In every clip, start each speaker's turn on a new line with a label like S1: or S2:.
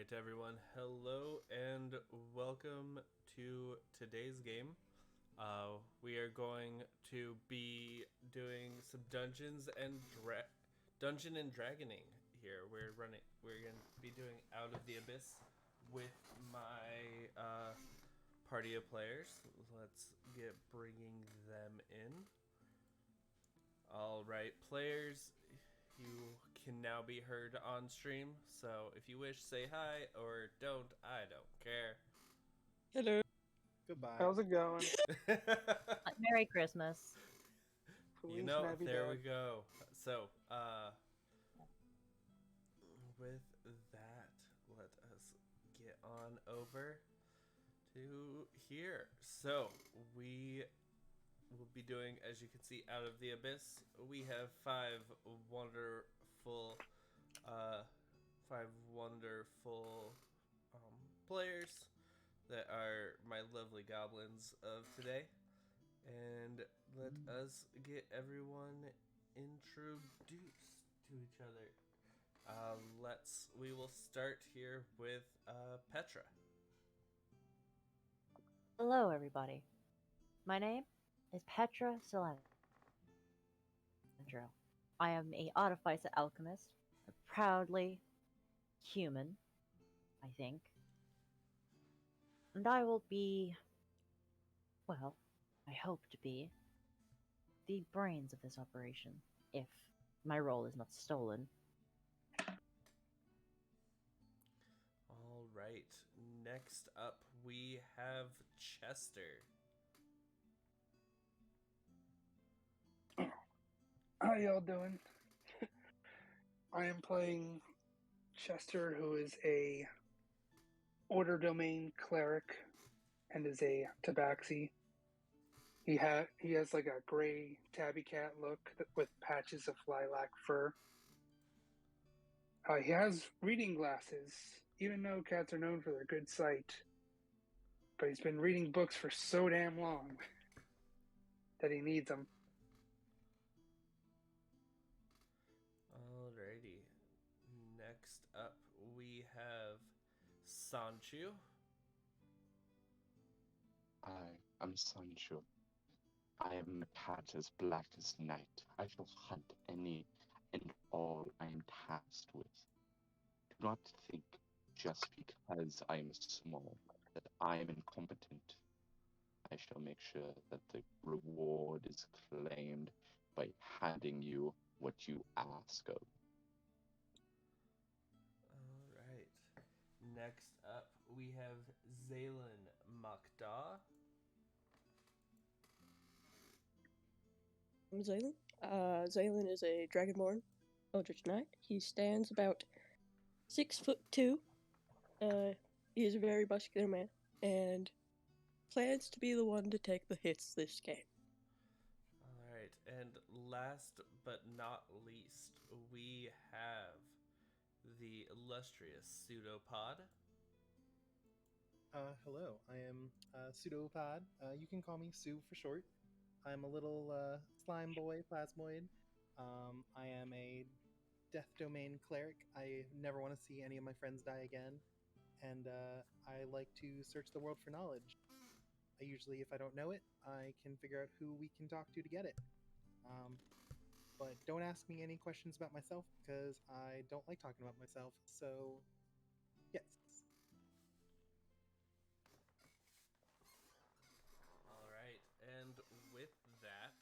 S1: right, everyone. Hello and welcome to today's game. We are going to be doing some dungeon and dragoning here. We're going to be doing Out of the Abyss with my party of players. Let's get bringing them in. All right, players, you can now be heard on stream. So if you wish, say hi or don't. I don't care.
S2: Hello.
S3: Goodbye.
S2: How's it going?
S4: Merry Christmas.
S2: Feliz Navidad.
S1: There we go. So, with that, let us get on over to here. So, we will be doing, as you can see, Out of the Abyss. We have five wonderful players that are my lovely goblins of today. And let us get everyone introduced to each other. We will start here with Petra.
S4: Hello, everybody. My name is Petra Cilantro. I am a Artificer Alchemist, a proudly human, I think. And I will be, well, I hope to be, the brains of this operation, if my role is not stolen.
S1: All right. Next up, we have Chester.
S2: How y'all doing? I am playing Chester, who is a Order Domain cleric and is a tabaxi. He has like a gray tabby cat look with patches of lilac fur. He has reading glasses, even though cats are known for their good sight. But he's been reading books for so damn long that he needs them.
S1: Alrighty. Next up, we have Sanchu.
S5: Hi, I'm Sancho. I am a cat as black as night. I shall hunt any and all I am tasked with. Do not think just because I am small that I am incompetent. I shall make sure that the reward is claimed by handing you what you ask of.
S1: Alright. Next up, we have Zaylen Makda.
S3: I'm Zaylen. Zaylen is a Dragonborn Eldritch Knight. He stands about 6'2". He is a very muscular man and plans to be the one to take the hits this game.
S1: Alright, and last but not least, we have the illustrious Pseudopod.
S6: Hello, I am Pseudopod. You can call me Sue for short. I'm a little slime boy, plasmoid. I am a death domain cleric. I never want to see any of my friends die again. And I like to search the world for knowledge. I usually, if I don't know it, I can figure out who we can talk to get it. But don't ask me any questions about myself because I don't like talking about myself. So, yes.
S1: Alright, and with that,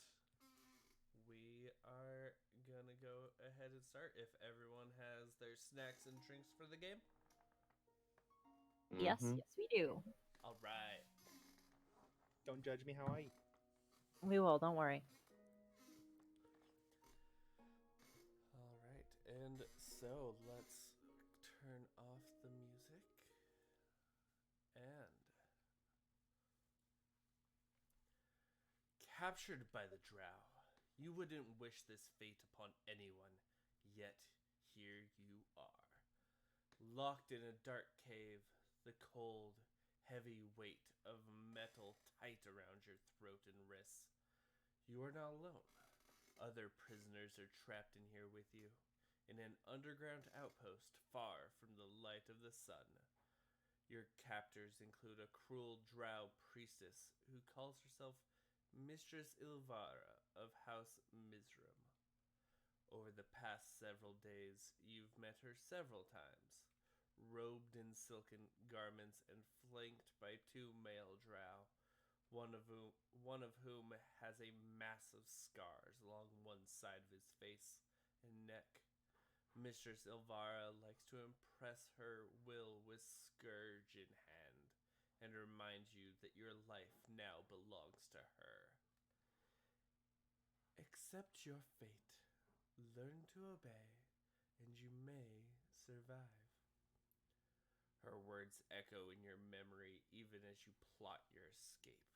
S1: we are gonna go ahead and start. If everyone has their snacks and drinks for the game.
S4: Yes,
S5: Mhm.
S4: yes, we do.
S1: Alright.
S6: Don't judge me how I eat.
S4: We will, don't worry.
S1: Alright, and so let's turn off the music. And captured by the drow, you wouldn't wish this fate upon anyone, yet here you are. Locked in a dark cave, the cold, heavy weight of metal tight around your throat and wrists. You are not alone. Other prisoners are trapped in here with you. in an underground outpost far from the light of the sun. Your captors include a cruel drow priestess who calls herself Mistress Ilvara of House Mizram. Over the past several days, you've met her several times, robed in silken garments and flanked by two male drow, one of whom has a massive scars along one side of his face and neck. Mistress Ilvara likes to impress her will with scourge in hand and remind you that your life now belongs to her. Accept your fate, learn to obey, and you may survive. Her words echo in your memory even as you plot your escape.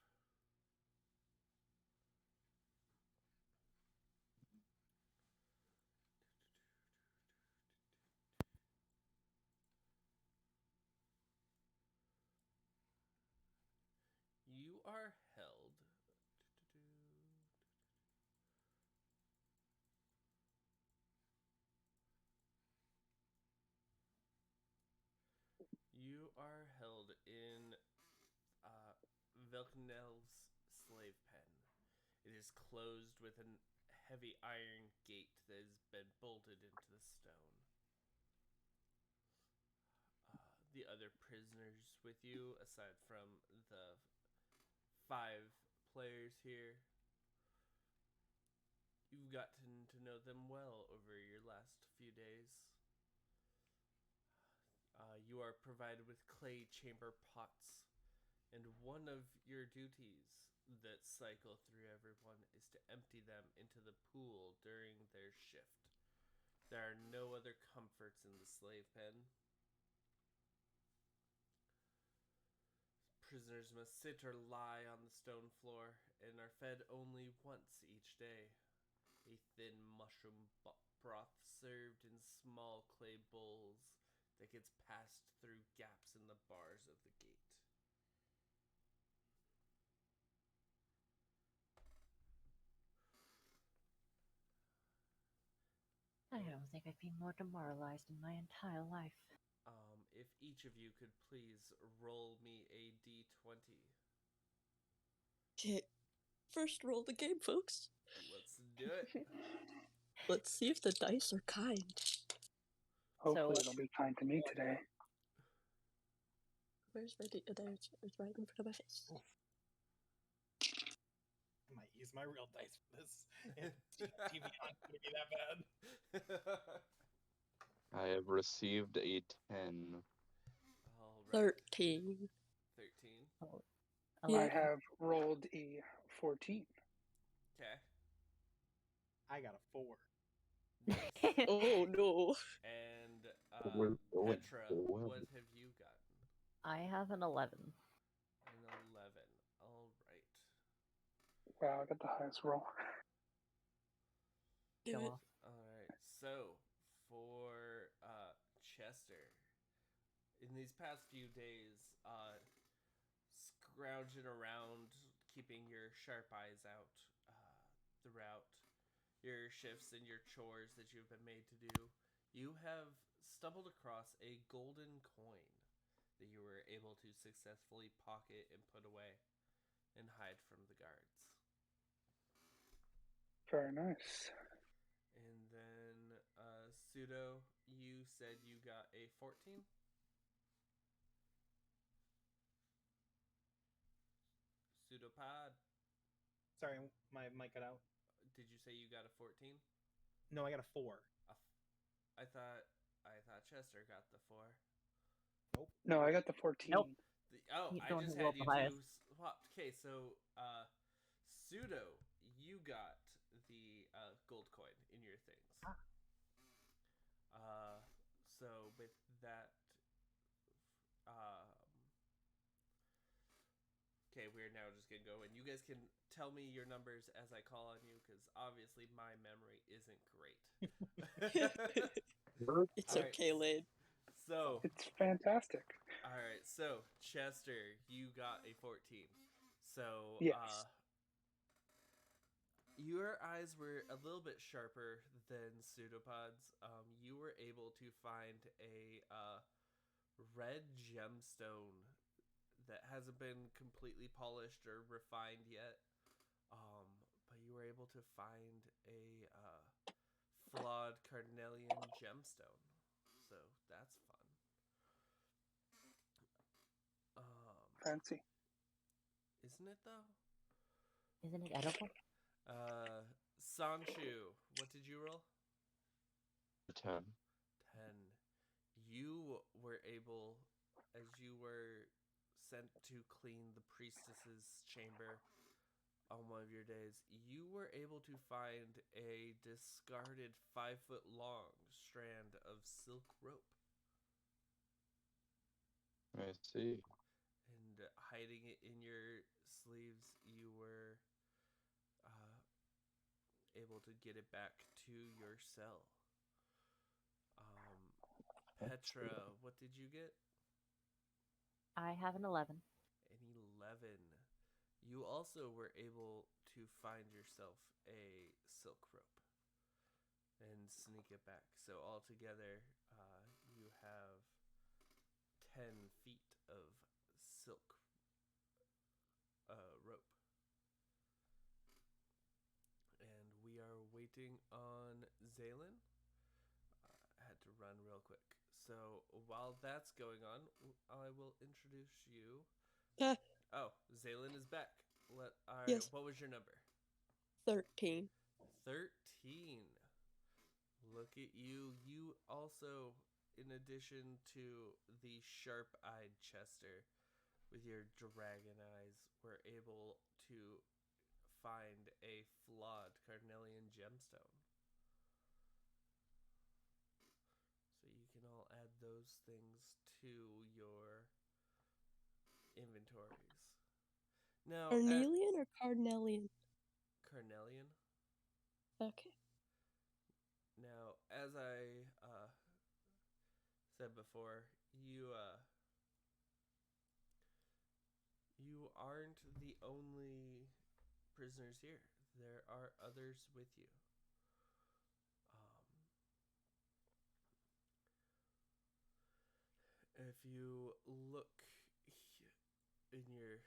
S1: You are held. You are held in Velknel's slave pen. It is closed with a heavy iron gate that has been bolted into the stone. The other prisoners with you, aside from the 5 players here, you've gotten to know them well over your last few days. You are provided with clay chamber pots, and one of your duties that cycle through everyone is to empty them into the pool during their shift. There are no other comforts in the slave pen. Prisoners must sit or lie on the stone floor and are fed only once each day. A thin mushroom broth served in small clay bowls that gets passed through gaps in the bars of the gate.
S4: I don't think I've been more demoralized in my entire life.
S1: If each of you could please roll me a d20.
S3: Okay, first roll the game, folks.
S1: Let's do it.
S3: Let's see if the dice are kind.
S2: Hopefully,
S4: So-
S2: it'll be kind to me today.
S3: Where's my there's right in front of my face.
S6: I might use my real dice for this. TV not gonna be that bad.
S5: I have received a 10.
S1: All right.
S3: 13.
S1: 13.
S2: I
S3: Yeah.
S2: have rolled a 14.
S1: Okay.
S6: I got a 4.
S3: Oh no.
S1: And
S5: We're going
S1: Petra,
S5: well.
S1: what have you gotten?
S4: I have an 11.
S1: An 11. All right.
S2: Wow, I got the highest roll.
S3: Do
S4: Go
S3: it.
S4: off.
S1: All right. So for Chester, in these past few days, scrounging around, keeping your sharp eyes out throughout your shifts and your chores that you've been made to do, you have stumbled across a golden coin that you were able to successfully pocket and put away and hide from the guards.
S2: Very nice.
S1: And then, Pseudo, you said you got a 14? Pseudopod,
S6: Sorry, my mic cut out.
S1: did you say you got a 14?
S6: No, I got a 4.
S1: I thought Chester got the 4.
S2: No, I got the 14.
S4: Nope.
S1: I
S4: Don't
S1: just
S4: roll
S1: had
S4: the
S1: you two
S4: highest.
S1: swapped. Okay, so Pseudo, you got the gold coin in your things. So with that, okay, we're now just gonna go, and you guys can tell me your numbers as I call on you, because obviously my memory isn't great.
S3: It's
S1: All right.
S3: okay, Lane.
S1: So,
S2: It's fantastic.
S1: all right, so Chester, you got a 14. So,
S2: Yes.
S1: Your eyes were a little bit sharper than pseudopods. You were able to find a red gemstone that hasn't been completely polished or refined yet. But you were able to find a flawed carnelian gemstone. So that's fun.
S2: Fancy.
S1: Isn't it though?
S4: Isn't it edible?
S1: Sanshu, what did you roll?
S5: A 10.
S1: 10. You were able, as you were sent to clean the priestess's chamber on one of your days, you were able to find a discarded 5-foot long strand of silk rope.
S5: I see.
S1: And hiding it in your sleeves, you were able to get it back to your cell. Petra, what did you get?
S4: I have an 11.
S1: An 11. You also were able to find yourself a silk rope and sneak it back. So altogether, you have 10 feet of silk rope. And we are waiting on Zaylin. I had to run real quick. So while that's going on, I will introduce you. Oh, Zaylin is back.
S3: Yes.
S1: What was your number?
S3: 13.
S1: 13. Look at you. You also, in addition to the sharp-eyed Chester with your dragon eyes, were able to find a flawed carnelian gemstone. So you can all add those things to your inventories. Now,
S3: Carnelian or Cardinelian?
S1: Carnelian.
S3: Okay.
S1: Now, as I said before, you aren't the only prisoners here. There are others with you. If you look in your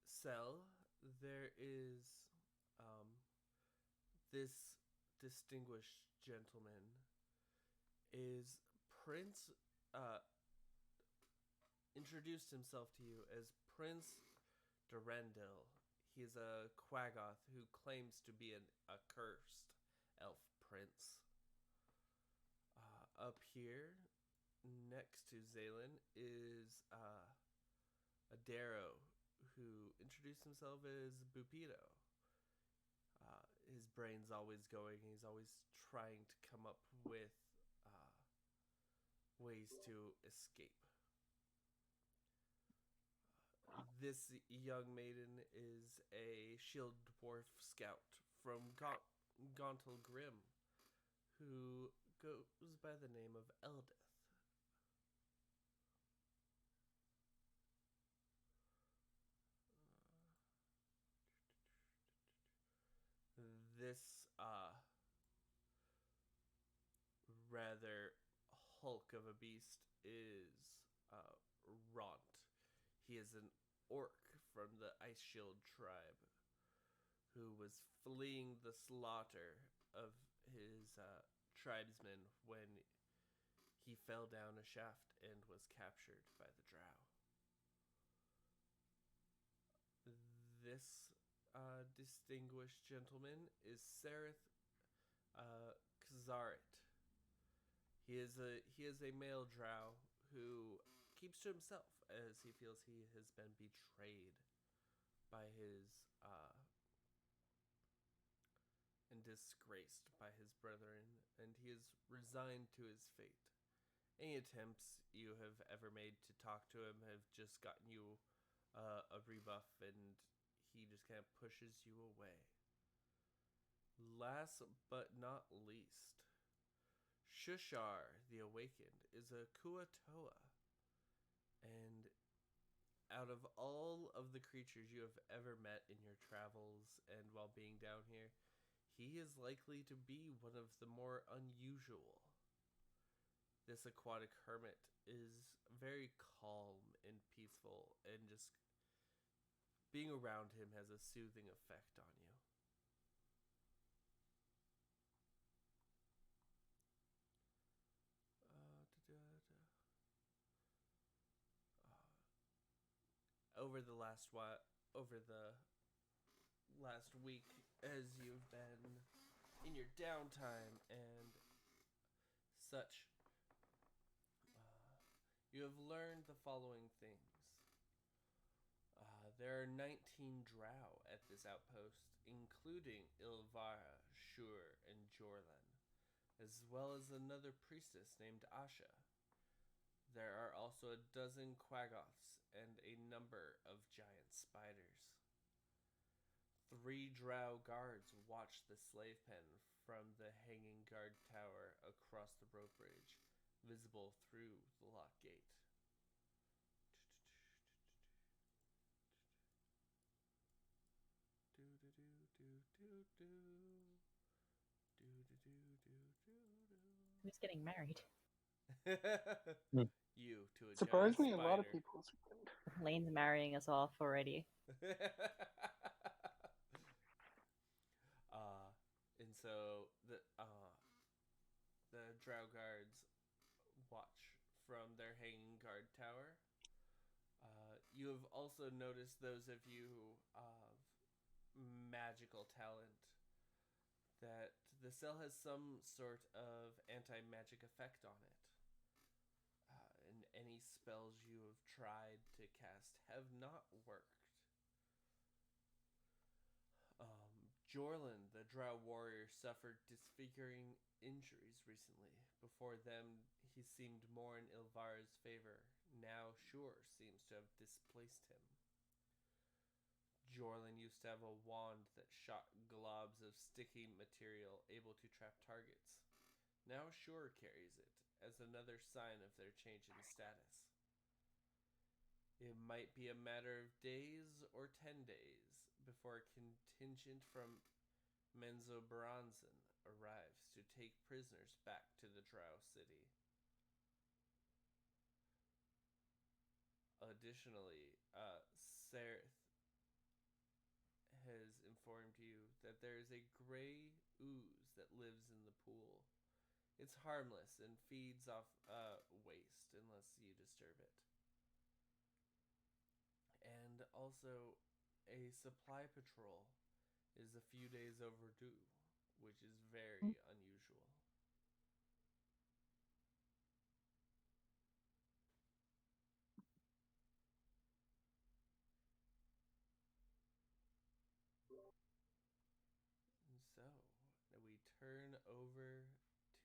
S1: cell, there is this distinguished gentleman is Prince introduced himself to you as Prince Durendil. He's a Quaggoth who claims to be a cursed elf prince. Up here, next to Zaylin, is a Darrow who introduced himself as Bupito. His brain's always going. He's always trying to come up with ways to escape. This young maiden is a shield dwarf scout from Gauntle Grim, who goes by the name of Eldith. This rather hulk of a beast is Ront. He is an orc from the Ice Shield tribe who was fleeing the slaughter of his tribesmen when he fell down a shaft and was captured by the drow. This distinguished gentleman is Sareth Kazarit. He is a male drow who keeps to himself as he feels he has been betrayed by his and disgraced by his brethren, and he is resigned to his fate. Any attempts you have ever made to talk to him have just gotten you a rebuff, and he just kind of pushes you away. Last but not least, Shushar the Awakened is a Kuatoa. And out of all of the creatures you have ever met in your travels and while being down here, he is likely to be one of the more unusual. This aquatic hermit is very calm and peaceful, and just being around him has a soothing effect on you. Over the last week, as you've been in your downtime and such, you have learned the following things. There are 19 drow at this outpost, including Ilvara, Shur, and Jorlan, as well as another priestess named Asha. There are also a dozen quaggoths and a number of giant spiders. 3 drow guards watch the slave pen from the hanging guard tower across the rope bridge, visible through the lock gate.
S4: Who's getting married?
S1: You to a
S2: Surprisingly,
S1: giant
S2: a lot of
S1: spider.
S2: people this weekend.
S4: Lane's marrying us off already.
S1: And so the drow guards watch from their hanging guard tower. You have also noticed, those of you of magical talent, that the cell has some sort of anti-magic effect on it. And any spells you have tried to cast have not worked. Jorlan, the drow warrior, suffered disfiguring injuries recently. Before them, he seemed more in Ilvara's favor. Now Shur seems to have displaced him. Jorlan used to have a wand that shot globs of sticky material able to trap targets. Now Shur carries it, as another sign of their change in status. It might be a matter of days or 10 days before a contingent from Menzoberranzan arrives to take prisoners back to the Drow city. Additionally, Sereth has informed you that there is a gray ooze that lives in the pool. It's harmless and feeds off waste unless you disturb it. And also, a supply patrol is a few days overdue, which is very unusual. And so, we turn over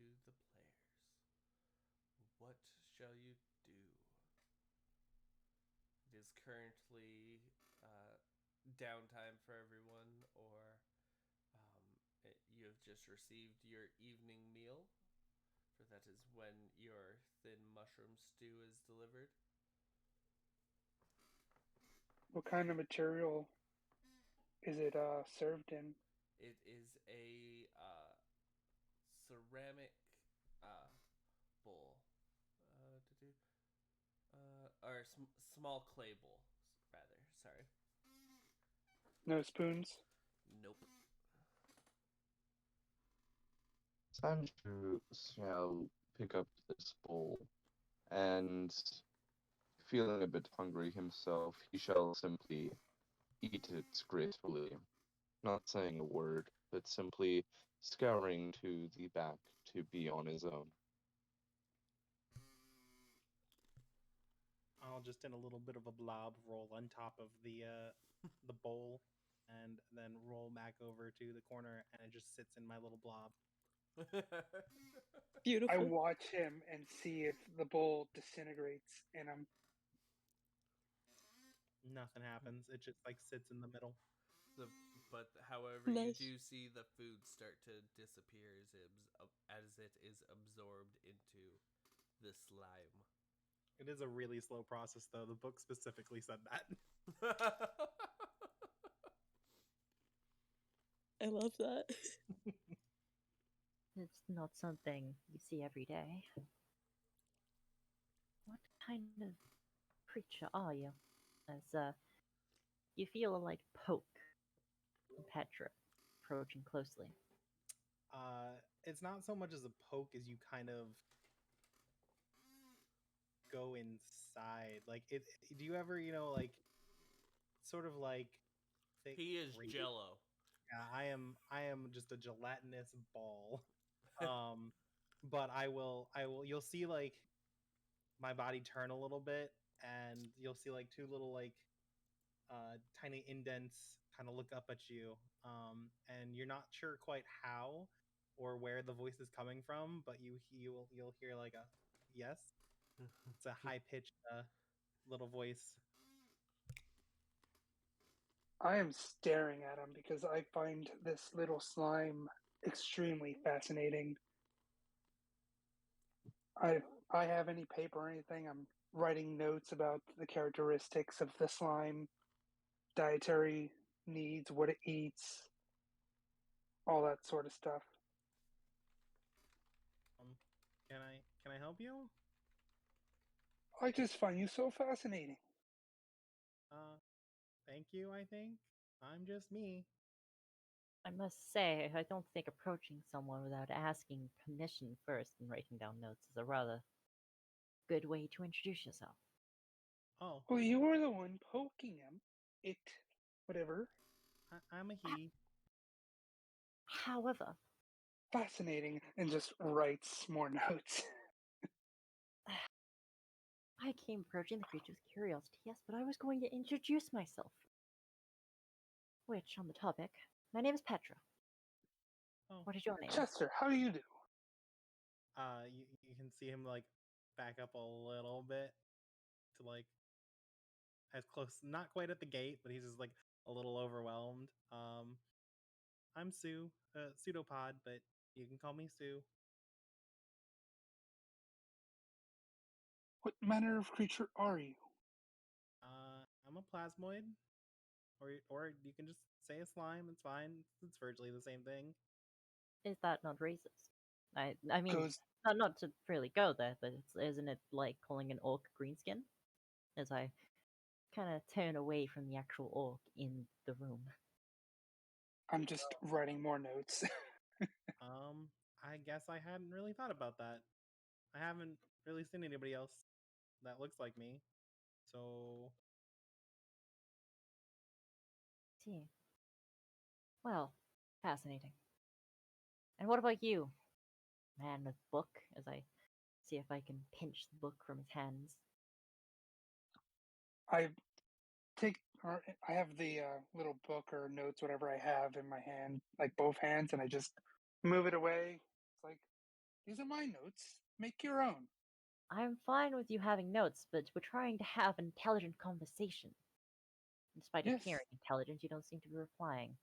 S1: to the players. What shall you do? It is currently downtime for everyone, or you have just received your evening meal, for that is when your thin mushroom stew is delivered.
S2: What kind of material is it served in?
S1: It is a ceramic bowl, or small clay bowl, rather. Sorry.
S2: No spoons?
S1: Nope.
S5: Sanju shall pick up this bowl, and feeling a bit hungry himself, he shall simply eat it gracefully, not saying a word, but simply scouring to the back to be on his own.
S6: I'll just in a little bit of a blob roll on top of the bowl, and then roll back over to the corner, and it just sits in my little blob.
S3: Beautiful.
S2: I watch him and see if the bowl disintegrates, and I'm
S6: Nothing happens. It just like sits in the middle.
S1: But however,
S3: Nice.
S1: you do see the food start to disappear as it is absorbed into the slime.
S6: It is a really slow process, though. The book specifically said that.
S3: I love that.
S4: It's not something you see every day. What kind of creature are you? As you feel a light poke from Petra approaching closely.
S6: It's not so much as a poke as you kind of go inside. Like, do you ever, like, sort of like thick
S1: He is
S6: grape?
S1: Jello.
S6: Yeah, I am just a gelatinous ball. But you'll see like my body turn a little bit, and you'll see like two little like tiny indents kind of look up at you. And you're not sure quite how or where the voice is coming from, but you'll hear like a yes. It's a high pitched little voice.
S2: I am staring at him because I find this little slime extremely fascinating. I I have any paper or anything. I'm writing notes about the characteristics of the slime, dietary needs, what it eats, all that sort of stuff.
S6: Um, can I help you?
S2: I just find you so fascinating.
S6: Uh, thank you. I think I'm just me.
S4: I must say, I don't think approaching someone without asking permission first and writing down notes is a rather good way to introduce yourself.
S6: Oh,
S2: Well, you were the one poking him. It, whatever.
S6: I'm a he.
S4: However,
S2: Fascinating, and just writes more notes.
S4: I came approaching the creature with curiosity, yes, but I was going to introduce myself. Which, on the topic, my name is Petra.
S6: Oh,
S4: What is your name?
S2: Chester, how do you do?
S6: You can see him like back up a little bit to like as close, not quite at the gate, but he's just like a little overwhelmed. I'm Sue, pseudopod, but you can call me Sue.
S2: What manner of creature are you?
S6: I'm a plasmoid, or you can just say a slime. It's fine. It's virtually the same thing.
S4: Is that not racist? I mean,
S2: Goes,
S4: not to really go there, but isn't it like calling an orc greenskin? As I kind of turn away from the actual orc in the room.
S2: I'm just writing more notes.
S6: I guess I hadn't really thought about that. I haven't really seen anybody else that looks like me. So,
S4: See. Well, fascinating. And what about you, man with book? As I see if I can pinch the book from his hands.
S2: I I have the little book or notes, whatever I have in my hand, like both hands, and I just move it away. It's like, these are my notes. Make your own.
S4: I'm fine with you having notes, but we're trying to have an intelligent conversation. Despite
S2: Yes,
S4: appearing intelligent, you don't seem to be replying.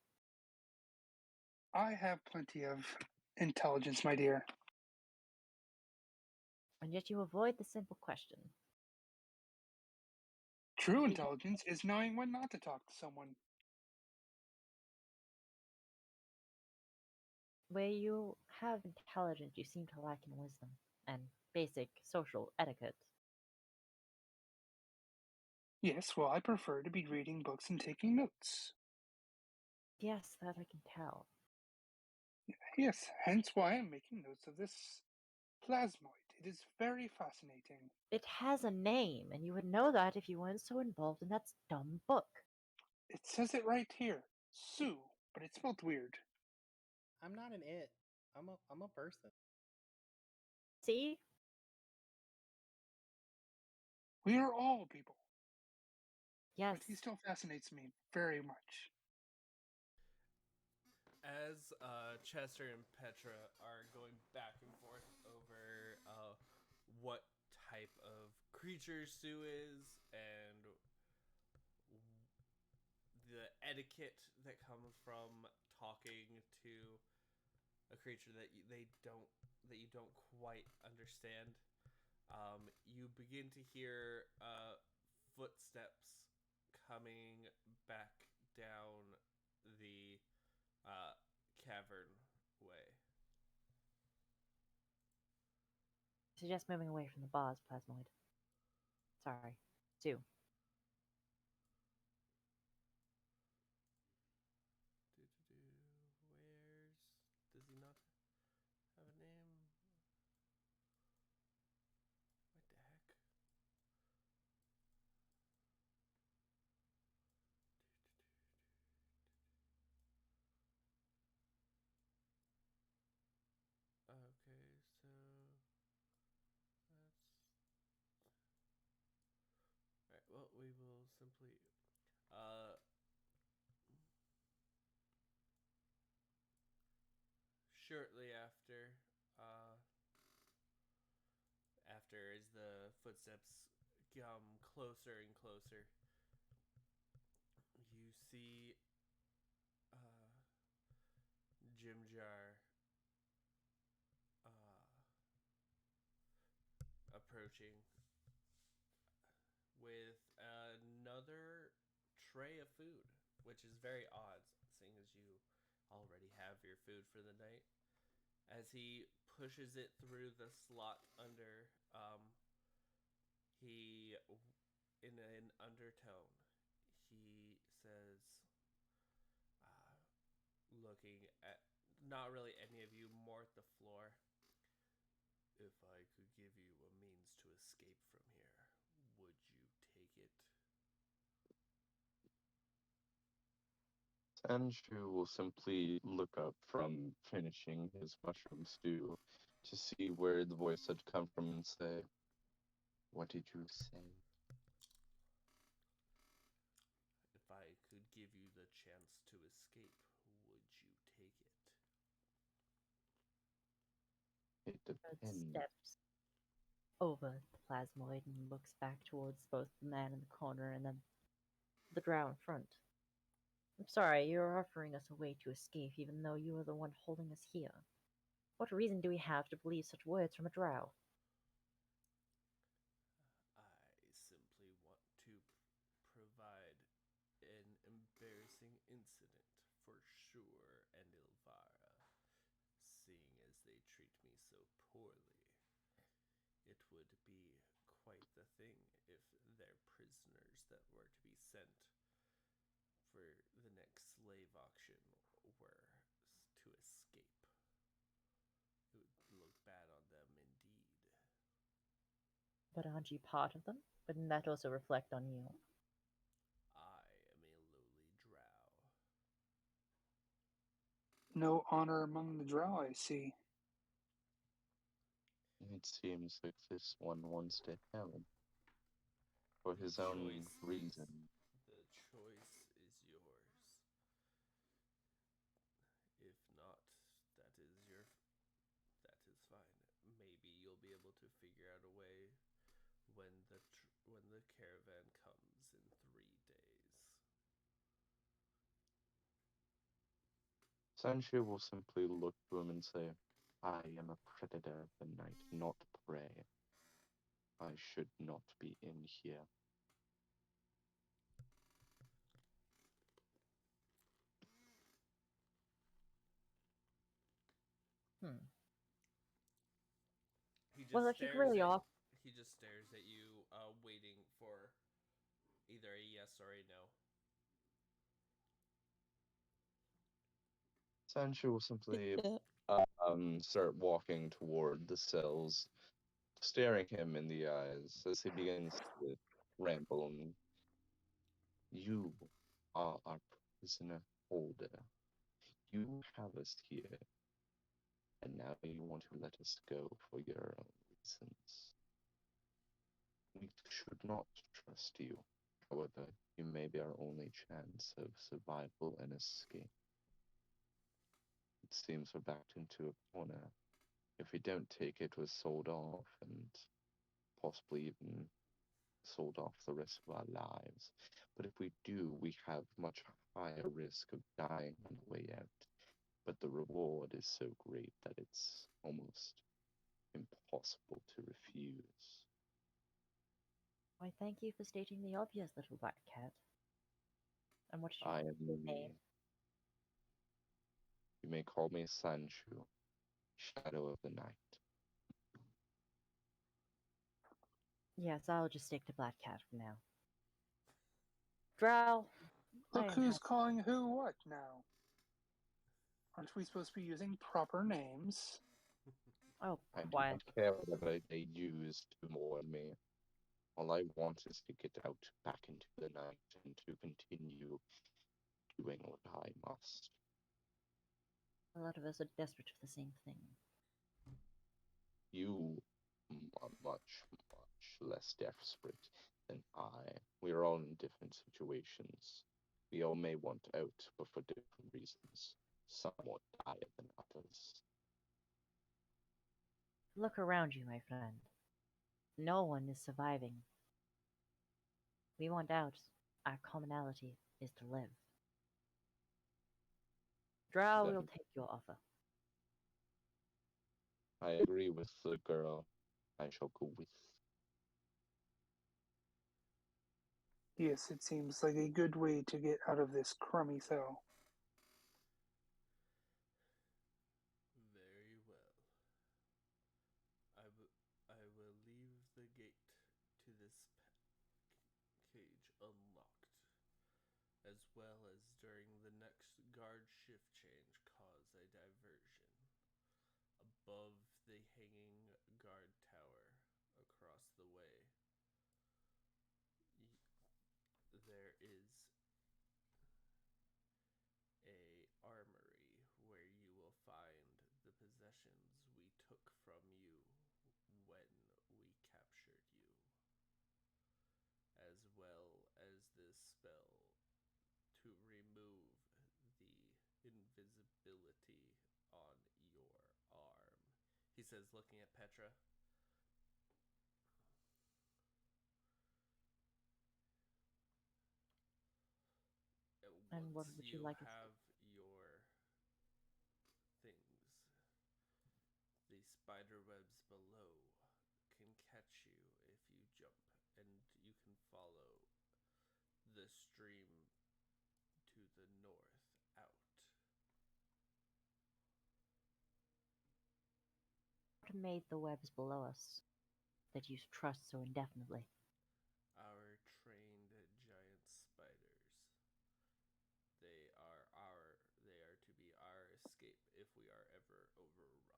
S2: I have plenty of intelligence, my dear.
S4: And yet you avoid the simple question.
S2: True intelligence is knowing when not to talk to someone.
S4: Where you have intelligence, you seem to lack in wisdom and basic social etiquette.
S2: Yes, well, I prefer to be reading books and taking notes.
S4: Yes, that I can tell.
S2: Yes, hence why I'm making notes of this plasmoid. It is very fascinating.
S4: It has a name, and you would know that if you weren't so involved in that dumb book.
S2: It says it right here, Sue, but it's spelled weird.
S6: I'm not an it. I'm a person.
S4: See?
S2: We are all people,
S4: Yes.
S2: but he still fascinates me very much.
S1: As Chester and Petra are going back and forth over what type of creature Sue is and the etiquette that comes from talking to a creature that you don't quite understand, you begin to hear footsteps coming back down the cavern way.
S4: Suggest moving away from the bars, Plasmoid. Sorry. Sue.
S1: Where's... Does he not have a name? What the heck? Okay, so that's... Alright, well, we will simply... Shortly after, as the footsteps come closer and closer, you see Jim Jar approaching with another tray of food, which is very odd, seeing as you already have your food for the night. As he pushes it through the slot under, he, in an undertone, he says, looking at not really any of you, more at the floor, "If I could give you a means to escape from here, would you take it?"
S5: Sanju will simply look up from finishing his mushroom stew to see where the voice had come from and say, "What did you say?"
S1: "If I could give you the chance to escape, would you take it?"
S5: It
S4: Red
S5: depends.
S4: steps over the plasmoid and looks back towards both the man in the corner and then the drow in front. "I'm sorry, you're offering us a way to escape even though you are the one holding us here. What reason do we have to believe such words from a drow?"
S1: "I simply want to provide an embarrassing incident for Shur and Ilvara, seeing as they treat me so poorly. It would be quite the thing if their prisoners that were to be sent for the next slave auction were to escape. It would look bad on them indeed."
S4: "But aren't you part of them? Wouldn't that also reflect on you?"
S1: "I am a lowly drow."
S2: No honor among the drow, I see.
S5: It seems like this one wants to help for his
S1: The
S5: own
S1: choice
S5: reason.
S1: The choice is yours. If not, that is fine. Maybe you'll be able to figure out a way when the caravan comes in 3 days.
S5: Sanju will simply look to him and say, "I am a predator of the night, not prey. I should not be in here."
S1: He just
S4: Well, if you
S1: stares
S4: really
S1: at
S4: off,
S1: he just stares at you, waiting for either a yes or a no.
S5: Sanju will simply
S3: Yeah.
S5: start walking toward the cells, staring him in the eyes as he begins to ramble. And, "You are our prisoner holder. You have us here, and now you want to let us go for your own reasons. We should not trust you. However, you may be our only chance of survival and escape. It seems we're backed into a corner. If we don't take it, we're sold off, and possibly even sold off the rest of our lives. But if we do, we have much higher risk of dying on the way out. But the reward is so great that it's almost impossible to refuse."
S4: why, thank you for stating the obvious, little black cat. And what's
S5: I
S4: your
S5: am
S4: name?
S5: You may call me Sanju, Shadow of the Night.
S4: Yes, I'll just stick to Black Cat for now. Drow, I
S2: Look
S4: am
S2: who's
S4: happy.
S2: calling who what now. Aren't we supposed to be using proper names?
S4: Oh,
S5: I do
S4: quiet.
S5: not care whatever they use to warn me. All I want is to get out back into the night and to continue doing what I must.
S4: A lot of us are desperate for the same thing.
S5: You are much, much less desperate than I. We are all in different situations. We all may want out, but for different reasons. Some more dire than others.
S4: Look around you, my friend. No one is surviving. We want out. Our commonality is to live. Drow will
S5: Then
S4: take your offer.
S5: I agree with the girl. I shall go with.
S2: Yes, it seems like a good way to get out of this crummy cell.
S1: Very well. I will leave the gate to this cage unlocked, as well as during the next guard shift change cause a diversion. Above the hanging guard tower across the way, there is a armory where you will find the possessions we took from you when we captured you, as well as this spell to remove the invisibility on your arm. He says, looking at Petra.
S4: And what
S1: Once
S4: would you
S1: you
S4: like us to
S1: have your things, the spider webs below can catch you if you jump, and you can follow the stream to the north out.
S4: What made the webs below us that you trust so indefinitely?
S1: Our trained giant spiders. They are to be our escape if we are ever overrun.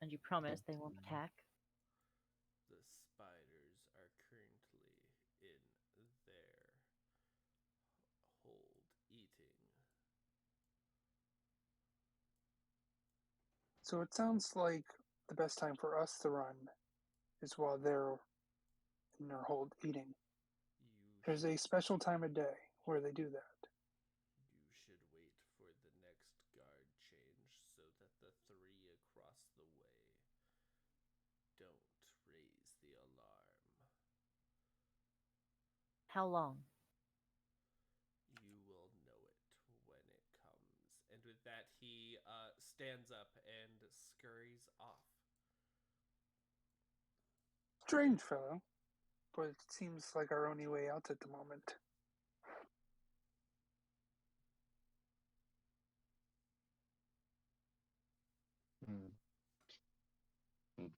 S4: And you promise they won't attack?
S1: The spiders are currently in their hold eating.
S2: So it sounds like the best time for us to run is while they're in their hold eating. There's a special time of day where they do that.
S1: You should wait for the next guard change so that the three across the way don't raise the alarm.
S4: How long?
S1: You will know it when it comes. And with that, he stands up and scurries off.
S2: Strange fellow, but it seems like our only way out at the moment.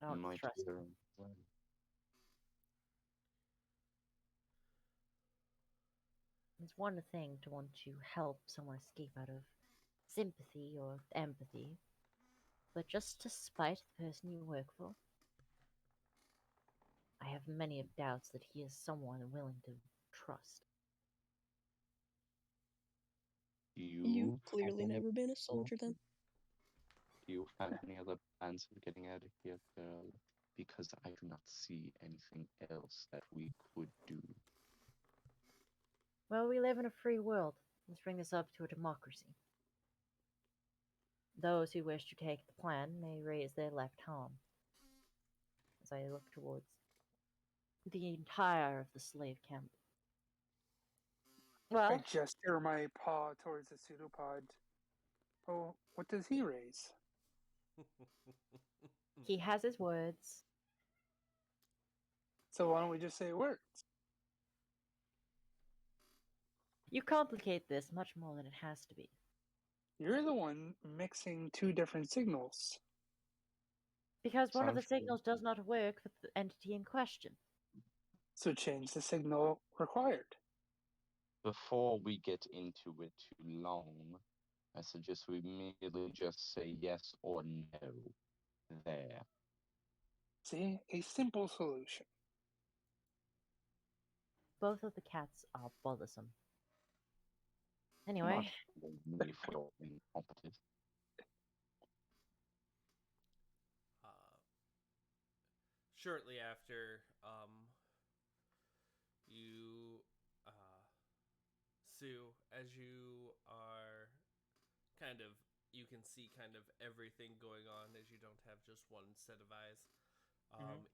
S4: I don't
S5: My
S4: trust
S5: dear
S4: him.
S5: friend,
S4: It's one thing to want to help someone escape out of sympathy or empathy, but just to spite the person you work for? I have many of doubts that he is someone willing to trust.
S3: You've
S5: have
S3: clearly
S5: any
S3: never been a soldier then.
S5: Do you have any other plans of getting out of here, girl? Because I do not see anything else that we could do.
S4: Well, we live in a free world. Let's bring this up to a democracy. Those who wish to take the plan may raise their left arm. As I look towards the entire of the slave camp.
S2: I
S4: Well,
S2: gesture my paw towards the pseudopod. Oh, what does he raise?
S4: he has his words.
S2: So why don't we just say words?
S4: You complicate this much more than it has to be.
S2: You're the one mixing two different signals.
S4: Because one of the
S5: Sounds good.
S4: signals does not work with the entity in question.
S2: So change the signal required.
S5: Before we get into it too long, I suggest we merely just say yes or no. There.
S2: See? A simple solution.
S4: Both of the cats are bothersome.
S5: Not
S4: Anyway,
S5: me for incompetent.
S1: Shortly after, you, Sue, as you are kind of, you can see kind of everything going on as you don't have just one set of eyes.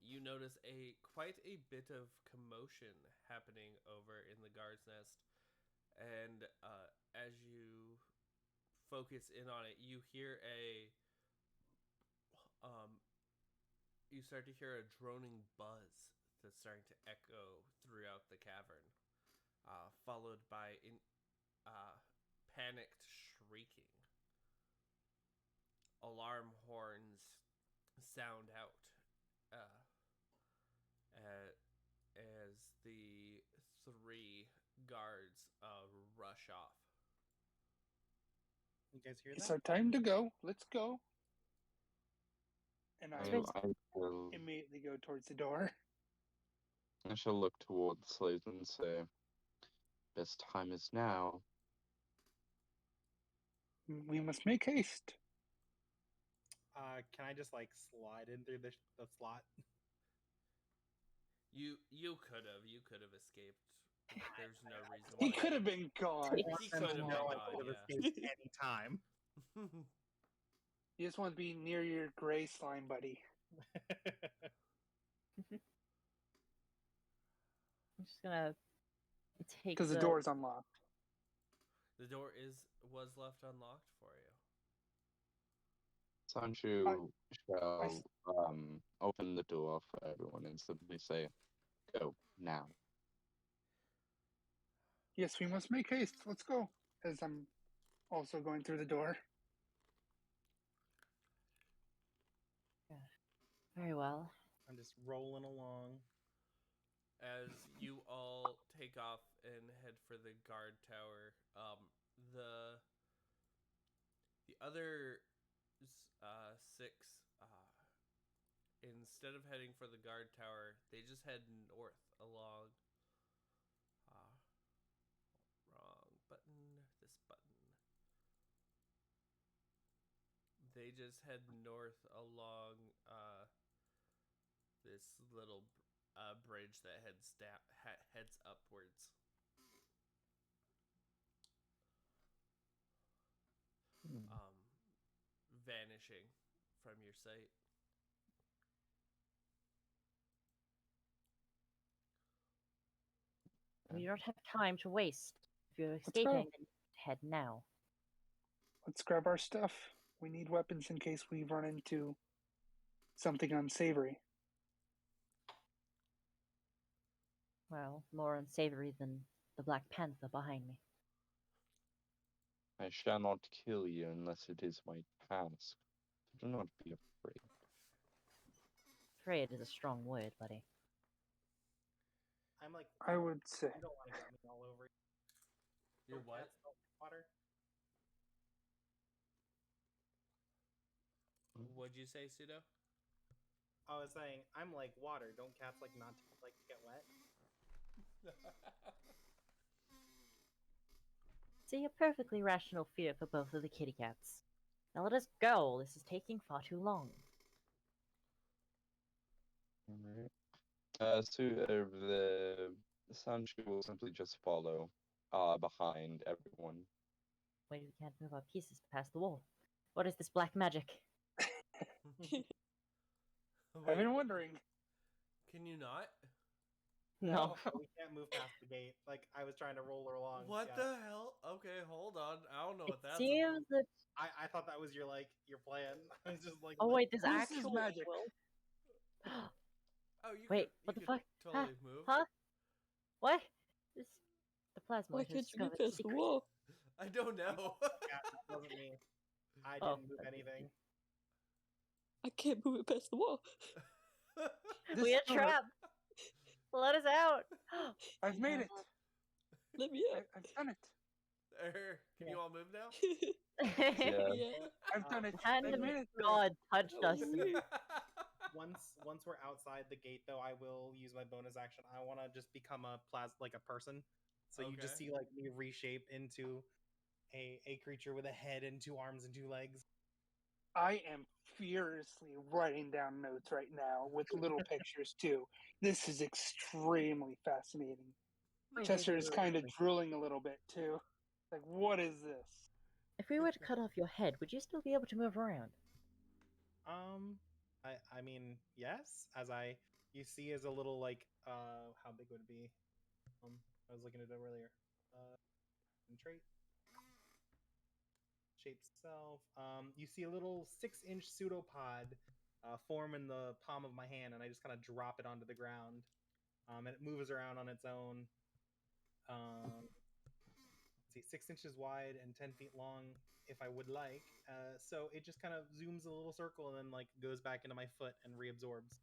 S1: You notice quite a bit of commotion happening over in the guard's nest, and as you focus in on it, you hear you start to hear a droning buzz that's starting to echo throughout the cavern, followed by panicked shrieking. Alarm horns sound out as the three guards rush off.
S6: You guys hear
S2: It's
S6: that?
S2: our time to go. Let's go. And I
S5: will,
S2: immediately go towards the door.
S5: I shall look toward the slaves and say, best time is now.
S2: We must make haste.
S6: Can I just like slide in through the slot?
S1: You could have escaped. There's no reason
S2: He
S1: why
S2: could have been gone.
S1: He
S6: I want
S1: could
S6: them
S1: have
S6: to
S1: been
S6: know I
S1: gone,
S6: could have
S1: yeah.
S6: escaped any time.
S2: You just want to be near your gray slime buddy.
S4: I'm just gonna take
S2: Because the door's unlocked.
S1: The door was left unlocked for you.
S5: Sancho shall open the door for everyone and simply say, go now.
S2: Yes, we must make haste. Let's go. As I'm also going through the door.
S4: Very well.
S6: I'm just rolling along.
S1: As you all take off and head for the guard tower, the other six, instead of heading for the guard tower, they just head north along. Wrong button. This button. They just head north along this little bridge that heads upwards. Vanishing from your sight.
S4: We don't have time to waste. If you're
S2: go.
S4: escaping, then head now.
S2: Let's grab our stuff. We need weapons in case we run into something unsavory.
S4: Well, more unsavory than the Black Panther behind me.
S5: I shall not kill you unless it is my task. Do not be afraid.
S4: Afraid is a strong word, buddy.
S6: I'm like,
S2: I would say.
S6: you don't want to get me all over.
S1: You're
S6: Don't
S1: what?
S6: cats smell like water?
S1: What'd you say, Pseudo?
S6: I was saying, I'm like water. Don't cats like not like to get wet?
S4: See, a perfectly rational fear for both of the kitty cats. Now let us go. This is taking far too long.
S5: Alright. So the Sancho will simply just follow behind everyone.
S4: Wait, we can't move our pieces past the wall. What is this black magic?
S2: I've been wondering.
S1: Can you not?
S4: No.
S6: We can't move past the gate. Like, I was trying to roll her along.
S1: What
S6: yeah.
S1: the hell? Okay, hold on. I don't know
S4: It
S1: what that's
S4: seems that.
S6: I thought that was your plan. I was just like,
S4: Oh wait, there's
S2: This is
S4: actual
S2: magic.
S1: Oh, you
S4: Wait,
S1: could,
S4: what
S1: you
S4: the
S1: could
S4: fuck?
S1: Totally move.
S4: Huh? What? This... The
S3: Why
S4: plasmoid has
S3: can't you get
S4: discovered
S3: past the
S4: secret.
S3: wall?
S1: I don't know.
S6: Yeah, that wasn't me. I
S4: Oh,
S6: didn't move
S4: that's
S6: anything.
S3: I can't move it past the wall.
S2: This
S4: We are
S2: door-
S4: trapped. Let us out.
S2: I've made it.
S3: Let me out.
S2: I've done it.
S1: Can you all move now?
S5: Yeah.
S3: Yeah.
S2: I've done it.
S4: Hand
S2: I've
S4: of
S2: made it. there.
S4: God touched us.
S6: Once we're outside the gate, though, I will use my bonus action. I want to just become a like a person. So you just
S1: Okay.
S6: see like me reshape into a creature with a head and 2 arms and 2 legs.
S2: I am furiously writing down notes right now with little pictures too. This is extremely fascinating. Chester is kind of drooling a little bit too. Like, what is this?
S4: If we were to cut off your head, would you still be able to move around?
S6: I mean, yes. You see as a little like how big would it be? I was looking at it earlier. And trait shape self. You see a little 6-inch pseudopod form in the palm of my hand, and I just kind of drop it onto the ground. And it moves around on its own. Let's see, 6 inches wide and 10 feet long, if I would like. So it just kind of zooms a little circle and then like goes back into my foot and reabsorbs.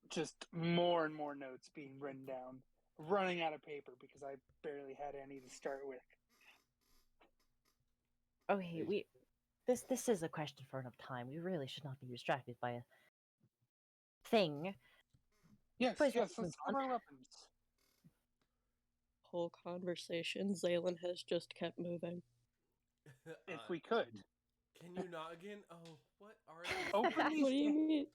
S2: Just more and more notes being written down. Running out of paper because I barely had any to start with.
S4: Okay, this is a question for another time. We really should not be distracted by a thing.
S2: Yes,
S4: Please,
S2: yes,
S4: let's move
S2: let's
S4: on.
S2: grab our weapons.
S3: Whole conversation, Zaylin has just kept moving.
S2: If we could.
S1: Can you not again? Oh, what are these
S2: Open
S1: things?
S2: these
S3: What do you mean?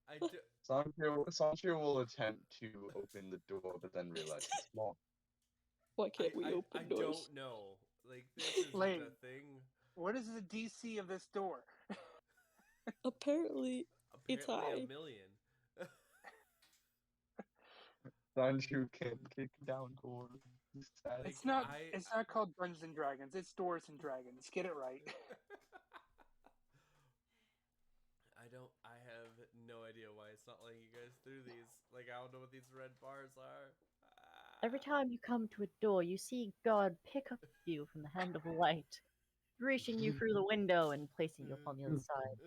S1: I do.
S5: Sancho will attempt to open the door, but then realize it's locked.
S3: Why can't we open
S1: I
S3: doors?
S1: don't know. Like, this isn't
S2: Lane.
S1: a thing.
S2: What is the DC of this door?
S3: Apparently, it's
S1: Apparently
S3: high.
S1: a million.
S5: Sancho can't kick down doors. He's sad.
S1: Like,
S2: It's not called Dungeons and Dragons. It's Doors and Dragons. Get it right.
S1: I have no idea why it's not letting you guys through these. Like, I don't know what these red bars are.
S4: Every time you come to a door, you see God pick up you from the hand of light, reaching you through the window and placing you upon the other side.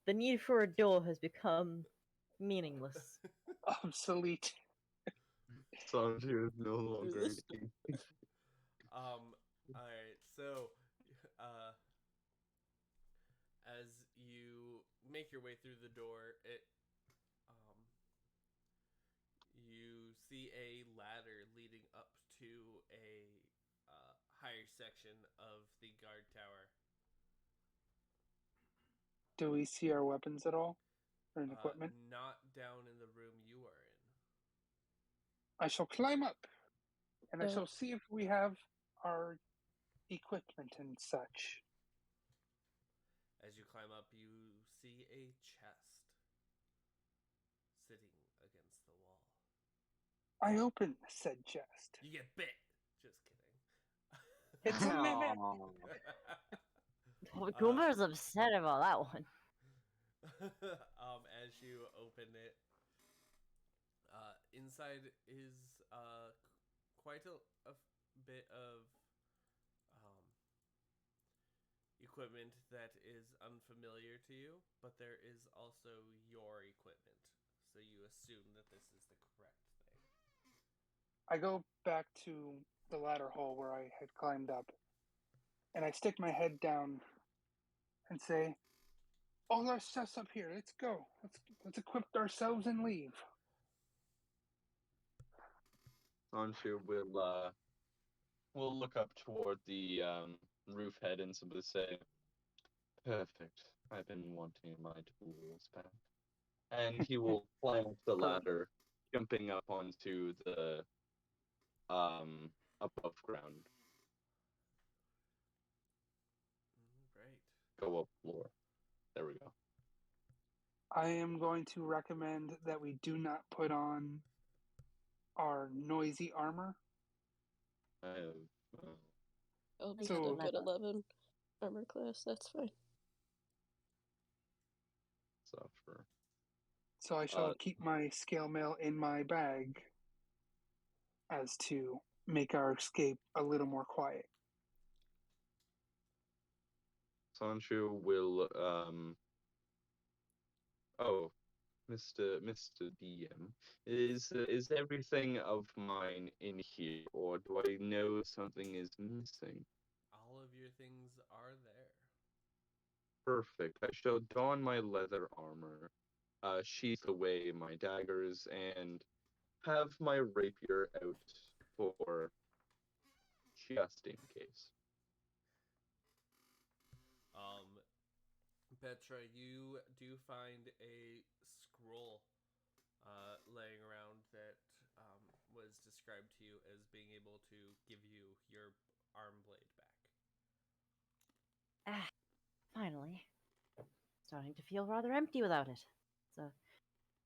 S4: The need for a door has become meaningless.
S2: Obsolete.
S5: Sancho is no longer
S3: This-
S1: Alright, so, as you make your way through the door, you see a ladder leading up to a higher section of the guard tower.
S2: Do we see our weapons at all? Or an equipment?
S1: Not down in the room you are in.
S2: I shall climb up. And I
S3: Oh.
S2: shall see if we have our equipment and such.
S1: As you climb up, you see a chest sitting against the wall.
S2: I open said chest.
S1: You get bit. Just kidding.
S2: It's a mimic.
S4: Goomer's upset about that one.
S1: As you open it, inside is quite a bit of equipment that is unfamiliar to you, but there is also your equipment, so you assume that this is the correct thing.
S2: I go back to the ladder hole where I had climbed up, and I stick my head down and say, "All our stuff's up here. Let's go. Let's equip ourselves and leave."
S5: Sancho will look up toward the roof head and simply say, "Perfect. I've been wanting my tools back." And he will climb up the ladder, jumping up onto the above ground.
S1: Right.
S5: Go up floor. There we go.
S2: I am going to recommend that we do not put on our noisy armor.
S5: I have
S3: I'll be
S2: So-
S3: stuck at 11 armor class. That's fine.
S5: suffer.
S2: So I shall keep my scale mail in my bag. as to make our escape a little more quiet.
S5: Sancho will oh, Mr. DM, is everything of mine in here, or do I know something is missing?
S1: All of your things are there.
S5: Perfect. I shall don my leather armor, sheath away my daggers, and have my rapier out for just in case.
S1: Petra, you do find a scroll laying around that was described to you as being able to give you your arm blade back.
S4: Ah, finally. Starting to feel rather empty without it. So,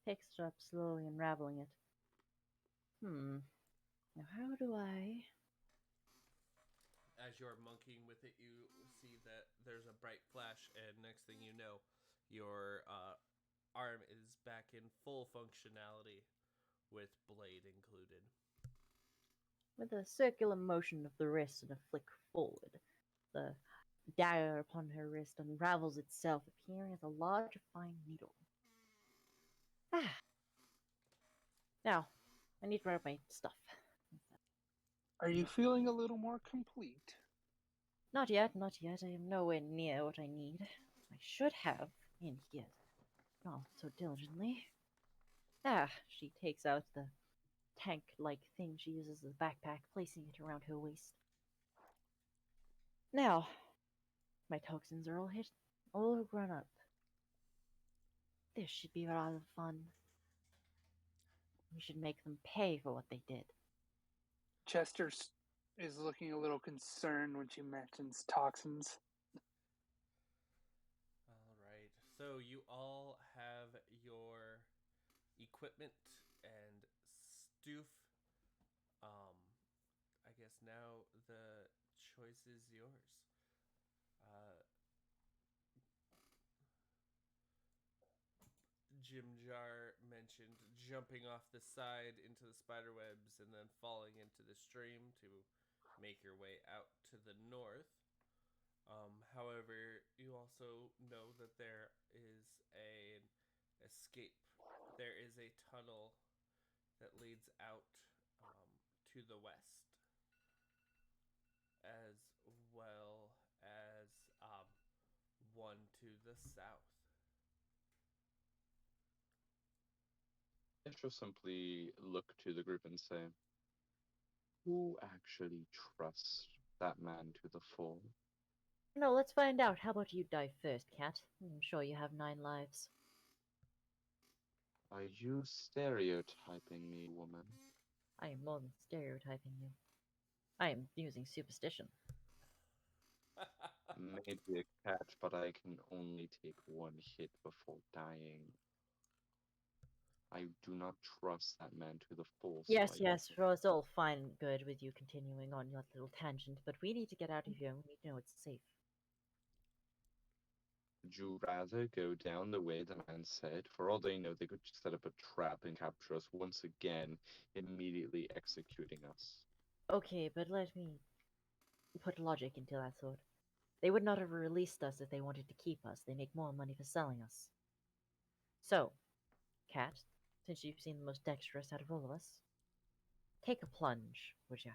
S4: picks it up, slowly unraveling it. Now how do I...
S1: As you're monkeying with it, you see that there's a bright flash, and next thing you know, your arm is back in full functionality with blade included.
S4: With a circular motion of the wrist and a flick forward, the dagger upon her wrist unravels itself, appearing as a large, fine needle. Ah! Now, I need to grab my stuff.
S2: Are you feeling a little more complete?
S4: Not yet, not yet. I am nowhere near what I need. I should have in here. Not so diligently. Ah, she takes out the tank-like thing she uses as a backpack, placing it around her waist. Now, my toxins are all grown up. This should be rather fun. We should make them pay for what they did.
S2: Chester is looking a little concerned when she mentions toxins.
S1: All right. So you all have your equipment and stoof. I guess now the choice is yours. Jim Jar mentioned jumping off the side into the spider webs and then falling into the stream to make your way out to the north. However, you also know that there is an escape. There is a tunnel that leads out to the west, as well as one to the south.
S5: I shall simply look to the group and say, who actually trusts that man to the full?
S4: No, let's find out. How about you die first, Cat? I'm sure you have 9 lives.
S5: Are you stereotyping me, woman?
S4: I am more than stereotyping you. I am using superstition.
S5: Maybe a cat, but I can only take one hit before dying. I do not trust that man to the full.
S4: Yes,
S5: so
S4: yes, well, it's all fine and good with you continuing on your little tangent, but we need to get out of here and we need to know it's safe.
S5: Would you rather go down the way the man said? For all they know, they could just set up a trap and capture us once again, immediately executing us.
S4: Okay, but let me put logic into that thought. They would not have released us if they wanted to keep us. They make more money for selling us. So, Cat, since you've seen the most dexterous out of all of us, take a plunge, would ya?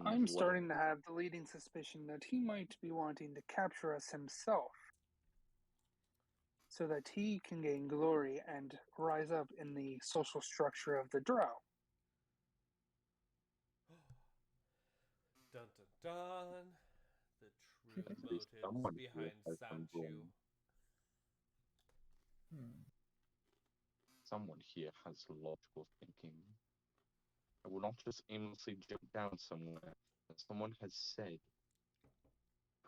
S2: I'm starting to have the leading suspicion that he might be wanting to capture us himself, so that he can gain glory and rise up in the social structure of the Drow.
S1: Dun dun dun. The true
S5: At least
S1: motives
S5: someone here
S1: behind
S5: has some
S1: Sanchu.
S5: brain. Someone here has logical thinking. I will not just aimlessly jump down somewhere. As someone has said.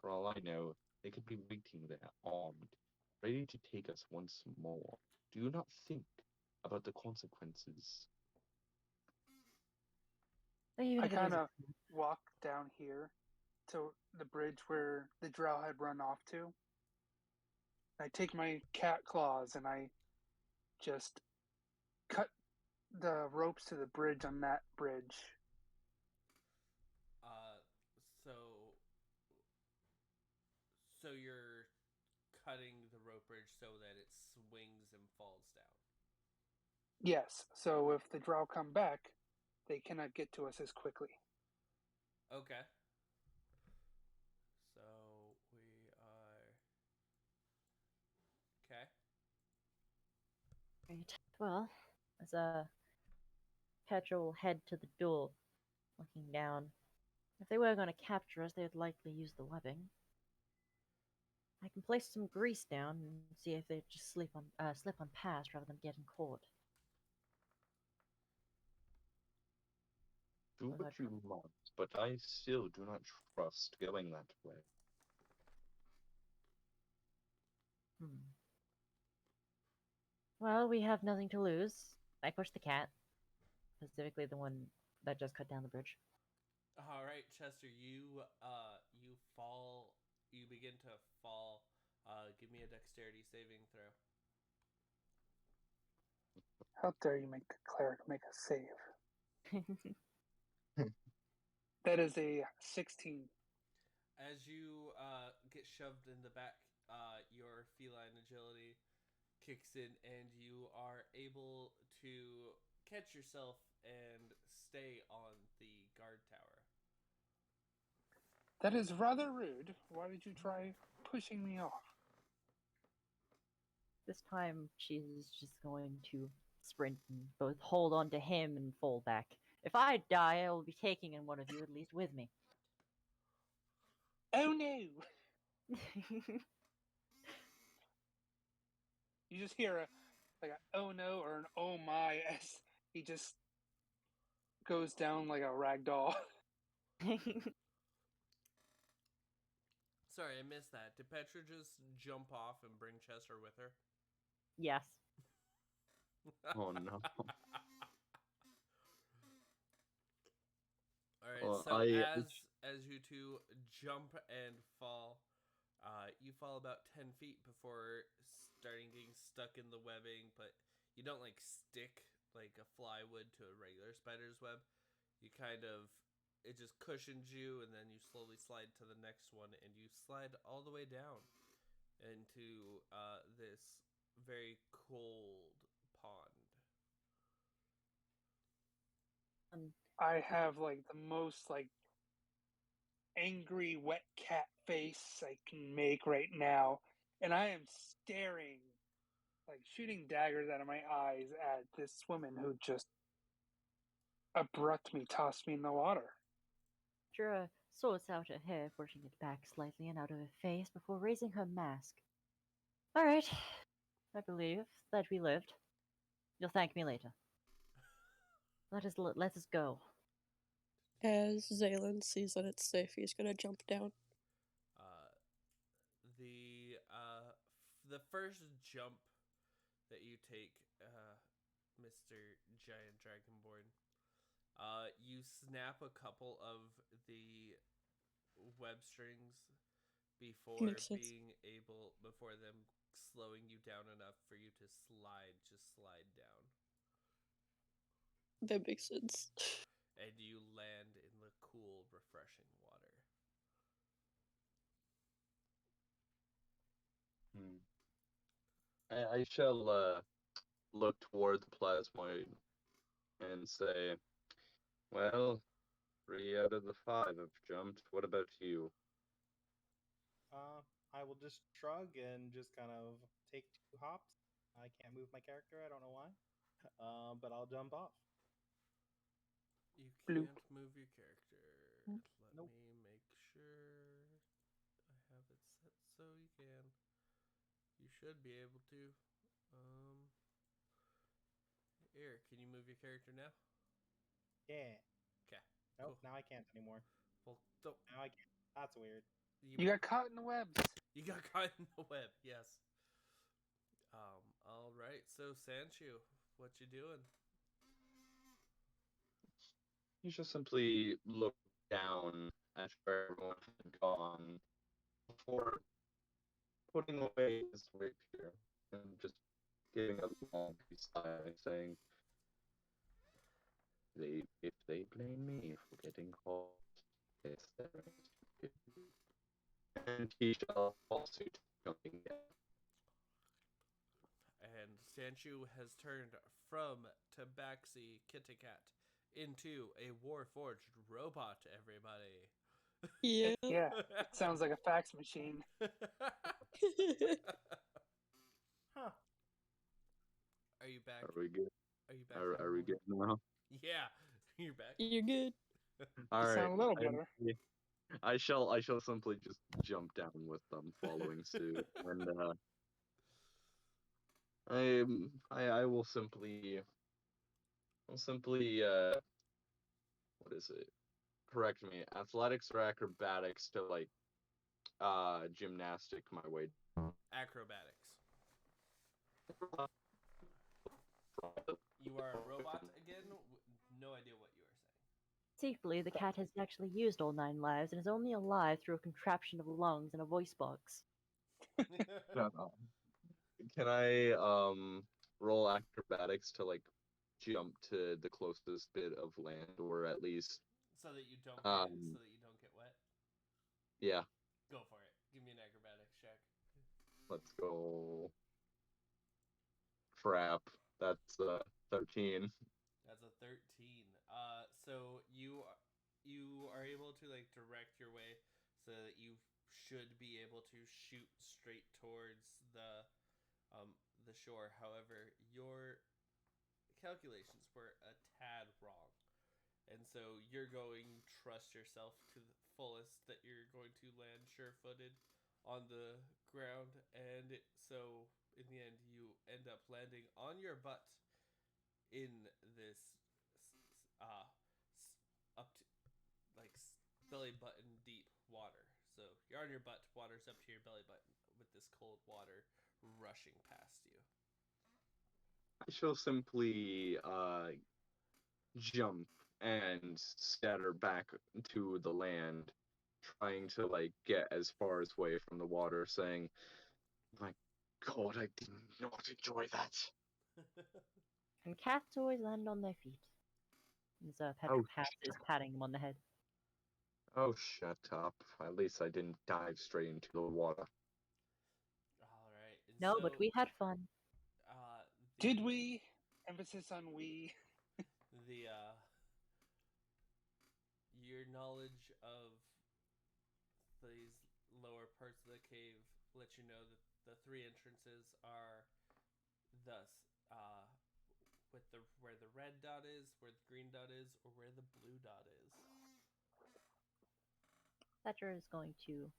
S5: For all I know, they could be waiting there, armed, ready to take us once more. Do you not think about the consequences?
S2: I kind of walk down here to the bridge where the Drow had run off to. I take my cat claws and I just cut the ropes to the bridge on that bridge.
S1: So so you're cutting the rope bridge so that it swings and falls down.
S2: Yes, so if the drow come back, they cannot get to us as quickly.
S1: Okay. So we are okay.
S4: Right. Well, as Petra will head to the door, looking down. If they were going to capture us, they would likely use the webbing. I can place some grease down and see if they just slip on past rather than getting caught.
S5: Do
S4: Was
S5: what
S4: that-
S5: you must, but I still do not trust going that way.
S4: Hmm. Well, we have nothing to lose. I push the cat, specifically the one that just cut down the bridge.
S1: All right, Chester, you fall. You begin to fall. Give me a dexterity saving throw.
S2: How dare you make the cleric make a save? That is a 16.
S1: As you get shoved in the back, your feline agility kicks in, and you are able to catch yourself and stay on the guard tower.
S2: That is rather rude. Why did you try pushing me off?
S4: This time, she's just going to sprint and both hold on to him and fall back. If I die, I will be taking in one of you at least with me.
S2: Oh no! You just hear a oh no or an oh my as he just goes down like a rag doll.
S1: Sorry, I missed that. Did Petra just jump off and bring Chester with her?
S4: Yes.
S5: Oh no.
S1: All right.
S5: Well,
S1: So
S5: I-
S1: as you two jump and fall, you fall about 10 feet before starting getting stuck in the webbing, but you don't like stick like a fly would to a regular spider's web. You kind of it just cushions you, and then you slowly slide to the next one, and you slide all the way down into this very cold pond.
S2: I have like the most like angry wet cat face I can make right now, and I am staring, like shooting daggers out of my eyes at this woman who just abruptly tossed me in the water.
S4: Jura sorts out her hair, brushing it back slightly and out of her face before raising her mask. All right. I believe that we lived. You'll thank me later. Let us go.
S3: As Zaylen sees that it's safe, he's gonna jump down.
S1: The first jump that you take, Mr. Giant Dragonborn, you snap a couple of the web strings before
S3: Makes sense.
S1: before them slowing you down enough for you to just slide down.
S3: That makes sense.
S1: And you land in the cool, refreshing water.
S5: I shall look toward the plasmoid and say, well, 3 out of the 5 have jumped. What about you?
S6: I will just shrug and just kind of take 2 hops. I can't move my character. I don't know why. But I'll jump off.
S1: You
S2: Bloop.
S1: can't move your character.
S6: Nope.
S1: Let me make sure I have it set so you can. You should be able to. Here, can you move your character now?
S6: Yeah.
S1: Okay.
S6: Nope.
S1: Cool.
S6: Now I can't anymore.
S1: Well, don't.
S6: Now I can't. That's weird.
S2: You got caught in the webs.
S1: You got caught in the web. Yes. All right. So Sanchu, what you doing?
S5: You just simply look down at where everyone had gone before putting away his rapier and just giving a long sigh, saying, if they blame me for getting caught, it's their responsibility. And he shall also jumping down.
S1: And Sanchu has turned from Tabaxi Kitticat into a Warforged robot, everybody.
S3: Yeah.
S2: Yeah, it sounds like a fax machine.
S6: Huh.
S1: Are you back?
S5: Are we good?
S1: Are you back?
S5: Are we good now?
S1: Yeah, you're back.
S3: You're good.
S5: All
S2: You
S5: right.
S2: sound a little better.
S5: I shall simply just jump down with them, following suit, and I will simply what is it? Correct me. Athletics or acrobatics to like gymnastic my way.
S1: Acrobatics. You are a robot again? No idea what you are saying.
S4: Secretly, the cat has actually used all 9 lives and is only alive through a contraption of lungs and a voice box.
S5: Can I roll acrobatics to like jump to the closest bit of land, or at least
S1: so that you don't get wet.
S5: yeah.
S1: Go for it. Give me an acrobatics check.
S5: Let's go. Crap. That's 13.
S1: That's a 13. So you are able to like direct your way so that you should be able to shoot straight towards the shore. However, your calculations were a tad wrong. And so you're going trust yourself to the fullest that you're going to land sure-footed on the ground, and so in the end you end up landing on your butt in this up to like belly button deep water. So you're on your butt, water's up to your belly button with this cold water rushing past you.
S5: I shall simply jump and scatter back to the land, trying to like get as far as away from the water, saying, "My God, I did not enjoy that."
S4: And cats always land on their feet. As
S5: Oh,
S4: Petra is patting him on the head.
S5: Oh, shut up. At least I didn't dive straight into the water.
S1: All right.
S4: No, but we had fun.
S2: Did we? Emphasis on we.
S1: The your knowledge of these lower parts of the cave let you know that the 3 entrances are thus with the where the red dot is, where the green dot is, or where the blue dot is.
S4: Petra is going to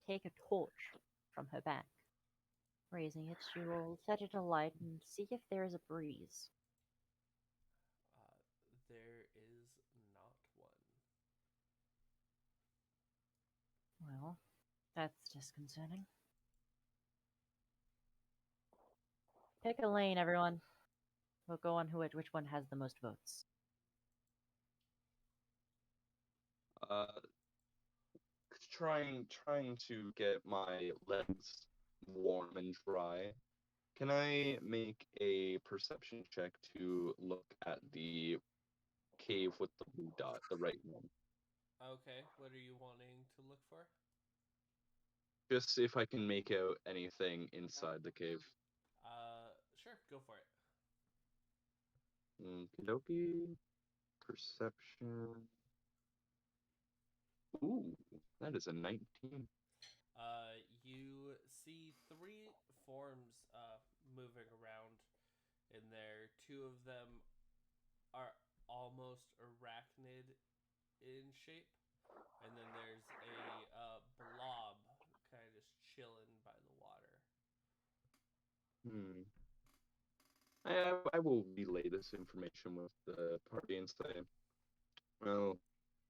S4: take a torch from her back. Raising it, she will set it alight and see if there is a breeze.
S1: There is not one.
S4: Well, that's disconcerting. Pick a lane, everyone. We'll go on which one has the most votes.
S5: Trying to get my legs warm and dry. Can I make a perception check to look at the cave with the blue dot, the right one?
S1: Okay, what are you wanting to look for?
S5: Just if I can make out anything inside the cave.
S1: Sure, go for it.
S5: Okie perception. Ooh, that is a 19.
S1: You see 3 forms moving around in there. 2 of them are almost arachnid in shape, and then there's a blob kind of just chilling by the water.
S5: I will relay this information with the party and say, well,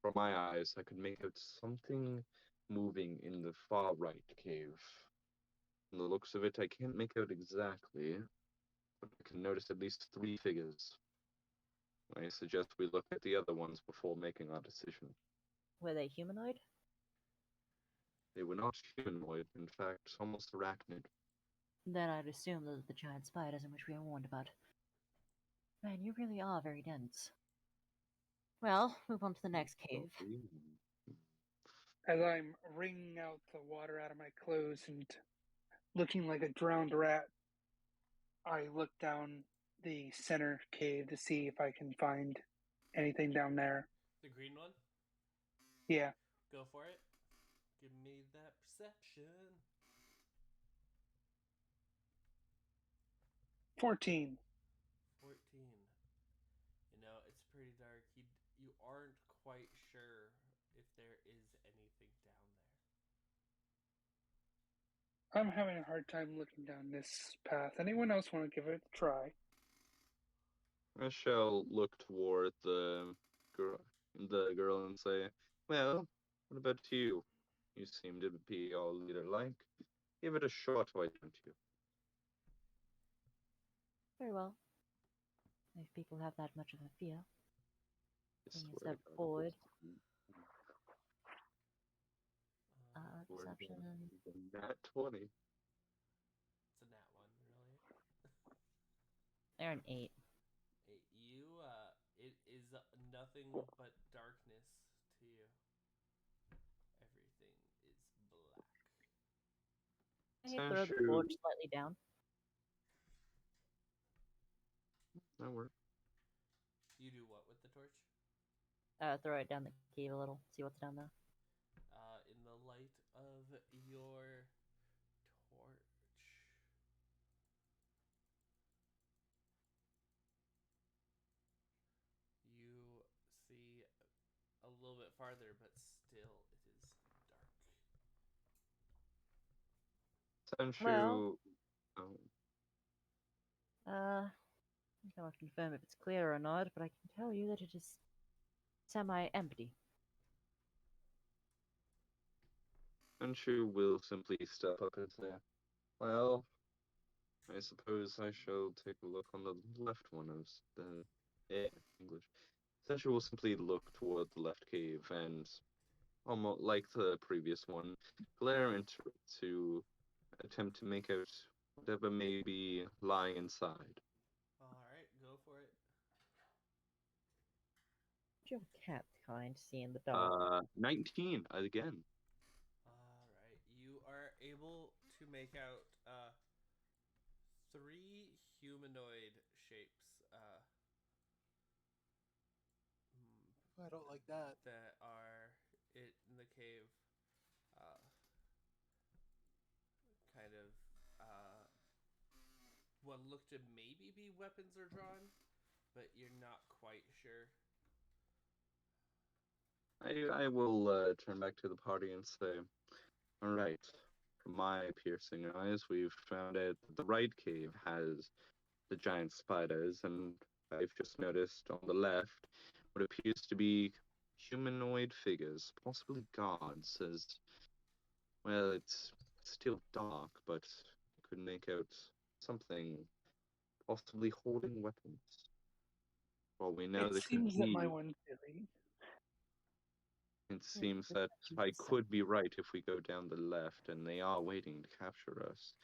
S5: from my eyes, I could make out something moving in the far right cave. From the looks of it, I can't make out exactly, but I can notice at least 3 figures. I suggest we look at the other ones before making our decision.
S4: Were they humanoid?
S5: They were not humanoid, in fact, almost arachnid.
S4: Then I'd assume those are the giant spiders in which we were warned about. Man, you really are very dense. Well, move on to the next cave.
S2: As I'm wringing out the water out of my clothes and looking like a drowned rat, I look down the center cave to see if I can find anything down there.
S1: The green one?
S2: Yeah,
S1: Go for it. Give me that perception.
S2: 14.
S1: 14. You know, it's pretty dark. You aren't quite sure if there is anything down there.
S2: I'm having a hard time looking down this path. Anyone else want to give it a try?
S5: I shall look toward the girl and say, "Well, what about you? You seem to be all leader-like. Give it a shot, why don't you?"
S4: Very well. If people have that much of a fear.
S5: I
S4: Taking a
S5: swear
S4: step
S5: to God,
S4: forward.
S5: we're
S4: Perception.
S5: Nat 20.
S1: It's a nat one, really.
S4: They're an 8.
S1: It is nothing but darkness to you. Everything is black.
S4: Can you throw the torch slightly down?
S5: That works.
S1: You do what with the torch?
S4: Throw it down the cave a little. See what's down there.
S1: In the light of your torch, you see a little bit farther, but still it is dark.
S5: Senshu.
S4: Well-
S5: Oh,
S4: I cannot confirm if it's clear or not, but I can tell you that it is semi-empty.
S5: Senshu will simply step up and say, "Well, I suppose I shall take a look on the left one of the English." Senshu will simply look toward the left cave and, almost like the previous one, glare into it to attempt to make out whatever may be lying inside.
S1: Alright, go for it.
S4: Your cat kind see in the dark.
S5: 19 again.
S1: Alright, you are able to make out 3 humanoid shapes
S6: I don't like that.
S1: that are in the cave. Kind of what look to maybe be weapons are drawn, but you're not quite sure.
S5: I will turn back to the party and say, "All right, from my piercing eyes, we've found out that the right cave has the giant spiders, and I've just noticed on the left what appears to be humanoid figures, possibly gods, as well, it's still dark, but I could make out something possibly holding weapons. Well, we know
S2: It
S5: there could
S2: seems that my
S5: be.
S2: one theory.
S5: It seems that I could be right if we go down the left, and they are waiting to capture us.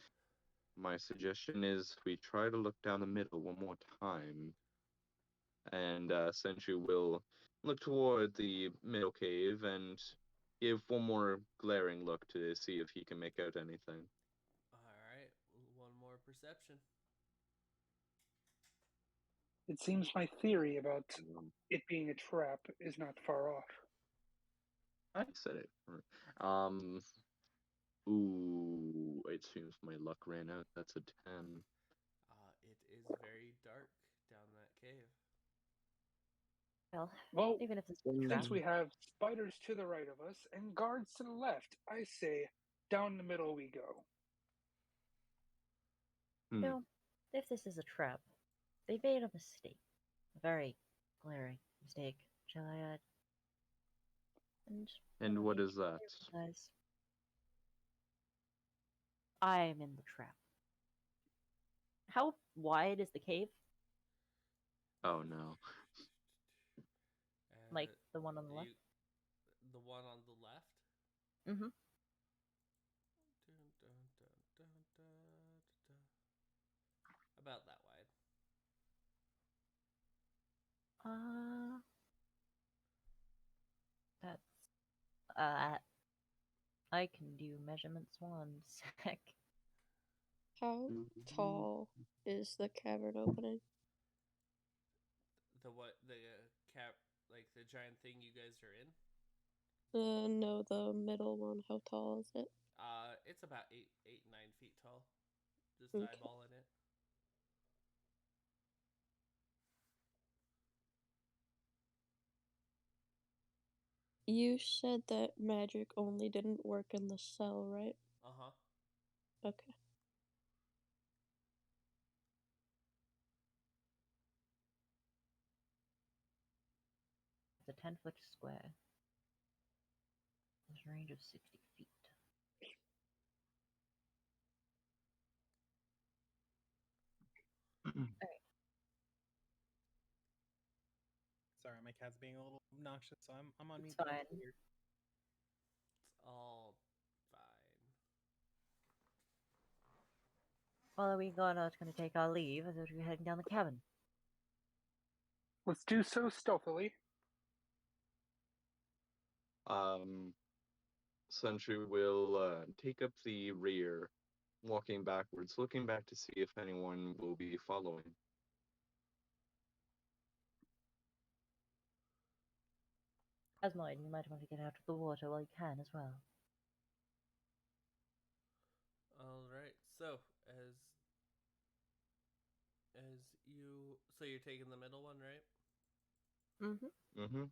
S5: My suggestion is we try to look down the middle one more time, and Senju will look toward the middle cave and give one more glaring look to see if he can make out anything.
S1: Alright, one more perception.
S2: It seems my theory about it being a trap is not far off.
S5: I said it. Ooh, it seems my luck ran out. That's a 10.
S1: It is very dark down that cave.
S2: Well,
S4: Even if it's
S2: since we have spiders to the right of us and guards to the left, I say down the middle we go.
S4: Well, if this is a trap, they made a mistake. A very glaring mistake, shall I add?
S5: And what is that?
S4: Guys, I'm in the trap. How wide is the cave?
S5: Oh no.
S4: Like the one on the left?
S1: The one on the left?
S4: Mm-hmm.
S1: About that wide.
S4: That's uh, I can do measurements one sec.
S3: How tall is the cavern opening?
S1: The what? The cap, like the giant thing you guys are in?
S3: No, the middle one. How tall is it?
S1: It's about 9 feet tall. Just
S3: Okay.
S1: eyeballing it.
S3: You said that magic only didn't work in the cell, right?
S1: Uh-huh.
S3: Okay.
S4: It's a 10-foot square. There's a range of 60 feet.
S6: Sorry, my cat's being a little obnoxious, so I'm on
S4: It's
S6: mute. but I'm
S4: fine.
S6: still here.
S1: It's all fine.
S4: Well, are we gonna take our leave? I thought we were heading down the cabin.
S2: Let's do so stealthily.
S5: Sentry will take up the rear, walking backwards, looking back to see if anyone will be following.
S4: Asmode, you might want to get out of the water while you can as well.
S1: All right. So so you're taking the middle one, right?
S4: Mm-hmm.
S5: Mm-hmm.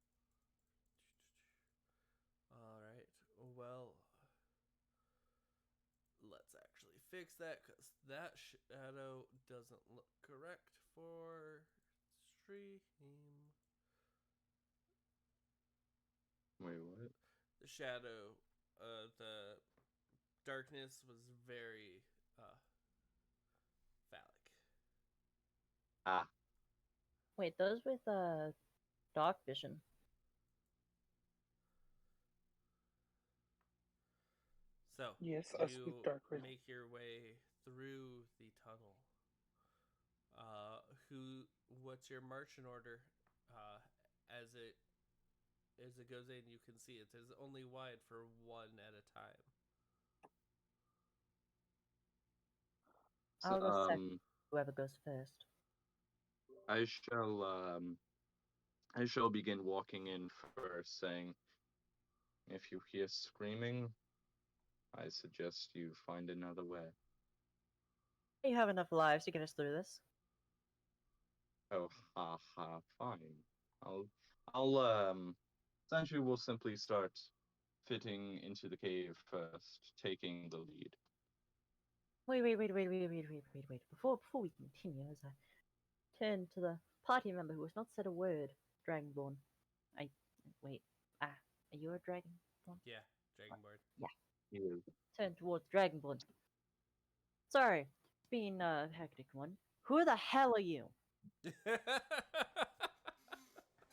S1: All right. Well, let's actually fix that because that shadow doesn't look correct for stream.
S5: Wait, what?
S1: The shadow, the darkness was very phallic.
S5: Ah,
S4: Wait, those with dark vision.
S1: So
S2: Yes, us
S1: you
S2: with dark vision.
S1: make your way through the tunnel. What's your marching order? As it goes in, you can see it is only wide for one at a time.
S5: so,
S4: I'll go second. Whoever goes first.
S5: I shall begin walking in first, saying, if you hear screaming, I suggest you find another way.
S4: You have enough lives to get us through this.
S5: Oh, ha ha, fine. Sentry will simply start fitting into the cave first, taking the lead.
S4: Wait. Before we continue, as I turn to the party member who has not said a word, Dragonborn. Wait. Are you a Dragonborn?
S1: Yeah, Dragonborn.
S5: He is.
S4: Turn towards Dragonborn. Sorry, it's been a hectic one. Who the hell are you?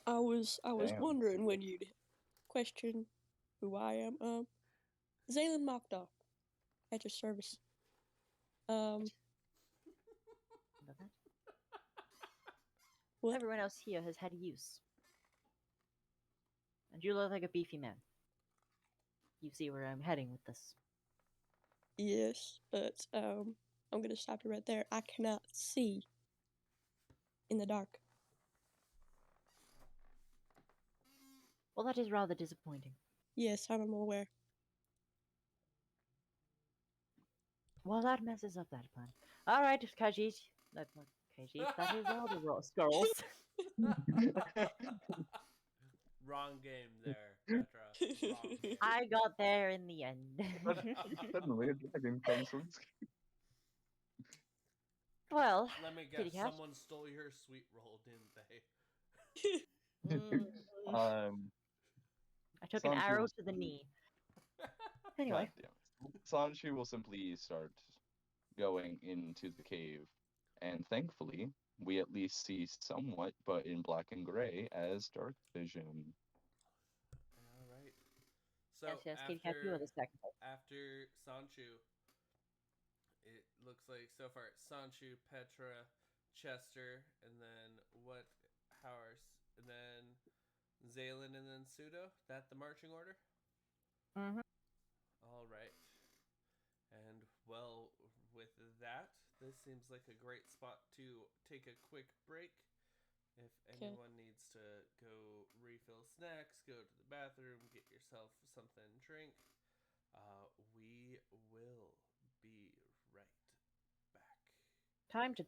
S3: I was
S5: Damn.
S3: wondering when you'd question who I am. Zaylen Mockdog, at your service.
S4: Know that?
S3: What?
S4: Everyone else here has had use. And you look like a beefy man. You see where I'm heading with this.
S3: Yes, but I'm gonna stop you right there. I cannot see in the dark.
S4: Well, that is rather disappointing.
S3: Yes, I'm aware.
S4: Well, that messes up that plan. Alright, Khajiit. Not Khajiit, that is all the scrolls.
S1: Wrong game there, Petra. Wrong game.
S4: I got there in the end.
S5: Suddenly, a dragon comes from.
S4: Well,
S1: Let me
S4: Kitty
S1: guess.
S4: Cat?
S1: Someone stole your sweet roll, didn't they?
S4: I took an
S5: Sanchi
S4: arrow
S5: will
S4: to the
S5: simply-
S4: knee. Anyway,
S5: Goddamn. Sanchi will simply start going into the cave, and thankfully, we at least see somewhat, but in black and gray, as dark vision.
S1: All right. So
S4: yes, Kitty Cat, you are the second.
S1: after Sanchu, it looks like so far Sanchu, Petra, Chester, and then how are and then Zaylin, and then Pseudo. That the marching order?
S4: Mm-hmm.
S1: All right. And, well, with that, this seems like a great spot to take a quick break. If
S3: Okay.
S1: anyone needs to go refill snacks, go to the bathroom, get yourself something to drink, we will be right back.
S4: Time to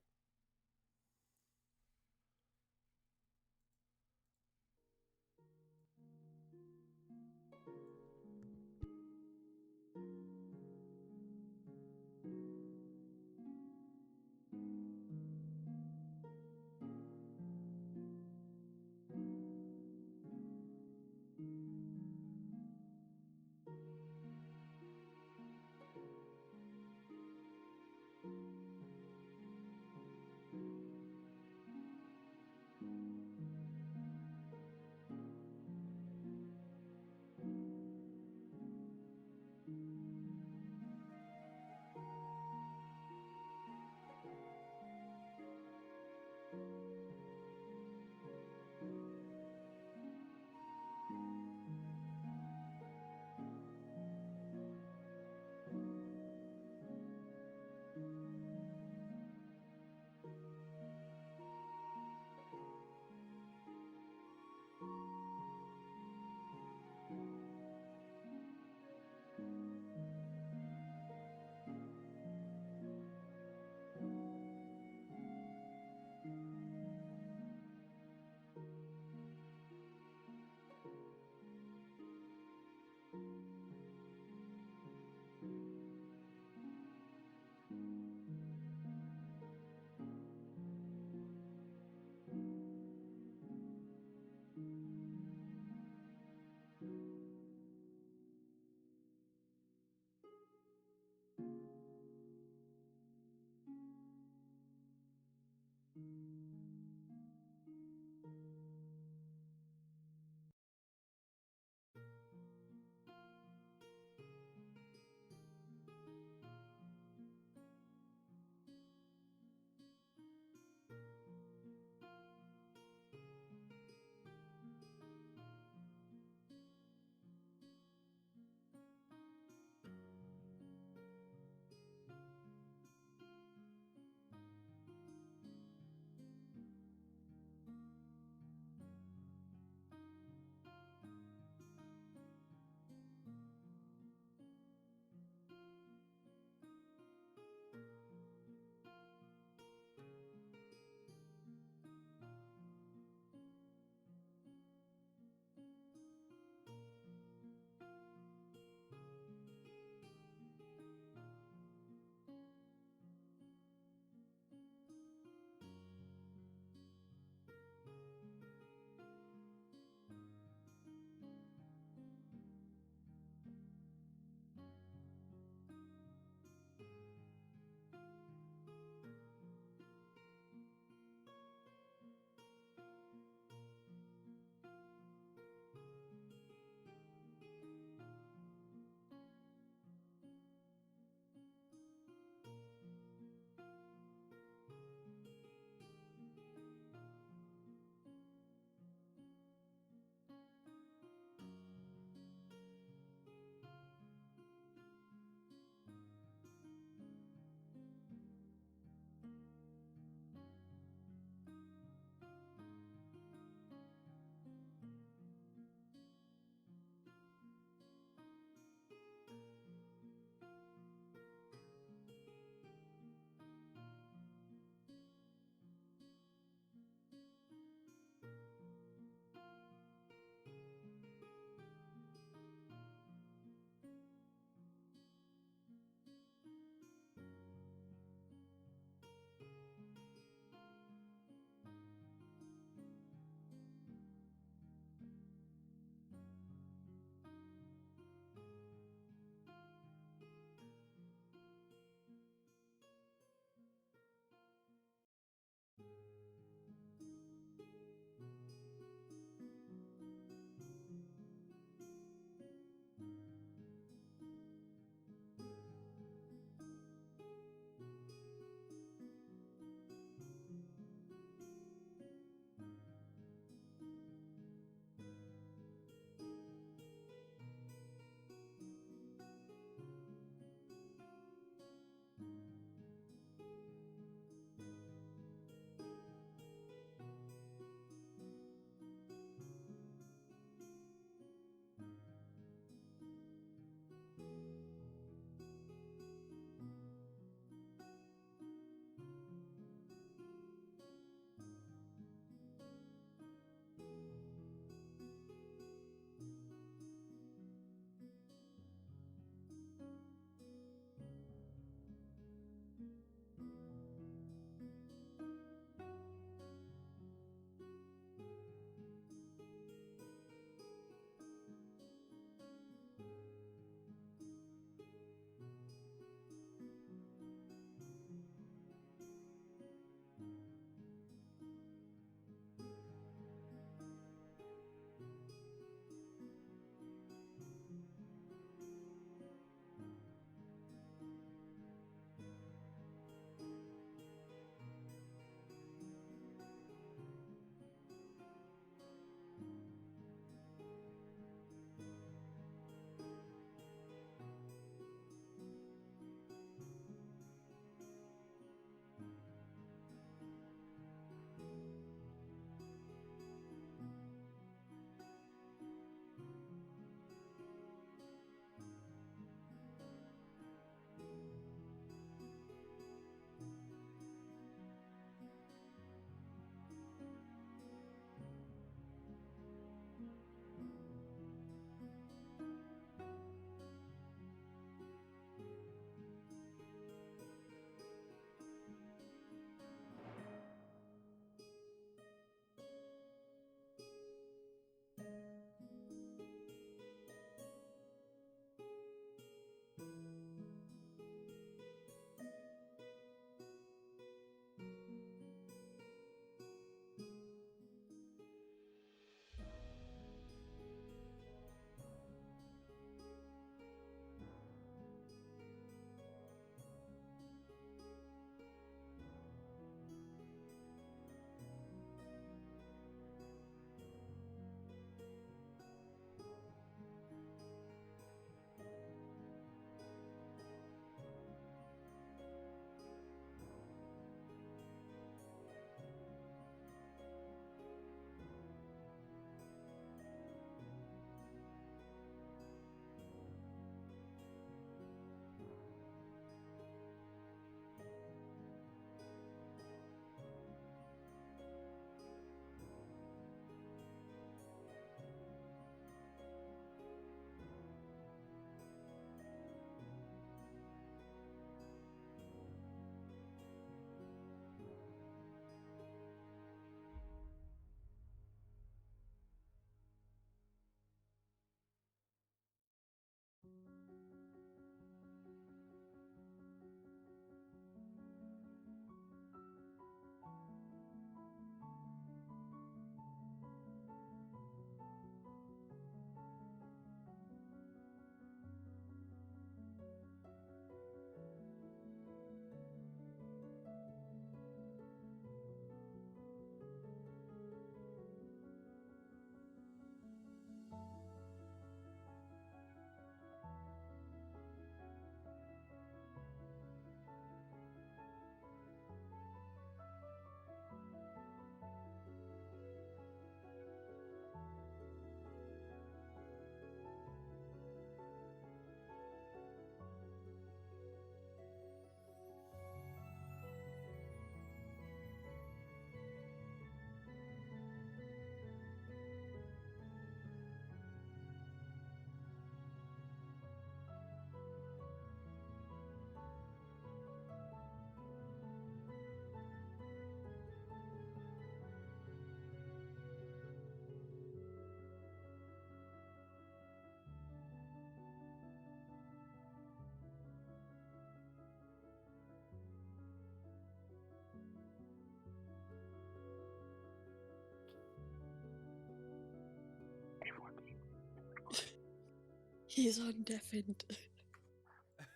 S3: He's undeafened.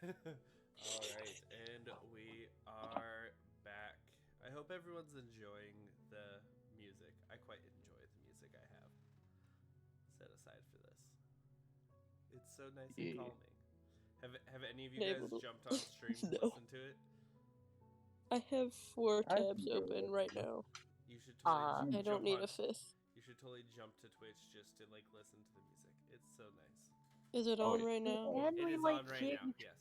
S1: All right, and we are back. I hope everyone's enjoying the music. I quite enjoy the music I have set aside for this. It's so nice and
S5: Yeah.
S1: calming. Have any of you
S3: Able
S1: guys
S3: to-
S1: jumped on stream to
S3: No.
S1: listen to it?
S3: I have 4
S7: I
S3: tabs
S7: can do
S3: open
S7: it.
S3: right now.
S1: You should totally
S3: I don't
S1: jump
S3: need
S1: on.
S3: a 5th.
S1: You should totally jump to Twitch just to like listen to the music. It's so nice.
S3: Is it
S5: Oh,
S3: on right now?
S4: Can
S1: It
S4: we
S1: is
S4: like
S1: on right
S4: hear
S1: now.
S4: you?
S1: Yes.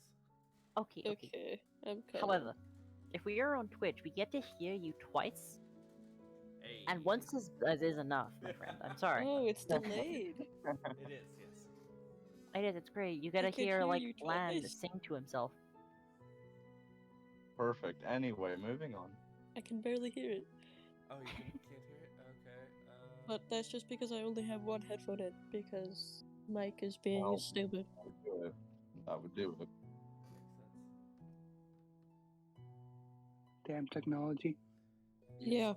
S4: Okay.
S3: Okay, I'm coming.
S4: However, if we are on Twitch, we get to hear you twice,
S1: Hey.
S4: and once is enough, my friend. I'm sorry.
S3: Oh, it's delayed.
S1: It is. Yes.
S4: It is. It's great. You gotta
S3: can
S4: hear
S3: hear
S4: like
S3: you
S4: Land
S3: twice.
S4: sing to himself.
S5: Perfect. Anyway, moving on.
S3: I can barely hear it.
S1: Oh, you can't hear it. Okay.
S3: But that's just because I only have one headphone in, because Mike is being
S5: Oh.
S3: stupid.
S5: That would do it. That would do it.
S1: makes sense.
S2: Damn technology.
S3: Yeah.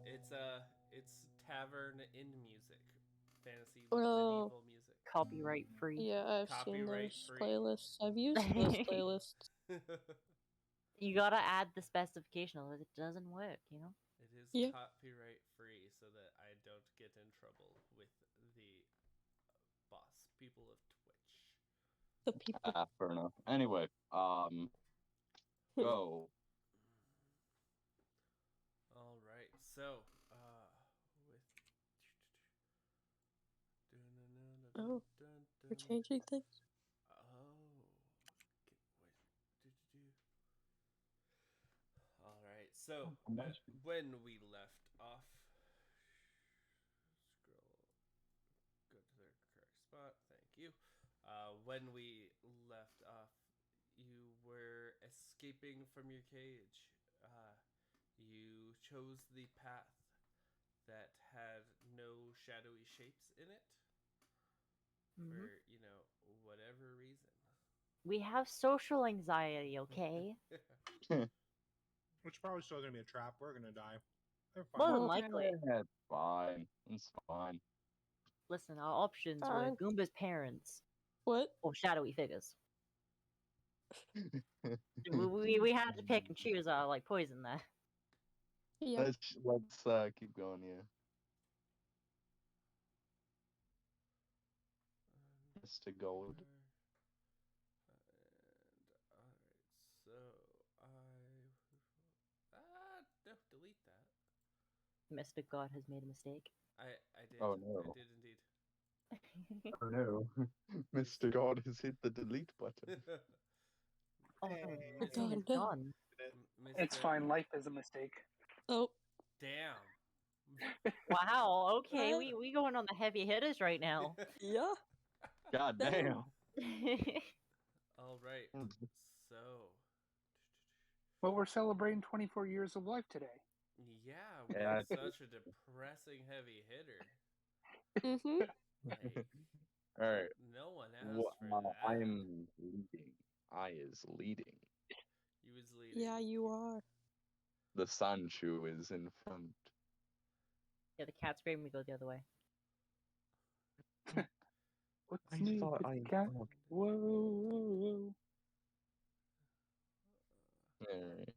S1: It's tavern in music, fantasy
S3: Well-
S1: medieval music.
S4: Copyright free.
S3: Yeah, I've seen
S1: Copyright
S3: those
S1: free.
S3: playlists. I've used those playlists.
S4: You gotta add the specification, otherwise it doesn't work. You know.
S1: It is
S3: Yeah.
S1: copyright free, so that I don't get in trouble with the boss people of Twitch.
S3: The people.
S5: Fair enough. Anyway, go.
S1: All right, so with
S3: Oh, We're changing things?
S1: All right, so
S7: Nice.
S1: when we left off, go to the correct spot. Thank you. When we left off, you were escaping from your cage. You chose the path that had no shadowy shapes in it
S4: Mhm.
S1: for, whatever reason.
S4: We have social anxiety, okay?
S8: Which probably still gonna be a trap. We're gonna die. They're fine.
S4: More than
S3: Well,
S4: likely.
S5: It's fine. It's fine.
S4: Listen, our options were
S3: Fine.
S4: Goomba's parents
S3: What?
S4: or shadowy figures. we had to pick and choose our like poison there.
S3: Yeah.
S5: Let's keep going. Yeah. Mr. Gold.
S1: And alright, so no, delete that.
S4: Mystic God has made a mistake.
S1: I did.
S5: Oh, no.
S1: I did indeed.
S5: Oh no. Mr. God has hit the delete button.
S4: Oh,
S8: Hey.
S4: the thing is
S3: Done.
S4: done.
S2: It's fine. Life is a mistake.
S3: Oh,
S1: Damn.
S4: Wow. Okay,
S3: What?
S4: we going on the heavy hitters right now.
S3: yeah.
S5: God damn.
S1: All right.
S5: Mm.
S1: So,
S2: Well, we're celebrating 24 years of life today.
S1: yeah, we
S5: Yeah, I
S1: have
S5: think-
S1: such a depressing heavy hitter.
S3: Mm-hmm.
S1: Like,
S5: All right.
S1: no one asked for that.
S5: I'm leading. I is leading.
S1: You was leading.
S3: Yeah, you are.
S5: The Sancho is in front.
S4: Yeah, the cat screamed. We go the other way.
S2: What's
S5: I
S2: new
S5: thought
S2: with
S5: I
S2: the cat?
S5: thought-
S2: Whoa, whoa, whoa.
S5: Alright.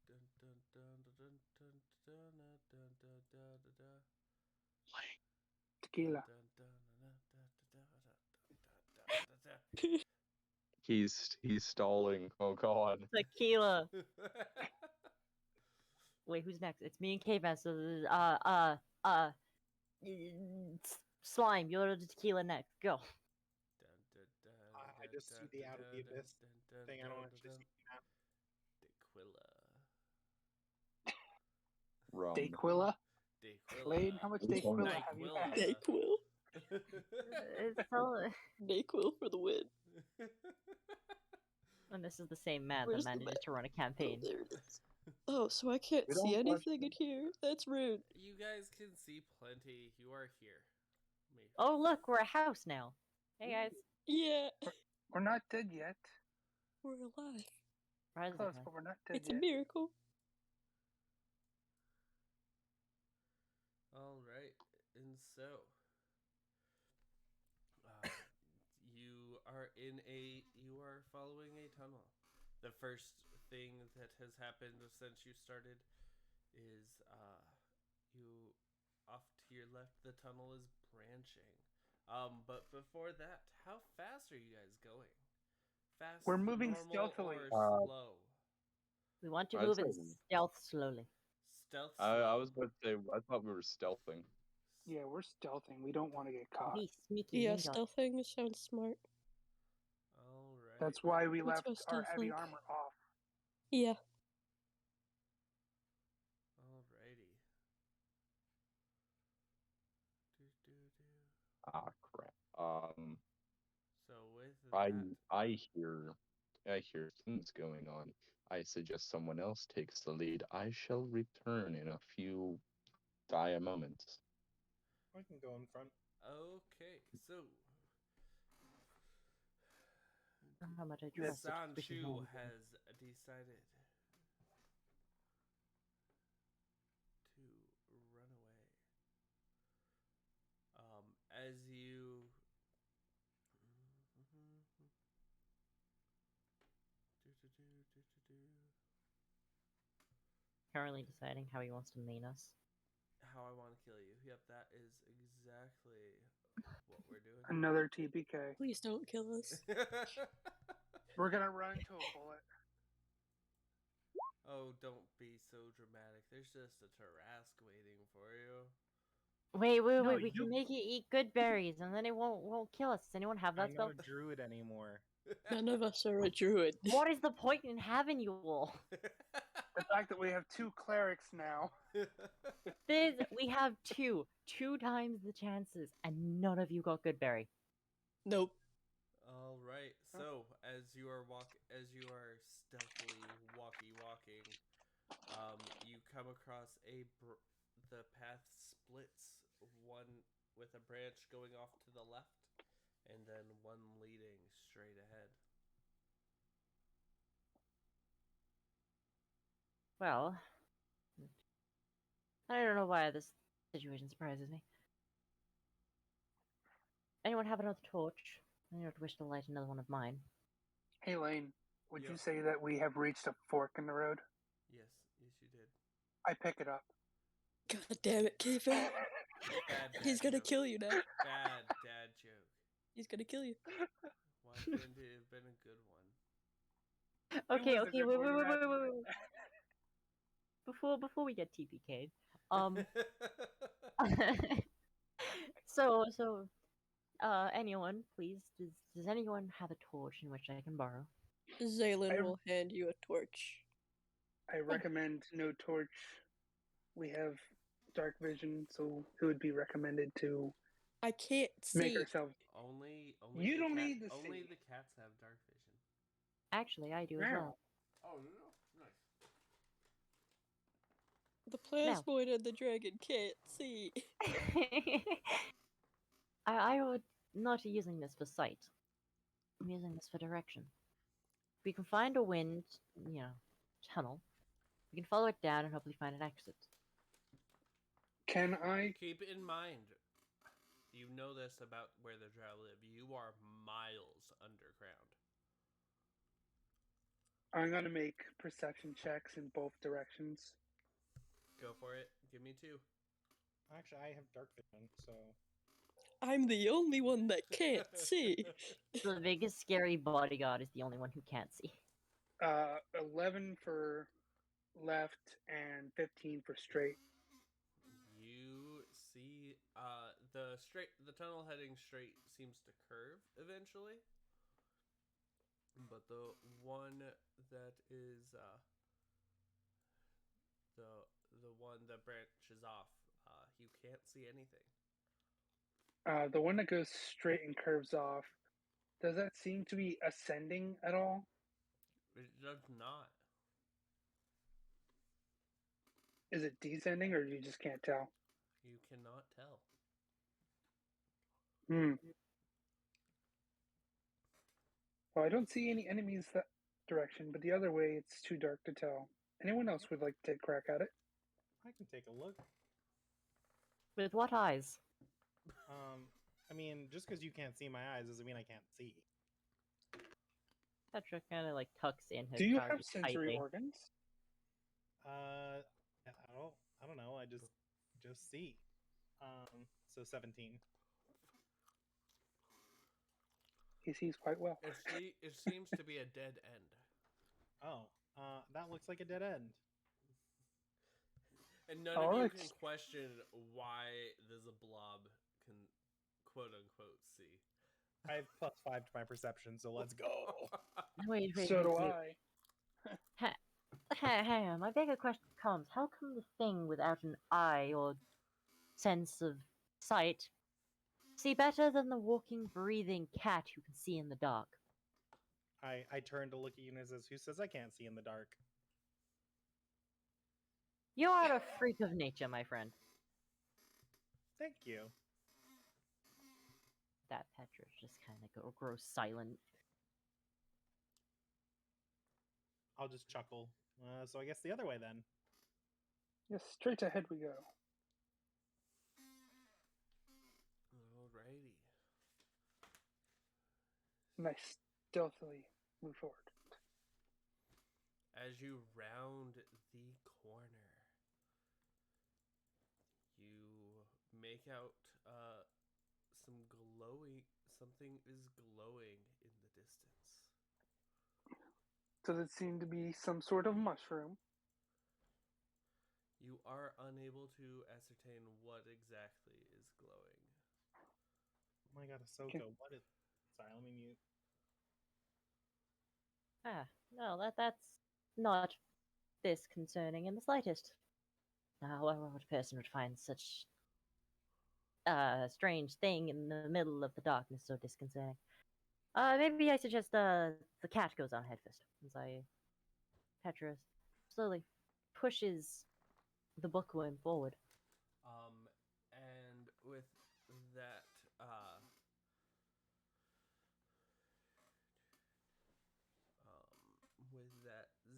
S1: Dun, dun, dun, dun, dun, dun, dun, dun, dun, dun, dun, dun.
S2: Tequila.
S1: Dun, dun, dun, dun, dun, dun, dun, dun, dun,
S5: He's stalling. Oh god.
S4: Tequila.
S1: dun.
S4: Wait, who's next? It's me and Caveman. So, Slime, you're the tequila next. Go.
S8: I just see the out of the abyss thing. I don't actually see the map.
S1: Tequila.
S5: Rum.
S2: Dayquila.
S1: Dayquila.
S2: Blade, how much Dayquila have you had?
S1: Nyquil.
S3: Dayquil.
S4: It's so...
S3: Dayquil for the win.
S4: And this is the same man
S3: Where's
S4: that
S3: the
S4: manages
S3: map?
S4: to run a
S3: Oh,
S4: campaign.
S3: there it is. Oh, so I can't
S5: We
S3: see
S5: don't watch
S3: anything in here? That's rude.
S1: You guys can see plenty. You are here. Me.
S4: Oh, look, we're a house now. Hey, guys.
S3: Yeah,
S2: We're not dead yet.
S3: we're alive.
S4: Surprise
S2: Close,
S4: us,
S2: but we're not dead
S3: It's a
S2: yet.
S3: miracle.
S1: All right. And And so, uh, you are following a tunnel. The first thing that has happened since you started is you off to your left. The tunnel is branching. But before that, how fast are you guys going? Fast,
S2: We're moving
S1: normal,
S2: stealthily.
S1: or slow?
S4: We want to
S5: I'd
S4: move
S5: say-
S4: in stealth slowly.
S1: Stealth.
S5: I
S1: slow.
S5: was about to say, I thought we were stealthing.
S2: Yeah, we're stealthing. We don't want to get caught.
S4: Be sneaky
S3: Yeah,
S4: ninja.
S3: stealthing sounds smart.
S1: All right.
S2: That's why we
S3: What's
S2: left
S3: my
S2: our
S3: stealth
S2: heavy
S3: like?
S2: armor off.
S3: Yeah.
S1: Alrighty. Do.
S5: Ah, crap.
S1: So with
S5: I
S1: that,
S5: I hear things going on. I suggest someone else takes the lead. I shall return in a few dire moments.
S6: I can go in front.
S1: okay. So
S4: How much I trust it.
S1: Sanchu has decided to run away. As you
S4: Currently deciding how he wants to main us.
S1: how I want to kill you. Yep, that is exactly what we're doing.
S2: Another TPK.
S3: Please don't kill us.
S2: We're gonna run into a bullet.
S1: Oh, don't be so dramatic. There's just a Tarask waiting for you.
S4: Wait.
S5: No,
S4: We
S5: you-
S4: can make it eat good berries, and then it won't kill us. Does anyone have that
S6: I'm
S4: spell?
S6: not a druid anymore.
S3: None of us are a druid.
S4: What is the point in having you all?
S2: The fact that we have 2 clerics now.
S4: We have two times the chances, and none of you got good berry.
S3: Nope.
S1: All right. So as you are stealthily walking, you come across the path splits, one with a branch going off to the left, and then one leading straight ahead.
S4: Well, I don't know why this situation surprises me. Anyone have another torch? I don't wish to light another one of mine.
S2: Hey Lane, would
S1: Yep.
S2: you say that we have reached a fork in the road?
S1: Yes, you did.
S2: I pick it up.
S3: God damn it, Kiefer.
S1: Bad
S3: He's
S1: dad
S3: gonna
S1: joke.
S3: kill you now.
S1: Bad dad joke.
S3: He's gonna kill you.
S1: Why couldn't it have been a good one?
S4: Okay,
S2: was a good one,
S4: wait. Before we get TPK'd, anyone, please, does anyone have a torch in which I can borrow?
S3: Zaylin
S2: I-
S3: will hand you a torch.
S2: I recommend no torch. We have dark vision, so it would be recommended to
S3: I can't
S2: make
S3: see.
S2: ourselves.
S1: Only
S2: You
S1: the
S2: don't
S1: cat-
S2: need to
S1: only
S2: see.
S1: the cats have dark vision.
S4: Actually, I do as
S2: Yeah.
S4: well.
S1: Oh no, nice.
S3: The plasmoid and the dragon can't see.
S4: I would not using this for sight. I'm using this for direction. We can find a wind, tunnel. We can follow it down and hopefully find an exit.
S2: Can I?
S1: Keep in mind, you know this about where the drow live. You are miles underground.
S2: I'm gonna make perception checks in both directions.
S1: Go for it. Give me 2.
S6: Actually, I have dark vision, so
S3: I'm the only one that can't see.
S4: The biggest scary bodyguard is the only one who can't see.
S2: 11 for left and 15 for straight.
S1: You see, the tunnel heading straight seems to curve eventually, but the one that is the one that branches off, you can't see anything.
S2: The one that goes straight and curves off. Does that seem to be ascending at all?
S1: It does not.
S2: Is it descending, or you just can't tell?
S1: You cannot tell.
S2: Well, I don't see any enemies that direction, but the other way, it's too dark to tell. Anyone else would like to take a crack at it?
S6: I can take a look.
S4: With what eyes?
S6: I mean, just because you can't see my eyes doesn't mean I can't see.
S4: Petra kind of like tucks in his
S2: Do you
S4: target
S2: have sensory
S4: tightly.
S2: organs?
S6: I don't know. I just see. So 17.
S2: He sees quite well.
S1: It seems to be a dead end.
S6: Oh, that looks like a dead end.
S1: And none of you
S2: Alright.
S1: can question why the Zablob can quote unquote see.
S6: I have +5 to my perception, so let's go.
S4: Wait,
S2: So do I.
S4: Hang on, my bigger question comes: how come the thing without an eye or sense of sight see better than the walking, breathing cat who can see in the dark?
S6: I turn to look at you and says, "Who says I can't see in the dark?"
S4: You are a freak of nature, my friend.
S6: Thank you.
S4: That Petra just kind of grows silent.
S6: I'll just chuckle. So I guess the other way then.
S2: Yes, straight ahead we go.
S1: Alrighty.
S2: And I stealthily move forward.
S1: As you round the corner, you make out something is glowing in the distance.
S2: Does it seem to be some sort of mushroom?
S1: You are unable to ascertain what exactly is glowing.
S6: Oh my god, Ahsoka, what is... Sorry, let me mute.
S4: No, that's not disconcerting in the slightest. However, what person would find such a strange thing in the middle of the darkness so disconcerting? Maybe I suggest the cat goes on headfirst, as Petra slowly pushes the bookworm forward.
S1: And with that,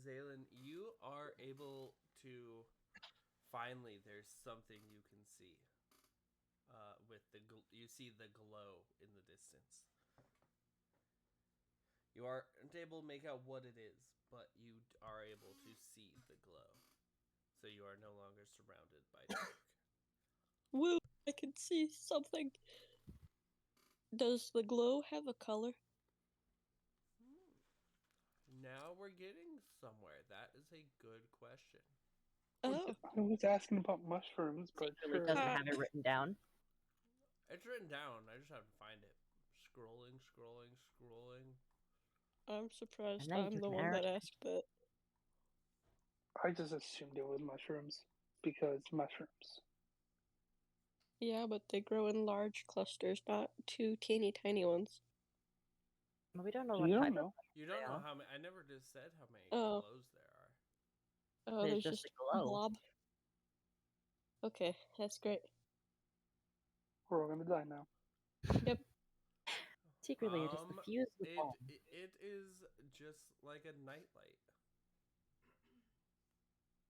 S1: Zaylin, you are able to finally. There's something you can see. You see the glow in the distance. You aren't able to make out what it is, but you are able to see the glow. So you are no longer surrounded by dark.
S3: Woo! I can see something. Does the glow have a color?
S1: Now we're getting somewhere. That is a good question.
S3: Oh,
S2: I was asking about mushrooms, but
S4: Secretly
S2: sure.
S4: doesn't have it written down.
S1: It's written down. I just have to find it. Scrolling.
S3: I'm surprised
S4: And then you
S3: I'm
S4: took
S3: the
S4: an
S3: one
S4: arrow.
S3: that asked that.
S2: I just assumed it was mushrooms because mushrooms.
S3: Yeah, but they grow in large clusters, not two teeny tiny ones.
S4: Well, we don't know what
S2: You
S4: type
S2: don't know.
S1: You don't know
S4: Yeah.
S1: how many. I never just said how many
S3: Oh.
S1: glows there are.
S3: Oh,
S4: There's
S3: there's
S4: just
S3: just
S4: a glow.
S3: blob. Okay, that's great.
S2: We're all gonna die now.
S3: Yep.
S4: Secretly, it is the fuse with bomb.
S1: It is just like a nightlight.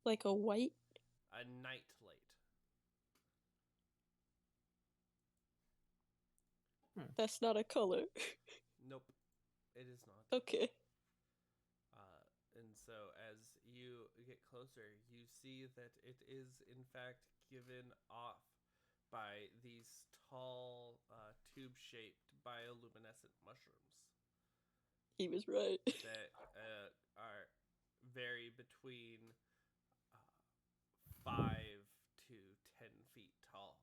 S3: Like a white.
S1: A nightlight.
S3: That's not a color.
S1: Nope, it is not.
S3: Okay.
S1: And so as you get closer, you see that it is in fact given off by these tall, tube-shaped bioluminescent mushrooms
S3: He was right.
S1: that are vary between 5 to 10 feet tall.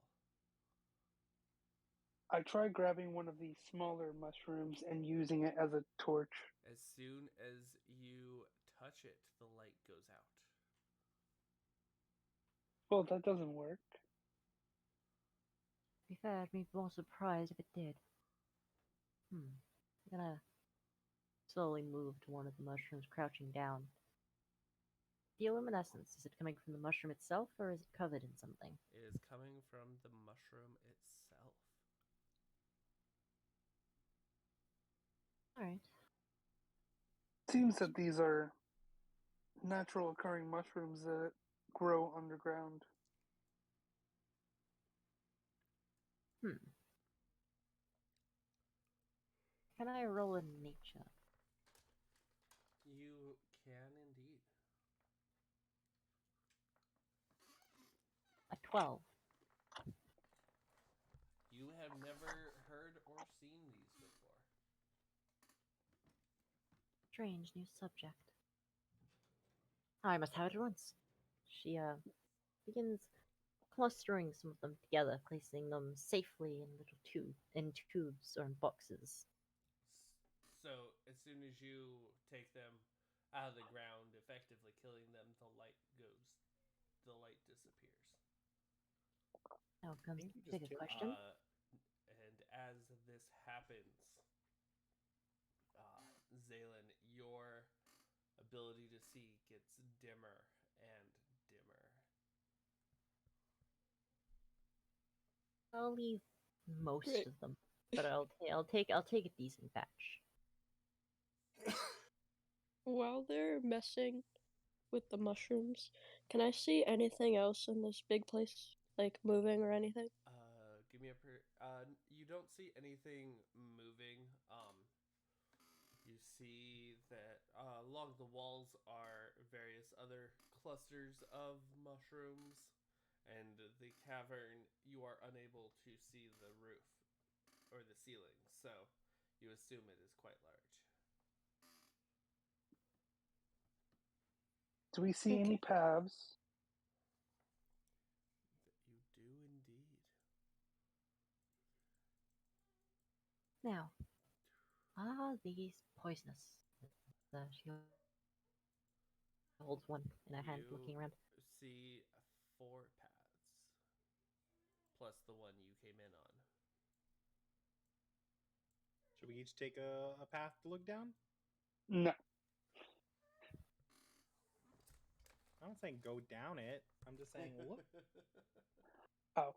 S2: I tried grabbing one of these smaller mushrooms and using it as a torch.
S1: As soon as you touch it, the light goes out.
S2: Well, that doesn't work.
S4: To be fair, I'd be more surprised if it did. I'm gonna slowly move to one of the mushrooms, crouching down. The luminescence, is it coming from the mushroom itself, or is it covered in something?
S1: It is coming from the mushroom itself.
S4: Alright.
S2: Seems that these are natural occurring mushrooms that grow underground.
S4: Can I roll in nature?
S1: You can indeed.
S4: A 12.
S1: You have never heard or seen these before.
S4: Strange new subject. I must have it at once. She begins clustering some of them together, placing them safely in in tubes or in boxes.
S1: So as soon as you take them out of the ground, effectively killing them, the light disappears.
S4: Now comes
S6: think
S4: the
S6: you just
S4: bigger
S6: killed-
S4: question.
S1: And as this happens, Zaylen, your ability to see gets dimmer and dimmer.
S4: I'll leave most
S3: Great.
S4: of them, but I'll take a decent batch.
S3: While they're messing with the mushrooms, can I see anything else in this big place, like moving or anything?
S1: Give me you don't see anything moving. You see that along the walls are various other clusters of mushrooms, and the cavern, you are unable to see the roof or the ceiling, so you assume it is quite large.
S2: Do we see any paths?
S1: You do indeed.
S4: Now, are these poisonous? She holds one in her hand,
S1: You
S4: looking around.
S1: see 4 paths, plus the one you came in on.
S6: Should we each take a path to look down?
S2: No.
S6: I'm not saying go down it. I'm just saying look.
S2: Oh.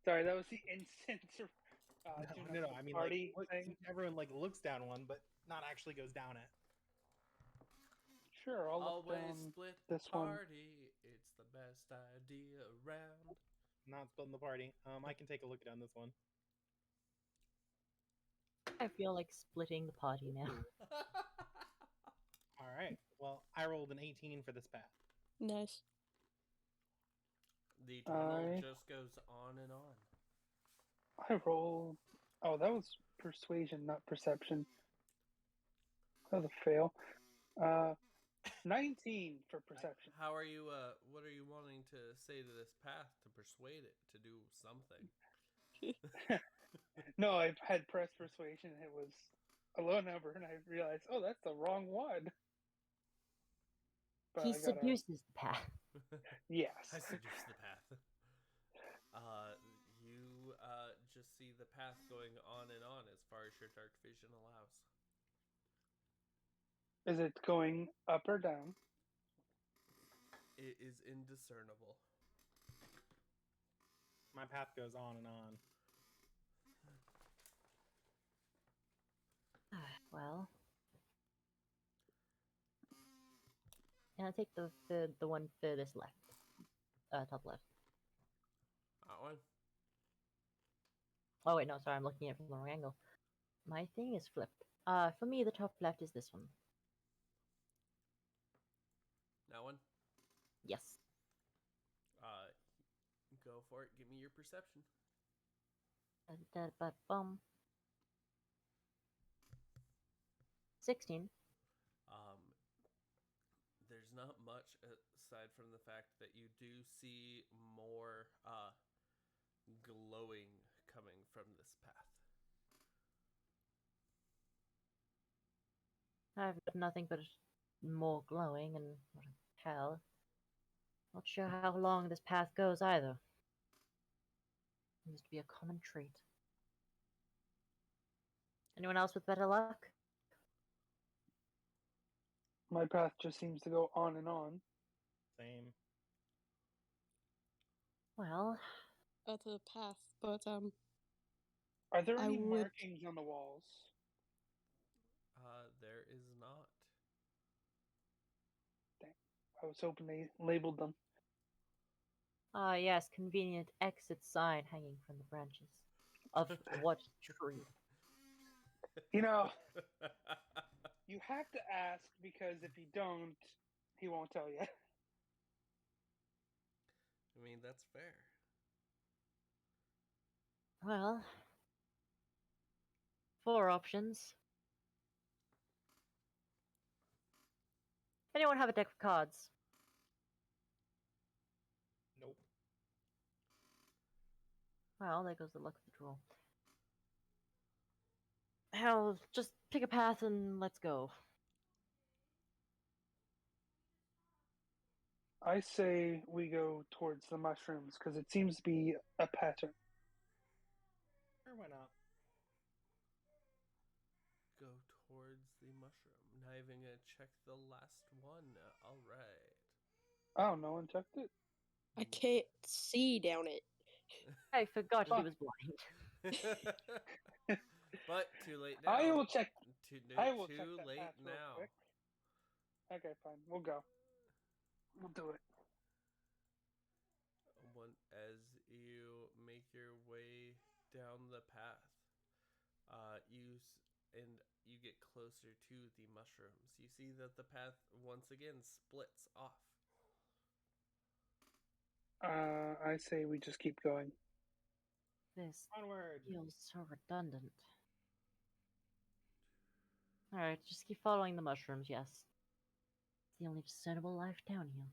S2: Sorry, that was the instant do
S6: No,
S2: not
S6: I mean
S2: party
S6: like
S2: thing.
S6: everyone like looks down one, but not actually goes down it.
S2: Sure, I'll look
S1: Always
S2: down
S1: split
S2: this
S1: the
S2: one.
S1: party. It's the best idea around.
S6: Not splitting the party. I can take a look down this one.
S4: I feel like splitting the party now.
S6: All right. Well, I rolled an 18 for this path.
S3: Nice.
S1: The tunnel
S2: I-
S1: just goes on and on.
S2: I rolled. Oh, that was persuasion, not perception. That was a fail. 19 for perception.
S1: How are you? What are you wanting to say to this path to persuade it to do something?
S2: No, I had pressed persuasion and it was a low number, and I realized, oh, that's the wrong one. But
S4: He
S2: I got
S4: seduces the path.
S2: yes.
S1: I seduce the path. You just see the path going on and on as far as your dark vision allows.
S2: Is it going up or down?
S1: It is indiscernible.
S6: My path goes on and on.
S4: Well, and I'll take the one furthest left, top left.
S1: That one.
S4: Oh wait, no, sorry, I'm looking at it from the wrong angle. My thing is flipped. For me, the top left is this one.
S1: That one.
S4: Yes.
S1: Go for it. Give me your perception.
S4: Bum. 16.
S1: There's not much aside from the fact that you do see more glowing coming from this path.
S4: I've got nothing but more glowing and what the hell. Not sure how long this path goes either. Seems to be a common trait. Anyone else with better luck?
S2: My path just seems to go on and on.
S6: Same.
S4: Well,
S3: Other path, but
S2: Are there
S3: I
S2: any
S3: would-
S2: markings on the walls?
S1: There is not.
S2: I was hoping they labeled them.
S4: yes, convenient exit sign hanging from the branches. Of what tree?
S2: You know, you have to ask because if you don't, he won't tell you.
S1: I mean, that's fair.
S4: Well, 4 options. Anyone have a deck of cards?
S6: Nope.
S4: Well, there goes the luck of the draw. Hell, just pick a path and let's go.
S2: I say we go towards the mushrooms because it seems to be a pattern.
S6: Sure, why not?
S1: Go towards the mushroom. Not even gonna check the last one. All right.
S2: Oh, no one checked it?
S3: I can't see down it.
S4: I forgot he
S2: Fuck.
S4: was blind.
S1: But too late now.
S2: I will check.
S1: Too,
S2: I will
S1: too
S2: check that
S1: late
S2: path real
S1: now.
S2: quick. Okay, fine. We'll go. We'll do it.
S1: As you make your way down the path, you get closer to the mushrooms. You see that the path once again splits off.
S2: I say we just keep going.
S4: This
S6: Onward.
S4: feels so redundant. Alright, just keep following the mushrooms, yes. It's the only discernible life down here.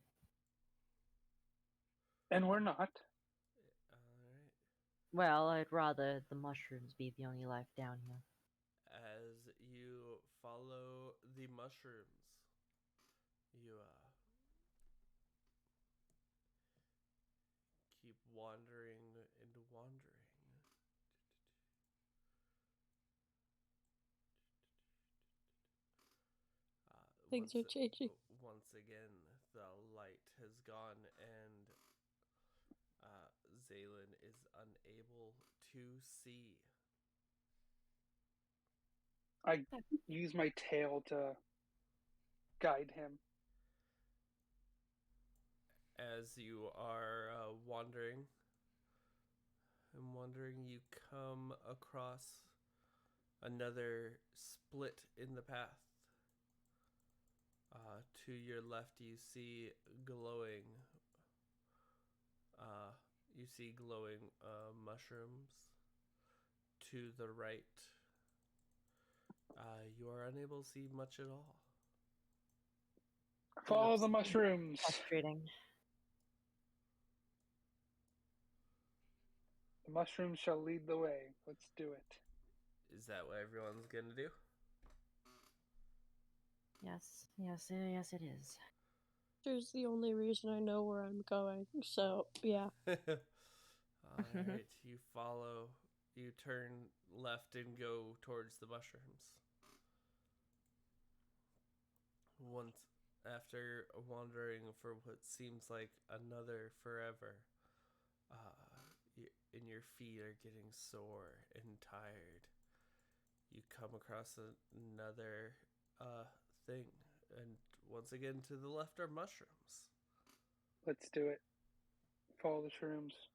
S2: And we're not.
S1: Alright.
S4: Well, I'd rather the mushrooms be the only life down here.
S1: As you follow the mushrooms, you keep wandering and wandering.
S3: Things are changing.
S1: Once again, the light has gone, and Zaylin is unable to see.
S2: I use my tail to guide him.
S1: As you are wandering and wandering, you come across another split in the path. To your left, you see glowing. Mushrooms. To the right, you are unable to see much at all.
S2: Follow the mushrooms.
S4: Frustrating.
S2: The mushrooms shall lead the way. Let's do it.
S1: Is that what everyone's gonna do?
S4: Yes, it is.
S3: There's the only reason I know where I'm going, so yeah.
S1: Alright, you turn left and go towards the mushrooms. Once after wandering for what seems like another forever, and your feet are getting sore and tired, you come across another thing, and once again to the left are mushrooms.
S2: Let's do it. Follow the shrooms.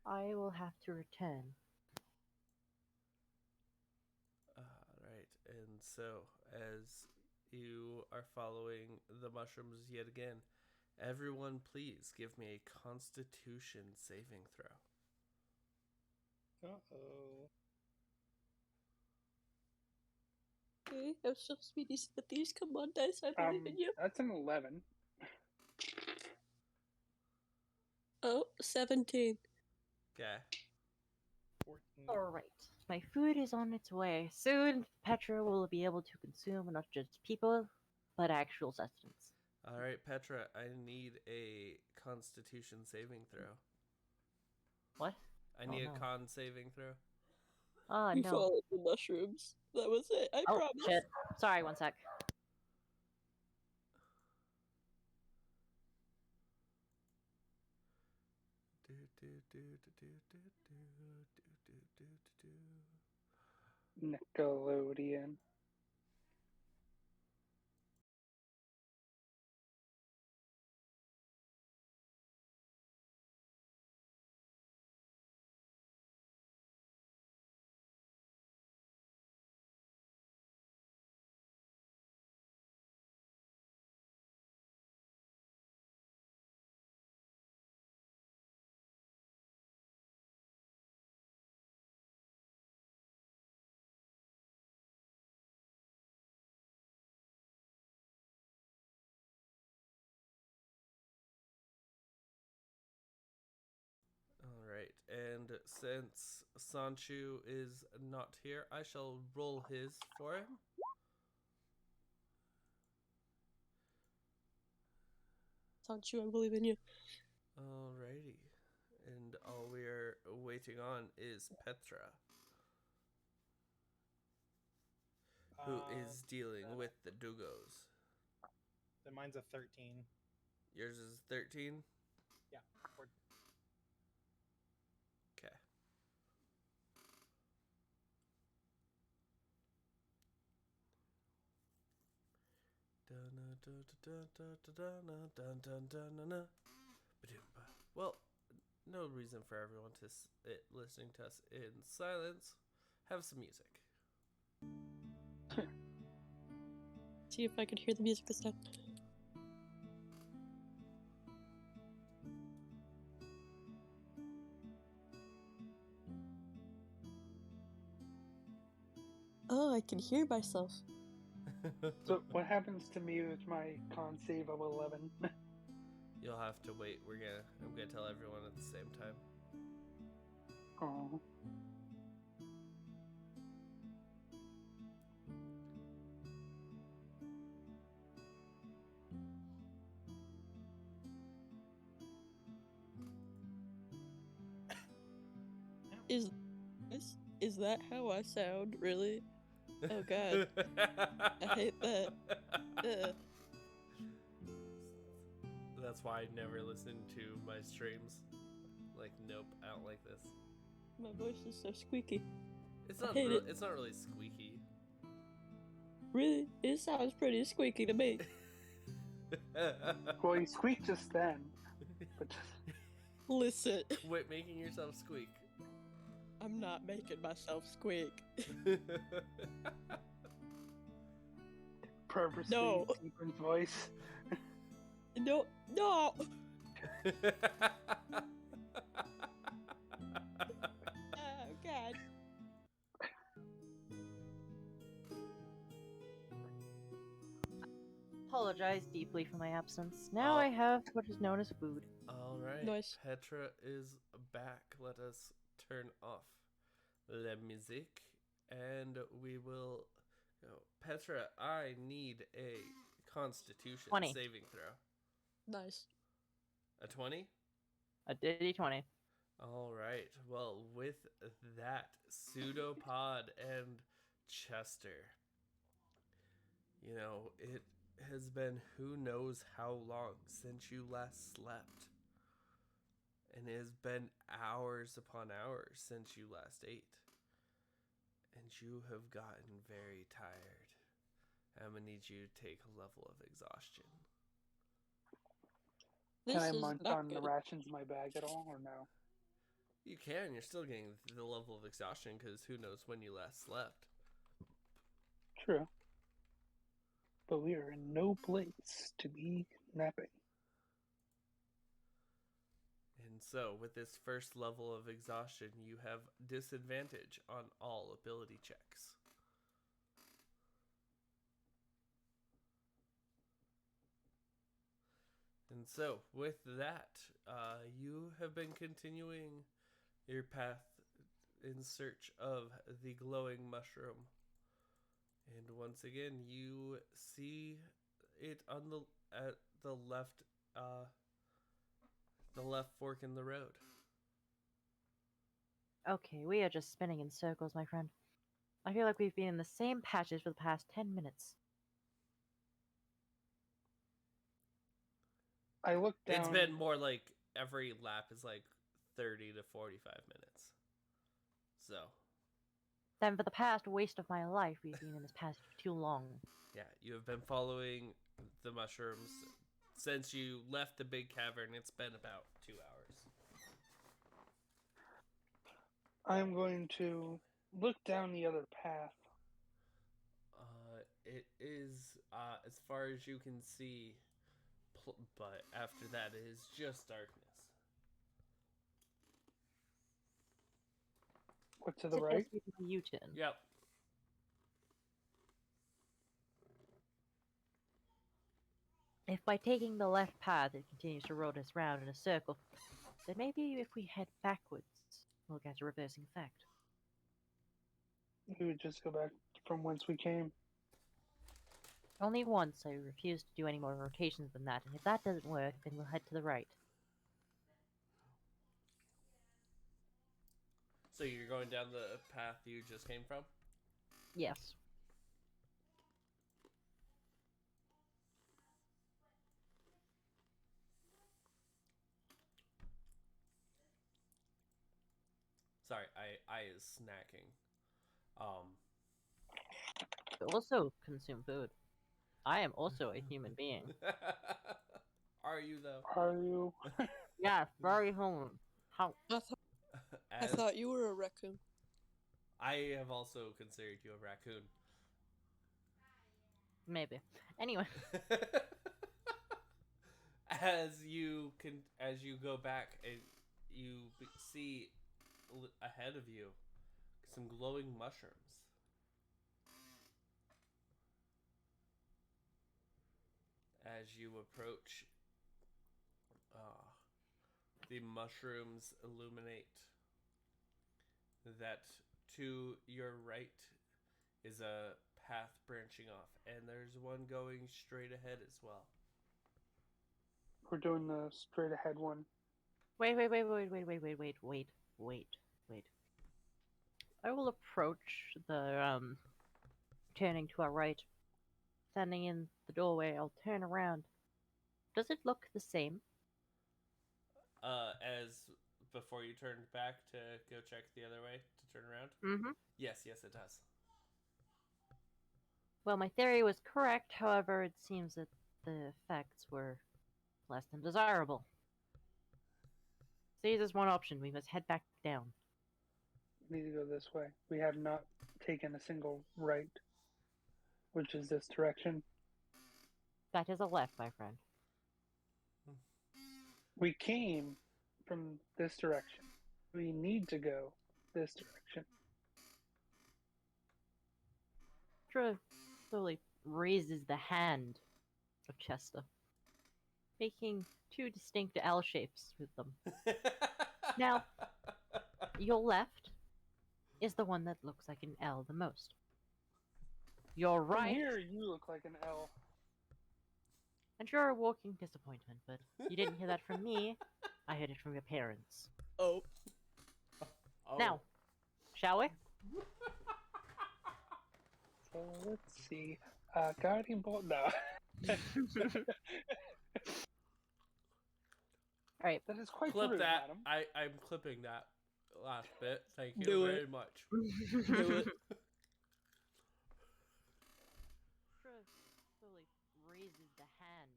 S4: I will have to return.
S1: Right, and so as you are following the mushrooms yet again, everyone please give me a Constitution saving throw.
S6: Uh-oh.
S3: Okay, I'm supposed to be decent at these. Come on, dice, I believe in you.
S2: That's an 11.
S3: Oh, 17.
S1: Okay.
S6: 14.
S4: Alright, my food is on its way. Soon, Petra will be able to consume not just people, but actual sustenance.
S1: Alright, Petra, I need a Constitution saving throw.
S4: What?
S1: I need
S4: no.
S1: a con saving throw.
S4: Oh,
S3: We
S4: no.
S3: followed the mushrooms. That was it, I
S4: Oh,
S3: promise.
S4: shit. Sorry, one sec.
S2: Nickelodeon.
S1: And since Sanchu is not here, I shall roll his for him.
S3: Sanchu, I believe in you.
S1: Alrighty. And all we are waiting on is Petra, who is dealing with the Dugos.
S6: Then mine's a 13.
S1: Yours is 13?
S6: Yeah.
S1: Okay. Well, no reason for everyone to listening to us in silence. Have some music.
S3: See if I could hear the music this time. Oh, I can hear myself.
S2: So what happens to me with my con save of 11?
S1: You'll have to wait. I'm gonna tell everyone at the same time.
S2: Oh.
S3: Is that how I sound? Really? Oh God, I hate that.
S1: That's why I never listen to my streams. Like, nope, I don't like this.
S3: My voice is so squeaky.
S1: It's not.
S3: hate it.
S1: It's not really squeaky.
S3: Really? It sounds pretty squeaky to me.
S2: Well, you squeaked just then. But
S3: Listen,
S1: Quit making yourself squeak.
S3: I'm not making myself squeak.
S2: purposely
S3: No.
S2: deepen voice.
S3: No. Oh God.
S4: Apologize deeply for my absence. Now I have what is known as food.
S1: All right.
S3: Nice.
S1: Petra is back. Let us turn off la musique, and we will go. Petra, I need a Constitution
S4: 20.
S1: saving throw.
S3: Nice.
S1: A 20?
S4: A Diddy 20.
S1: All right. Well, with that, Pseudopod and Chester, you know, it has been who knows how long since you last slept. And it has been hours upon hours since you last ate. And you have gotten very tired. I'm going to need you to take a level of exhaustion.
S2: Can I
S3: This is
S2: munch
S3: not
S2: on the
S3: good.
S2: rations in my bag at all, or no?
S1: You can. You're still getting the level of exhaustion because who knows when you last slept.
S2: True. But we are in no place to be napping.
S1: And so, with this first level of exhaustion, you have disadvantage on all ability checks. And so, with that, you have been continuing your path in search of the glowing mushroom. And once again, you see it on at the left fork in the road.
S4: Okay, we are just spinning in circles, my friend. I feel like we've been in the same patches for the past 10 minutes.
S2: I looked down.
S1: It's been more like every lap is like 30 to 45 minutes. So,
S4: Then for the past waste of my life, we've been in this patch for too long.
S1: yeah, you have been following the mushrooms since you left the big cavern. It's been about 2 hours.
S2: I'm going to look down the other path.
S1: It is as far as you can see, but after that, it is just darkness.
S2: What, to the right?
S4: U-turn.
S1: Yep.
S4: If by taking the left path it continues to roll us round in a circle, then maybe if we head backwards, will get a reversing effect.
S2: We would just go back from whence we came.
S4: Only once. I refuse to do any more rotations than that, and if that doesn't work, then we'll head to the right.
S1: So you're going down the path you just came from?
S4: Yes.
S1: Sorry, I is snacking.
S4: I also consume food. I am also a human being.
S1: Are you though?
S2: Are you?
S4: Yeah, very hungry. How?
S3: I thought you were a raccoon.
S1: I have also considered you a raccoon.
S4: Maybe. Anyway.
S1: As you go back and you see ahead of you some glowing mushrooms. As you approach, the mushrooms illuminate that to your right is a path branching off, and there's one going straight ahead as well.
S2: We're doing the straight ahead one.
S4: Wait. I will approach the, turning to our right. Standing in the doorway, I'll turn around. Does it look the same?
S1: As before you turned back to go check the other way to turn around?
S4: Mm-hmm.
S1: Yes, it does.
S4: Well, my theory was correct, however, it seems that the effects were less than desirable. See, there's one option. We must head back down.
S2: We need to go this way. We have not taken a single right, which is this direction.
S4: That is a left, my friend.
S2: We came from this direction. We need to go this direction.
S4: True slowly raises the hand of Chester, making two distinct L shapes with them. Now, your left is the one that looks like an L the most. Your
S2: From
S4: right,
S2: here, you look like an L.
S4: and you're a walking disappointment, but you didn't hear that from me. I heard it from your parents.
S1: Oh.
S4: Now, shall we?
S2: So let's see. Guardian Bolt. No.
S4: Alright.
S2: That is quite
S1: Clip
S2: rude,
S1: that.
S2: madam.
S1: I'm clipping that last bit. Thank you
S3: Do it.
S1: very much.
S3: Do it.
S4: Slowly raises the hand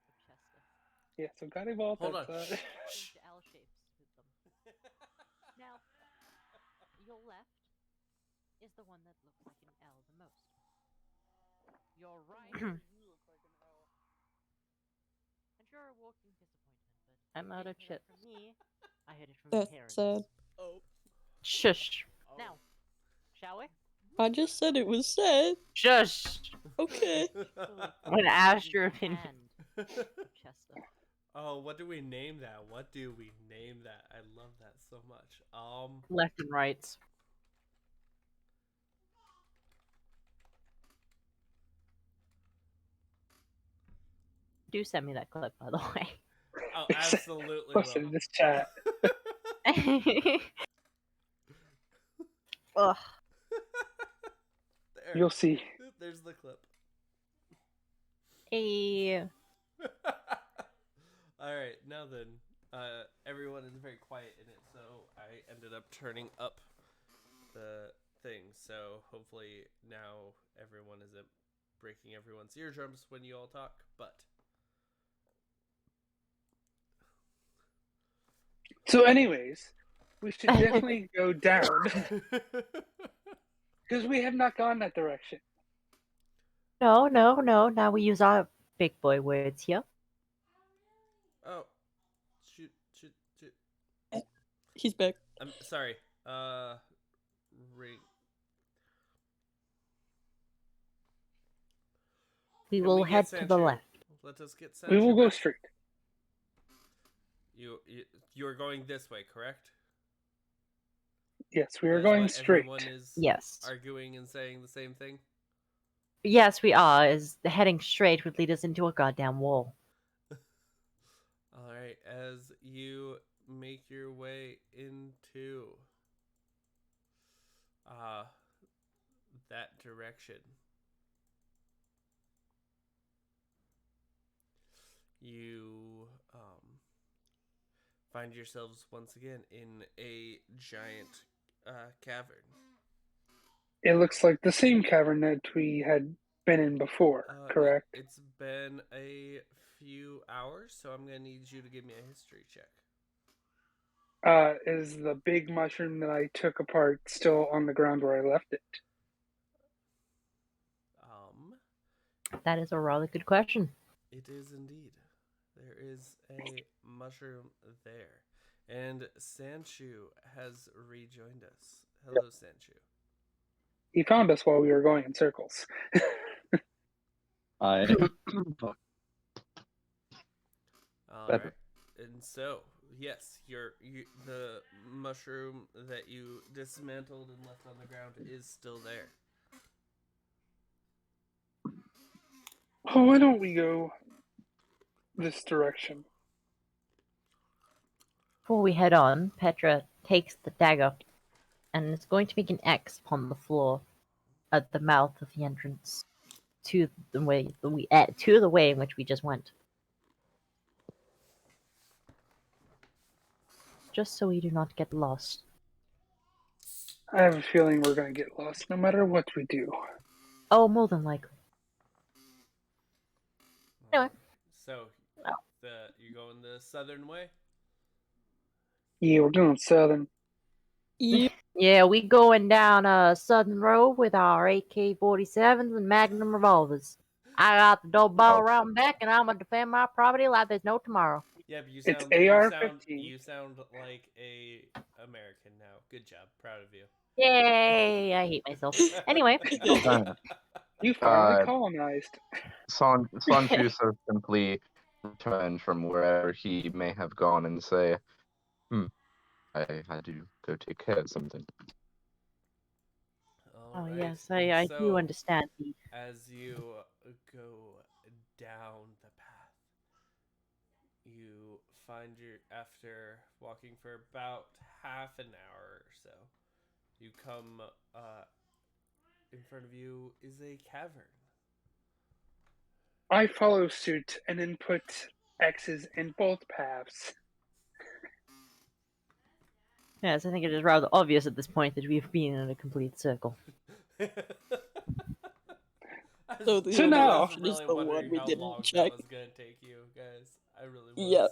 S4: of Chester.
S2: Yeah, so Guardian Bolt.
S1: Hold on.
S2: that's,
S4: Distinct L shapes with them. Now, your left is the one that looks like an L the most. Your right,
S2: you look like an L.
S4: and you're a walking disappointment, but I'm out of shit. From me, I heard it from
S3: That's
S4: your parents.
S3: sad.
S1: Oh.
S3: Shush.
S1: Oh.
S4: Now, shall we?
S3: I just said it was sad.
S4: Shush!
S3: Okay.
S4: I'm gonna ask your opinion. Chester.
S1: Oh, what do we name that? What do we name that? I love that so much.
S4: Left and right. Do send me that clip, by the way.
S1: Oh, absolutely.
S2: Post it in
S1: will.
S2: this chat.
S4: Ugh.
S1: There.
S2: You'll see.
S1: There's the clip.
S4: Hey.
S1: All right, now then, everyone is very quiet in it, so I ended up turning up the thing. So hopefully now everyone isn't breaking everyone's eardrums when you all talk. But
S2: So, anyways, we should definitely go down because we have not gone that direction.
S4: No. Now we use our big boy words here.
S1: oh, shoot.
S3: He's back.
S1: I'm sorry. Ring.
S4: We
S1: Can
S4: will
S1: we get
S4: head to the
S1: Sancho?
S4: left.
S1: Let us get
S2: We will
S1: Sancho
S2: go
S1: back.
S2: straight.
S1: You're going this way, correct?
S2: Yes, we are
S1: That's
S2: going
S1: what
S2: straight.
S1: Everyone is
S4: Yes.
S1: arguing and saying the same thing.
S4: Yes, we are. Is the heading straight would lead us into a goddamn wall.
S1: All right, as you make your way into that direction, you find yourselves once again in a giant cavern.
S2: It looks like the same cavern that we had been in before, correct?
S1: It's been a few hours, so I'm gonna need you to give me a history check.
S2: Is the big mushroom that I took apart still on the ground where I left it?
S4: That is a rather good question.
S1: It is indeed. There is a mushroom there. And Sanchu has rejoined us. Hello, Sanchu.
S2: He found us while we were going in circles.
S5: I
S1: All
S5: Better.
S1: right. And so, yes, the mushroom that you dismantled and left on the ground is still there.
S2: Oh, why don't we go this direction?
S4: Before we head on, Petra takes the dagger and is going to make an X upon the floor at the mouth of the entrance to the way in which we just went. Just so we do not get lost.
S2: I have a feeling we're going to get lost no matter what we do.
S4: Oh, more than likely. Anyway.
S1: So, you going the southern way?
S2: Yeah, we're doing southern.
S4: Yeah, we going down Southern Road with our AK-47s and Magnum revolvers. I got the double barrel around back, and I'm gonna defend my property like there's no tomorrow.
S1: Yeah, but
S2: It's AR-15.
S1: You sound like a American now. Good job. Proud of you.
S4: Yay! I hate myself. Anyway.
S2: You finally colonized.
S5: Sanchu sort of simply returns from wherever he may have gone and say, I had to go take care of something.
S4: Oh,
S1: Alright,
S4: yes, I do
S1: so,
S4: understand.
S1: As you go down the path, you find after walking for about half an hour or so, you come, in front of you is a cavern.
S2: I follow suit and then put X's in both paths.
S4: Yes, I think it is rather obvious at this point that we've been in a complete circle.
S3: So the
S2: So
S3: only
S2: now-
S3: option is the one we
S1: how
S3: didn't
S1: long
S3: check.
S1: that was gonna take you guys. I really was.
S3: Yep.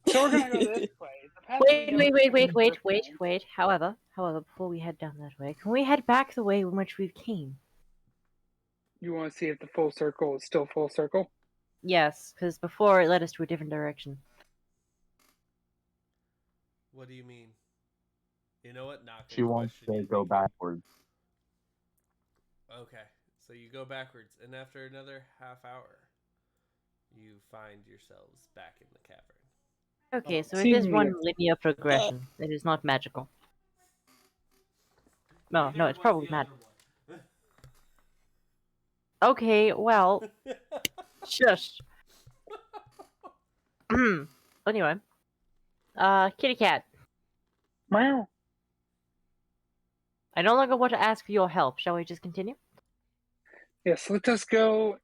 S2: So we're going to go this way. The path that we never took the first time.
S4: Wait. However, before we head down that way, can we head back the way in which we came?
S2: You want to see if the full circle is still full circle?
S4: Yes, because before it led us to a different direction.
S1: What do you mean? You know what? Not
S5: She wants to go backwards.
S1: Okay, so you go backwards, and after another half hour, you find yourselves back in the cavern.
S4: Okay, so it
S2: Seems
S4: is one
S2: weird.
S4: linear progression. It is not magical. No, it's probably magical. Okay, well, shush. Anyway, kitty cat.
S2: Meow.
S4: I no longer want to ask for your help. Shall we just continue?
S2: Yes, let us go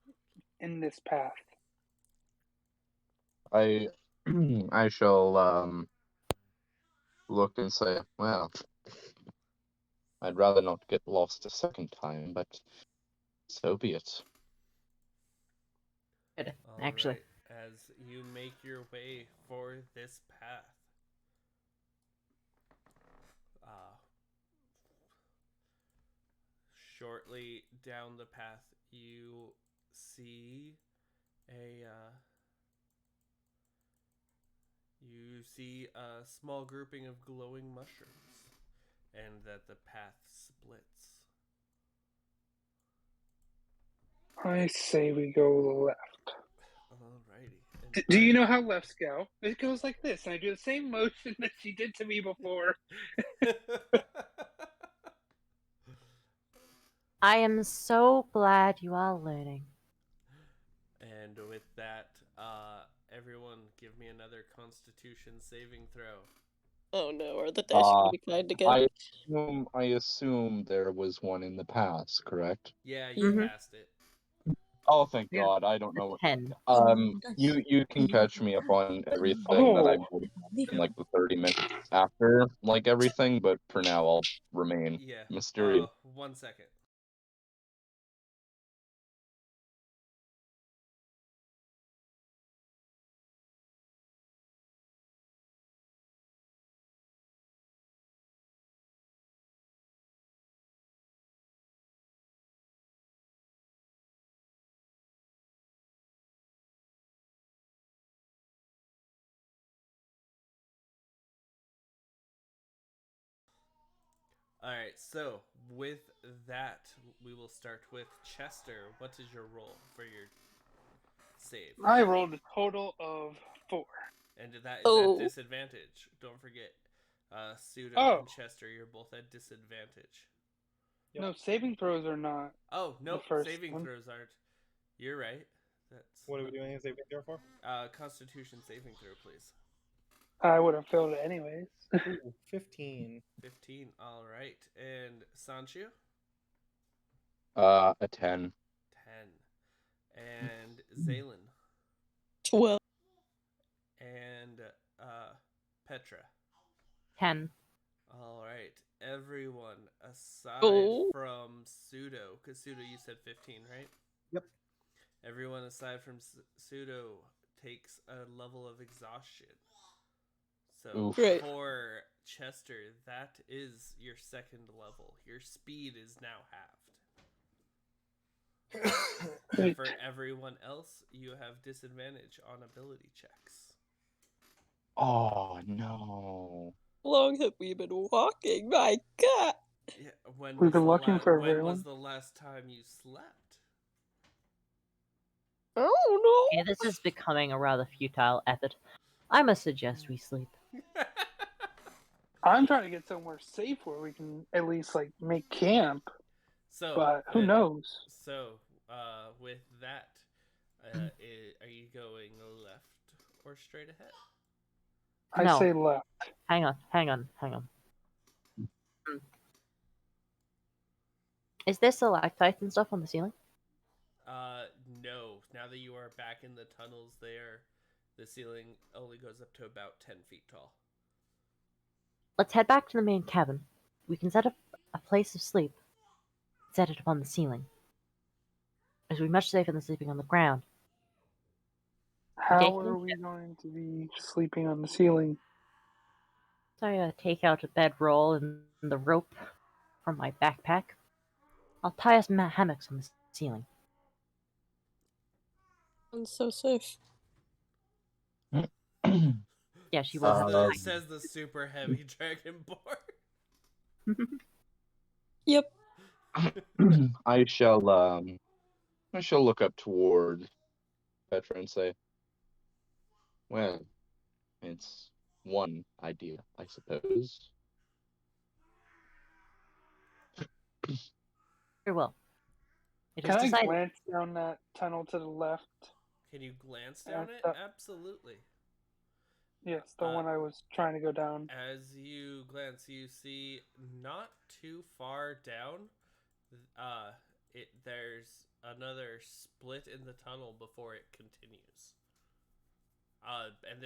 S2: in this path.
S5: I shall look and say, well, I'd rather not get lost a second time, but so be it.
S4: Good,
S1: All
S4: actually.
S1: right, as you make your way for this path, shortly down the path, you see a small grouping of glowing mushrooms, and that the path splits.
S2: I say we go left.
S1: Alrighty.
S2: Do you know how lefts go? It goes like this, and I do the same motion that she did to me before.
S4: I am so glad you are learning.
S1: And with that, everyone give me another Constitution saving throw.
S3: Oh no, are the dice gonna be kind again?
S5: I assume there was one in the past, correct?
S1: Yeah, you
S4: Mhm.
S1: passed it.
S5: Oh, thank
S2: Yeah.
S5: God! I don't know.
S4: 10.
S5: You can catch me up on everything that I would in like the 30 minutes after like everything, but for now I'll remain
S1: Yeah.
S5: mysterious.
S1: 1 second. All right. So with that, we will start with Chester. What is your roll for your save?
S2: I rolled a total of 4.
S1: And that is
S3: Oh.
S1: at disadvantage. Don't forget, Pseudo
S2: Oh.
S1: and Chester, you're both at disadvantage.
S6: Yep.
S2: No, saving throws are not.
S1: Oh no,
S2: first
S1: saving
S2: one.
S1: throws aren't. You're right. That's
S6: What are we doing a saving throw for?
S1: Constitution saving throw, please.
S2: I would have failed it anyways.
S6: Ooh, 15.
S1: 15. All right. And Sancho?
S5: A 10.
S1: 10. And Zaylen?
S3: 12.
S1: And Petra?
S4: 10.
S1: All right. Everyone aside
S3: Oh.
S1: from Pseudo, because Pseudo, you said 15, right?
S6: Yep.
S1: Everyone aside from Pseudo takes a level of exhaustion. So
S5: Oof.
S3: Right.
S1: for Chester, that is your second level. Your speed is now halved. And for everyone else, you have disadvantage on ability checks.
S5: Oh no.
S3: How long have we been walking? My God.
S1: Yeah, when
S2: We've
S1: was
S2: been
S1: the
S2: looking for a
S1: when
S2: very
S1: was
S2: long.
S1: the last time you slept?
S3: Oh
S4: Okay, this is becoming a rather futile effort. I must suggest we sleep.
S2: I'm trying to get somewhere safe where we can at least like make camp,
S1: So,
S2: but who knows?
S1: So, with that, are you going left or straight ahead?
S2: I
S4: No.
S2: say left.
S4: Hang on. Is there stalactites and stuff on the ceiling?
S1: No. Now that you are back in the tunnels there, the ceiling only goes up to about 10 feet tall.
S4: Let's head back to the main cabin. We can set up a place of sleep. Set it upon the ceiling. It will be much safer than sleeping on the ground.
S2: How
S4: Okay.
S2: are we going to be sleeping on the ceiling?
S4: So I take out a bedroll and the rope from my backpack. I'll tie us hammocks on the ceiling.
S3: no. I'm so safe.
S4: Yeah, she will have
S5: Um,
S1: Says the super heavy dragonborn.
S3: Yep.
S5: I shall look up toward Petra and say, well, it's one idea, I suppose.
S4: Very well. It is
S2: Can I
S4: decided.
S2: glance down that tunnel to the left?
S1: Can you glance down it?
S2: That-
S1: Absolutely.
S2: Yes, the one I was trying to go down.
S1: As you glance, you see not too far down. There's another split in the tunnel before it continues. And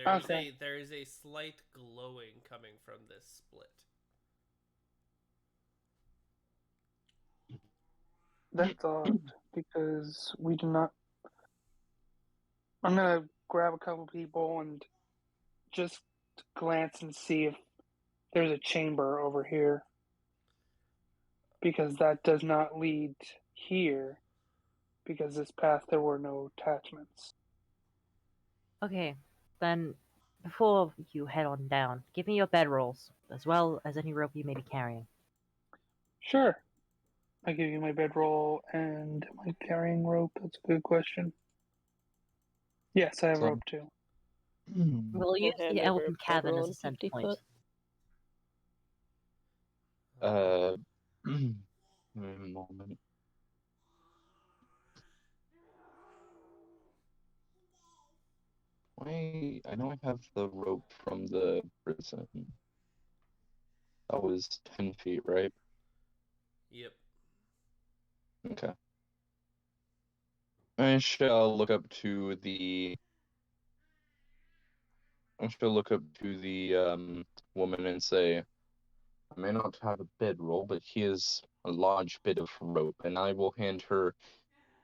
S1: there is a slight glowing coming from this split.
S2: That's odd because we do not. I'm gonna grab a couple people and just glance and see if there's a chamber over here because that does not lead here because this path there were no attachments.
S4: Okay, then before you head on down, give me your bedrolls, as well as any rope you may be carrying.
S2: Sure. I give you my bedroll and my carrying rope. That's a good question. Yes, I have
S5: So-
S2: rope too.
S4: We'll use
S3: hand
S4: the
S3: over
S4: Elven
S3: a
S4: cabin
S3: bedroll
S4: as a
S3: and
S4: center
S3: 50
S4: point.
S3: foot.
S5: Give me a moment. I know I have the rope from the prison. That was 10 feet, right?
S1: Yep.
S5: Okay. I shall look up to the woman and say, I may not have a bedroll, but here's a large bit of rope, and I will hand her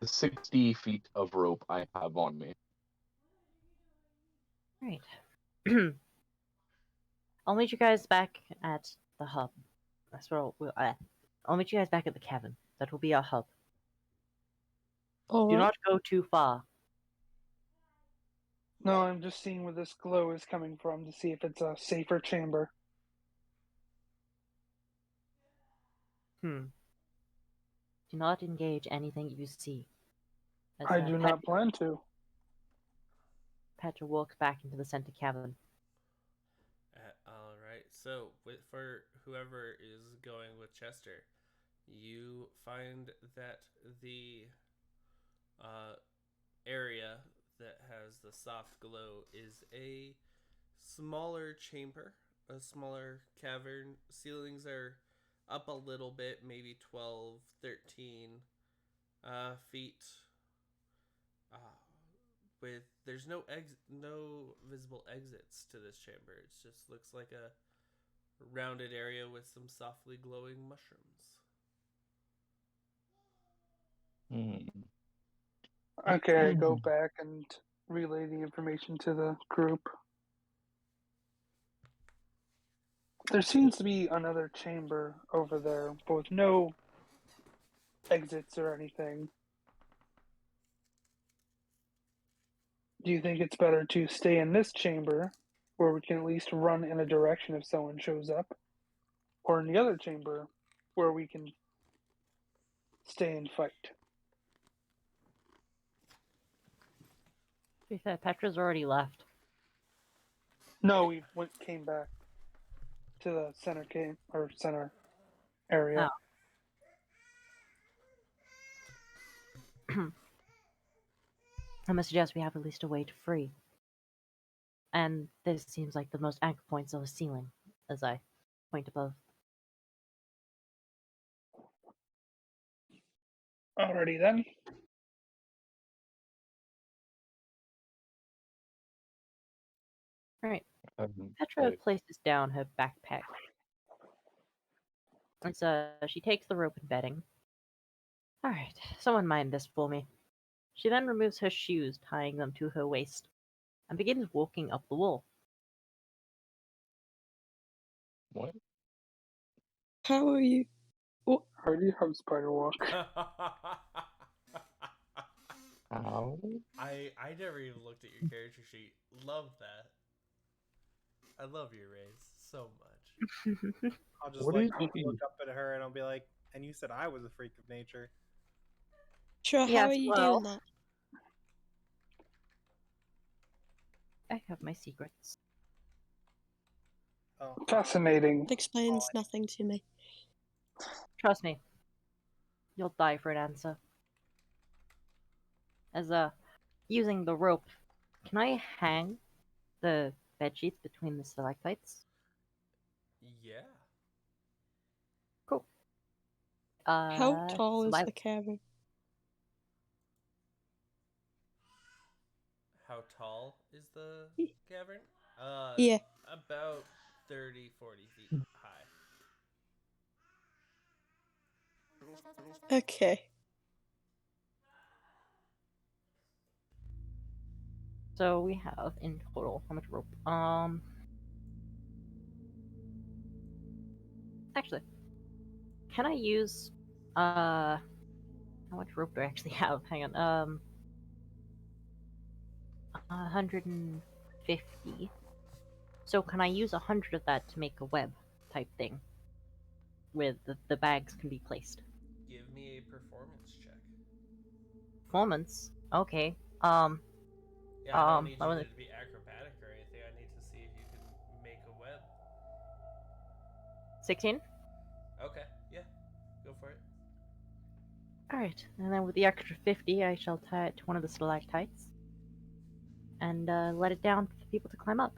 S5: the 60 feet of rope I have on me.
S4: Right. I'll meet you guys back at the hub. That's where I'll meet you guys back at the cabin. That will be our hub. Do
S3: Alright.
S4: not go too far.
S2: No, I'm just seeing where this glow is coming from to see if it's a safer chamber.
S4: Do not engage anything you see. As,
S2: I do not plan to.
S4: Petra walks back into the center cabin.
S1: All right. So, for whoever is going with Chester, you find that the area that has the soft glow is a smaller chamber, a smaller cavern. Ceilings are up a little bit, maybe 12, 13 feet. With there's no visible exits to this chamber. It just looks like a rounded area with some softly glowing mushrooms.
S2: Okay, I go back and relay the information to the group. There seems to be another chamber over there, but with no exits or anything. Do you think it's better to stay in this chamber, where we can at least run in a direction if someone shows up, or in the other chamber, where we can stay and fight?
S4: To be fair, Petra's already left.
S2: No, we came back to the center area.
S4: Oh. I must suggest we have at least a way to free. And this seems like the most anchor points on the ceiling, as I point above.
S2: Alrighty then.
S4: Alright. Petra places down her backpack. And so she takes the rope and bedding. Alright, someone mind this for me. She then removes her shoes, tying them to her waist, and begins walking up the wall.
S5: What?
S3: How are you?
S2: How do you have spider walk?
S5: How?
S1: I never even looked at your character sheet. Love that. I love your race so much.
S6: I'll just
S5: What are you
S6: look
S5: doing?
S6: up at her and I'll be like, and you said I was a freak of nature.
S3: Sure, how
S4: Yes,
S3: are you
S4: well.
S3: doing that?
S4: I have my secrets.
S6: Oh,
S2: Fascinating.
S3: It explains nothing to me.
S4: Trust me. You'll die for an answer. As using the rope, can I hang the bedsheets between the stalactites?
S1: Yeah.
S4: Cool.
S3: How tall is
S4: so
S3: the cavern?
S1: How tall is the cavern?
S3: Yeah.
S1: About 30, 40 feet high.
S3: Okay.
S4: So we have in total how much rope? Actually, can I use how much rope do I actually have? Hang on. 150. So can I use 100 of that to make a web type thing? Where the bags can be placed.
S1: Give me a performance check.
S4: Performance? Okay.
S1: Yeah, I don't need
S4: I
S1: you
S4: wanna-
S1: to be acrobatic or anything. I need to see if you can make a web.
S4: 16?
S1: Okay, yeah. Go for it.
S4: Alright, and then with the extra 50, I shall tie it to one of the stalactites. and let it down for people to climb up.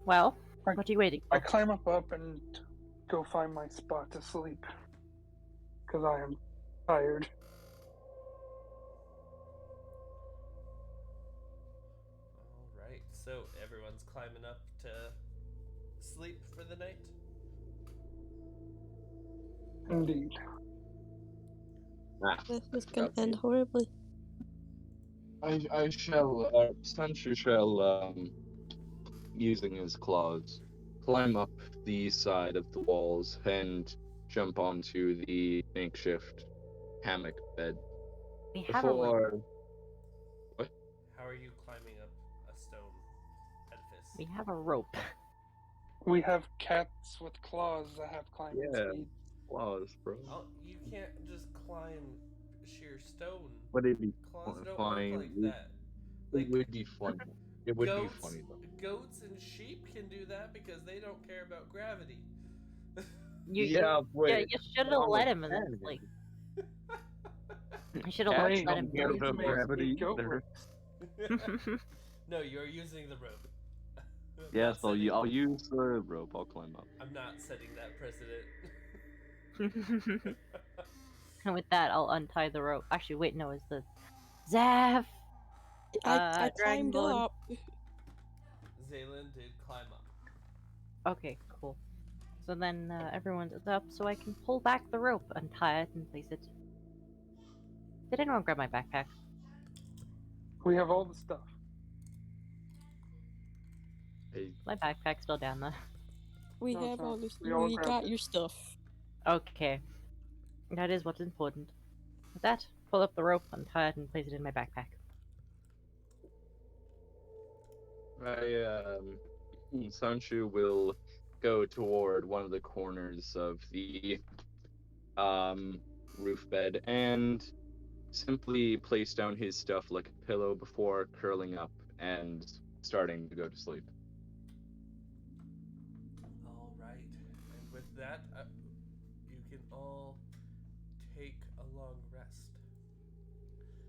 S4: Well,
S2: Right.
S4: what are you waiting
S2: I
S4: for?
S2: climb up and go find my spot to sleep because I am tired.
S1: All right. So everyone's climbing up to sleep for the night.
S2: Indeed.
S5: Ah,
S3: This
S5: I
S3: is gonna
S5: forgot to-
S3: end horribly.
S5: I shall, Sancho shall, using his claws, climb up the side of the walls and jump onto the makeshift hammock bed.
S4: We have a rope.
S5: Before,
S1: How are you climbing up a stone edifice?
S4: We have a rope.
S2: We have cats with claws that have climbing
S5: Yeah.
S2: speed.
S5: claws, bro.
S1: Oh, you can't just climb sheer stone.
S5: But it'd be
S1: Claws don't
S5: fine.
S1: work like that.
S5: It
S1: Like
S5: would be funny. It would be
S1: goats,
S5: funny though.
S1: goats and sheep can do that because they don't care about gravity.
S4: Yeah,
S5: wait.
S4: you should have let him. Like, you should have
S5: Cats
S4: let
S5: don't
S4: him.
S5: care
S2: Please
S5: about
S2: make me
S5: gravity
S2: goat
S5: either.
S2: race.
S1: No, you're using the rope. I'm
S5: Yes,
S1: not setting-
S5: I'll use the rope. I'll climb up.
S1: I'm not setting that precedent.
S4: And with that, I'll untie the rope. Actually, wait, no, it's the Zaf.
S3: I climbed
S4: Dragonborn.
S3: up.
S1: Zaylin did climb up.
S4: Okay, cool. So then everyone's up, so I can pull back the rope, untie it, and place it. Did anyone grab my backpack?
S2: We have all the stuff.
S5: Hey,
S4: My backpack's still down there.
S3: We
S2: No, it's
S3: have
S2: not.
S3: all this.
S2: We all
S3: We
S2: grabbed
S3: got
S2: it.
S3: your stuff.
S4: Okay. That is what's important. With that, pull up the rope, untie it, and place it in my backpack.
S5: Sancho will go toward one of the corners of the roof bed and simply place down his stuff like a pillow before curling up and starting to go to sleep.
S1: All right, and with that, you can all take a long rest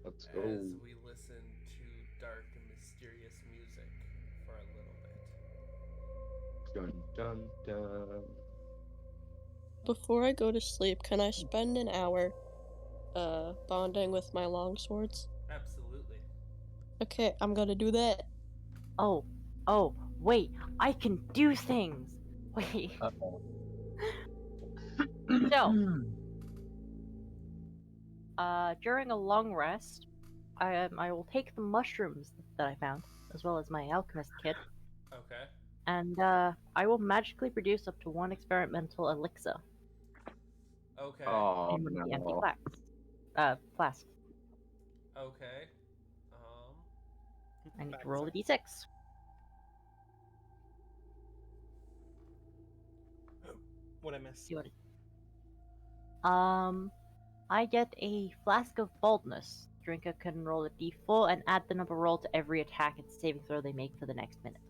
S5: Let's
S1: as
S5: go.
S1: we listen to dark and mysterious music for a little bit.
S5: Dun dun dun.
S3: Before I go to sleep, can I spend an hour bonding with my longswords?
S1: Absolutely.
S3: Okay, I'm gonna do that.
S4: Oh, wait, I can do things! Wait.
S5: Uh-oh.
S4: So, during a long rest, I will take the mushrooms that I found, as well as my alchemist kit,
S1: Okay.
S4: and I will magically produce up to 1 experimental elixir
S1: Okay.
S5: Oh
S4: in one of the empty
S5: no.
S4: flasks.
S1: Okay.
S4: I need
S6: Back
S4: to roll a
S6: side.
S4: d6.
S6: What I miss?
S4: See what it... I get a flask of boldness. Drinker can roll a d4 and add the number rolled to every attack and saving throw they make for the next minute.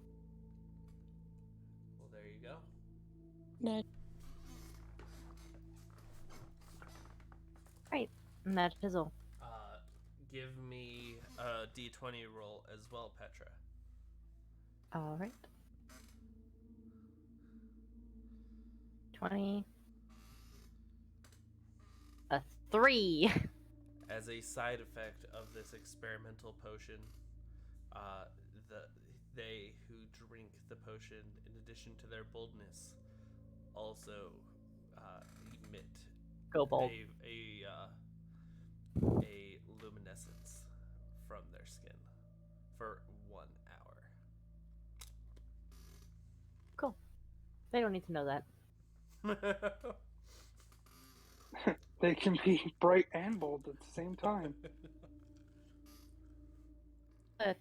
S1: Well, there you go.
S3: No,
S4: Right, and that is all.
S1: Give me a d20 roll as well, Petra.
S4: Alright. 20. A 3!
S1: As a side effect of this experimental potion, they who drink the potion, in addition to their boldness, also emit
S4: Go bold.
S1: a luminescence from their skin for 1 hour.
S4: Cool. They don't need to know that.
S2: They can be bright and bold at the same time.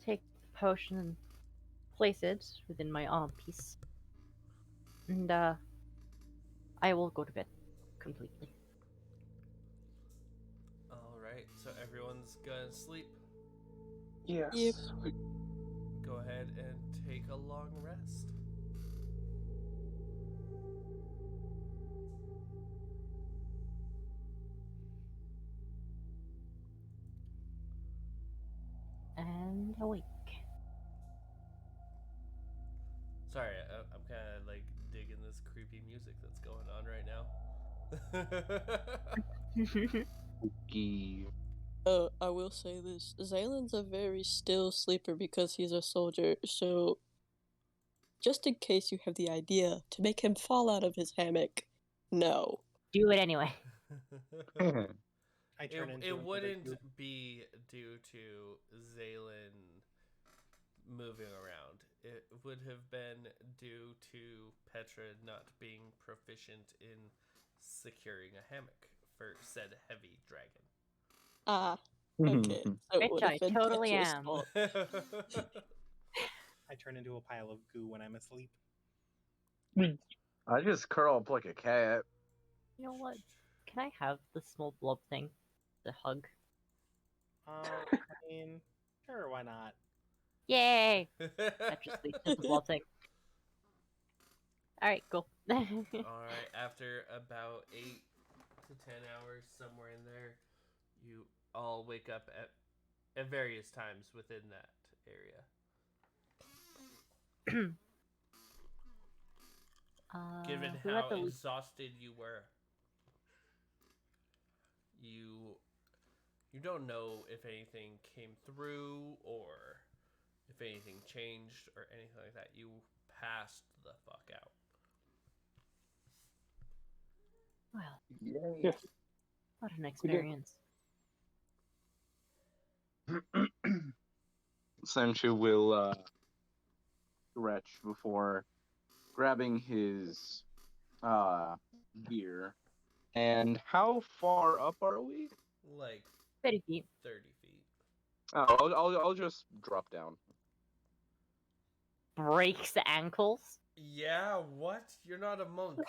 S4: Take the potion and place it within my arm piece. And, I will go to bed. Completely.
S1: All right, so everyone's gonna sleep.
S2: Yes.
S3: Yep.
S1: Go ahead and take a long rest.
S4: awake.
S1: Sorry, I'm kind of like digging this creepy music that's going on right now.
S5: Spooky.
S3: I will say this. Zalen's a very still sleeper because he's a soldier, so just in case you have the idea to make him fall out of his hammock, no.
S4: Do it anyway.
S6: I turn into
S1: It
S6: another
S1: wouldn't
S6: group.
S1: be due to Zalen moving around. It would have been due to Petra not being proficient in securing a hammock for said heavy dragon.
S3: Ah, okay. So it
S4: Which
S3: would
S4: I
S3: have been
S4: totally
S3: Petra's
S4: am.
S3: fault.
S6: I turn into a pile of goo when I'm asleep.
S7: I just curl up like a cat.
S4: You know what? Can I have the small blob thing? The hug?
S6: I mean, sure, why not?
S4: Yay! Petra sleeps with the blob thing. Alright, cool.
S1: Alright, after about 8 to 10 hours, somewhere in there, you all wake up at various times within that area. Given
S4: who
S1: how
S4: had the least-
S1: exhausted you were, you don't know if anything came through or if anything changed or anything like that. You passed the fuck out.
S4: Well,
S7: Yay.
S4: what an experience.
S5: Sancho will stretch before grabbing his gear. And how far up are we?
S1: Like
S4: 30 feet.
S1: 30 feet.
S5: Oh, I'll just drop down.
S4: Breaks ankles.
S1: Yeah, what? You're not a monk.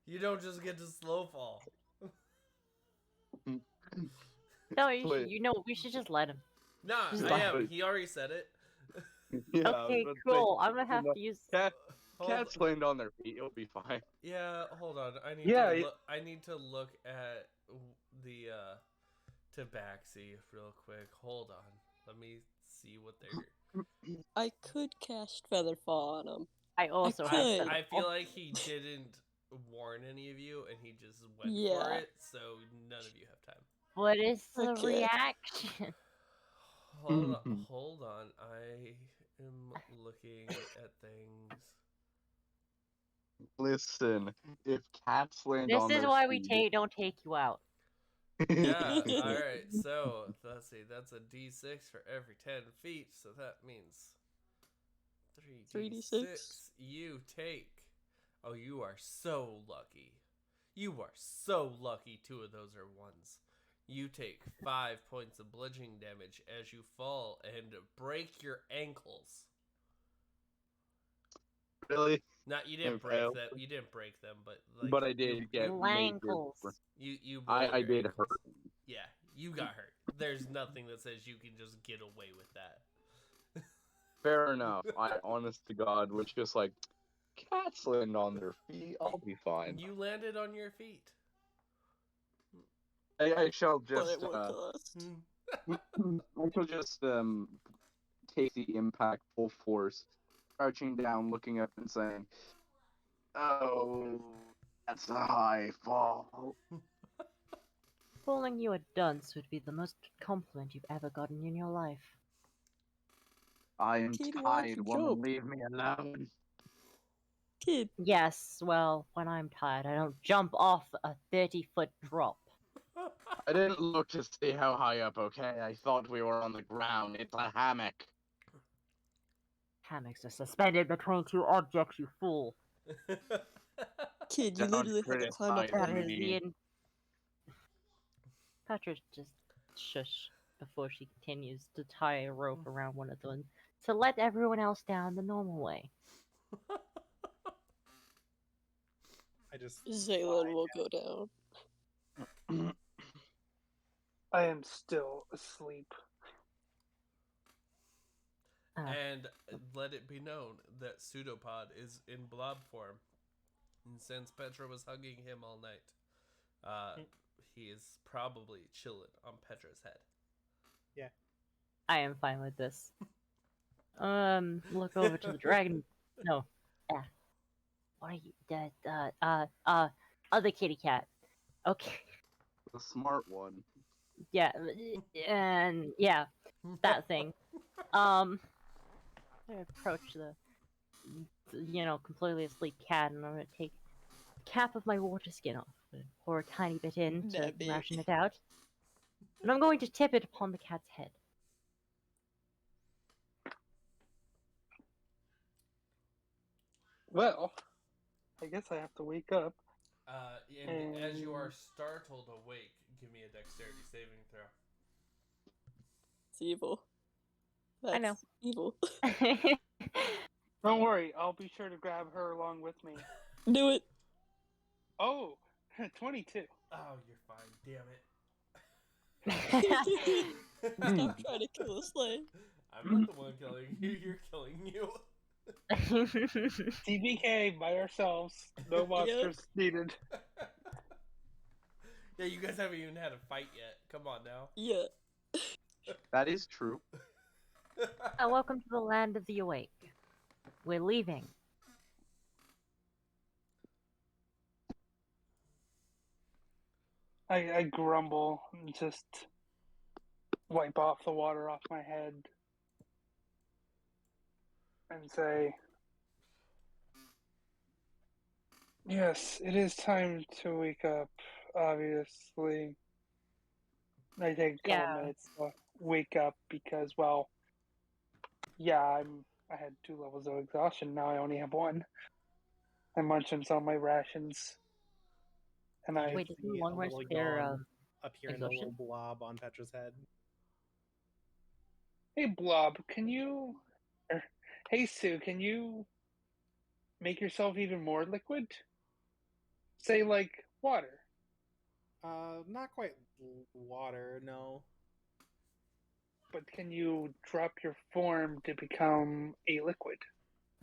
S1: You don't just get to slow fall.
S4: No,
S5: Wait.
S4: you know, we should just let him.
S1: Nah,
S4: Just
S1: I
S4: like-
S1: am. He already said it.
S5: Yeah,
S4: Okay,
S5: but
S4: cool. I'm gonna have
S5: no,
S4: to use.
S5: Cats land on their feet. It'll be fine.
S1: Yeah, hold on. I need
S7: Yeah,
S1: to
S7: it-
S1: look. I need to look at the tabaxi real quick. Hold on. Let me see what they're.
S3: I could cast Featherfall on him.
S4: I also
S3: I
S4: have.
S3: could.
S4: that.
S1: I feel like he didn't warn any of you, and he just went for
S3: Yeah.
S1: it. So none of you have time.
S4: What is the
S3: Okay.
S4: reaction?
S1: Hold on. I am looking at things.
S5: Listen, if cats land
S4: This
S5: on
S4: is
S5: their
S4: why we
S5: feet,
S4: don't take you out.
S1: Yeah. All right. So let's see. That's a D6 for every 10 feet. So that means 3d6.
S3: 3d6.
S1: You take. Oh, you are so lucky. You are so lucky. 2 of those are ones. You take 5 points of bludgeoning damage as you fall and break your ankles.
S5: really?
S1: Not you didn't break
S5: Impale.
S1: them. You didn't break them, but like.
S5: But I did get major.
S4: Ankles.
S1: You.
S5: I
S1: broke your
S5: did
S1: ankles.
S5: hurt.
S1: Yeah, you got hurt. There's nothing that says you can just get away with that.
S5: Fair enough. I, honest to God, was just like, cats land on their feet. I'll be fine.
S1: You landed on your feet.
S5: I shall
S3: But
S5: just.
S3: at what cost?
S5: I shall just take the impact full force, crouching down, looking up, and saying, "Oh, that's a high fall."
S4: Calling you a dunce would be the most compliment you've ever gotten in your life.
S5: I am
S3: Kid, why don't
S5: tired.
S3: you
S5: Woman,
S3: jump?
S5: leave me alone.
S3: Kid,
S4: Yes, well, when I'm tired, I don't jump off a 30-foot drop.
S5: I didn't look to see how high up. Okay, I thought we were on the ground. It's a hammock.
S4: Hammocks are suspended between 2 objects, you fool.
S3: kid, you
S5: Don't
S3: literally had to climb up
S5: criticize
S4: That
S3: on
S4: is
S3: it.
S5: me.
S4: the Petra just shush before she continues to tie a rope around one of them to let everyone else down the normal way.
S6: I just
S3: Zalen will go down.
S2: I am still asleep.
S1: And let it be known that Pseudopod is in blob form. And since Petra was hugging him all night, he is probably chilling on Petra's head.
S4: I am fine with this. Look over to the dragon. No. What are you? Other kitty cat. Okay.
S5: The smart one.
S4: Yeah, and yeah, that thing. I approach the, completely asleep cat, and I'm gonna take the cap of my water skin off and pour a tiny bit in to
S3: That big.
S4: ration it out. And I'm going to tip it upon the cat's head.
S2: Well, I guess I have to wake up.
S1: And as you are startled awake, give me a dexterity saving throw.
S3: It's evil. That's
S4: I know.
S3: evil.
S2: Don't worry, I'll be sure to grab her along with me.
S3: Do it.
S2: Oh, 22.
S1: Oh, you're fine. Damn it.
S3: Stop trying to kill a slave.
S1: I'm not the one killing you. You're killing you.
S2: TBK by ourselves. No monsters needed.
S1: Yeah, you guys haven't even had a fight yet. Come on now.
S3: Yeah.
S5: That is true.
S4: Welcome to the land of the awake. We're leaving.
S2: I grumble and just wipe off the water off my head and say, yes, it is time to wake up, obviously. I take a couple minutes to wake up because, well, yeah, I had 2 levels of exhaustion. Now I only have 1. I munched on some of my rations. And I
S4: Wait, does
S6: See
S4: long
S6: a
S4: rest
S6: little
S4: clear,
S6: yawn appear in the
S4: exhaustion?
S6: little blob on Petra's head.
S2: Hey Blob, can you hey Sue, can you make yourself even more liquid? Say like water.
S6: Not quite water, no.
S2: But can you drop your form to become a liquid?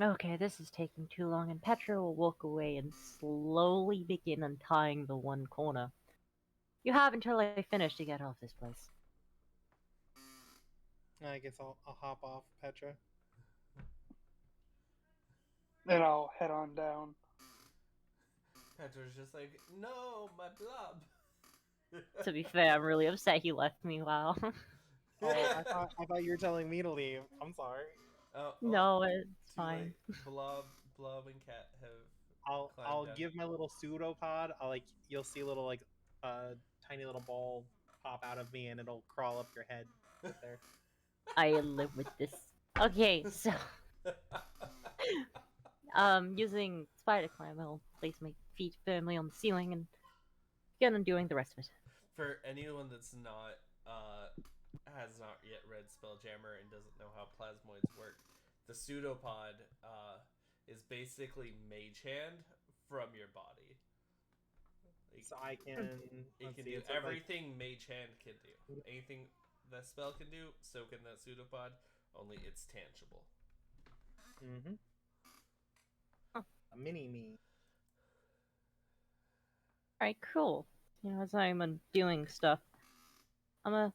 S4: Okay, this is taking too long, and Petra will walk away and slowly begin untying the one corner. You have until I finish to get off this place.
S6: I guess I'll hop off, Petra.
S2: Then I'll head on down.
S1: Petra's just like, no, my blob.
S4: To be fair, I'm really upset he left me. Wow.
S6: Oh, I thought you were telling me to leave. I'm sorry.
S1: Oh,
S4: No, it's
S1: too
S4: fine.
S1: late. Blob and Cat have.
S6: I'll
S1: Climb down.
S6: give my little pseudopod. You'll see a little tiny little ball pop out of me, and it'll crawl up your head. Right there.
S4: I live with this. Okay, so using spider climb, I'll place my feet firmly on the ceiling and get on doing the rest of it.
S1: For anyone that's not has not yet read Spelljammer and doesn't know how plasmoids work, the pseudopod is basically Mage Hand from your body.
S6: So I can.
S1: It can do everything Mage Hand can do. Anything that spell can do, so can that pseudopod. Only it's tangible.
S6: Mm-hmm. A mini me.
S4: Alright, cool. As I'm doing stuff, I'm gonna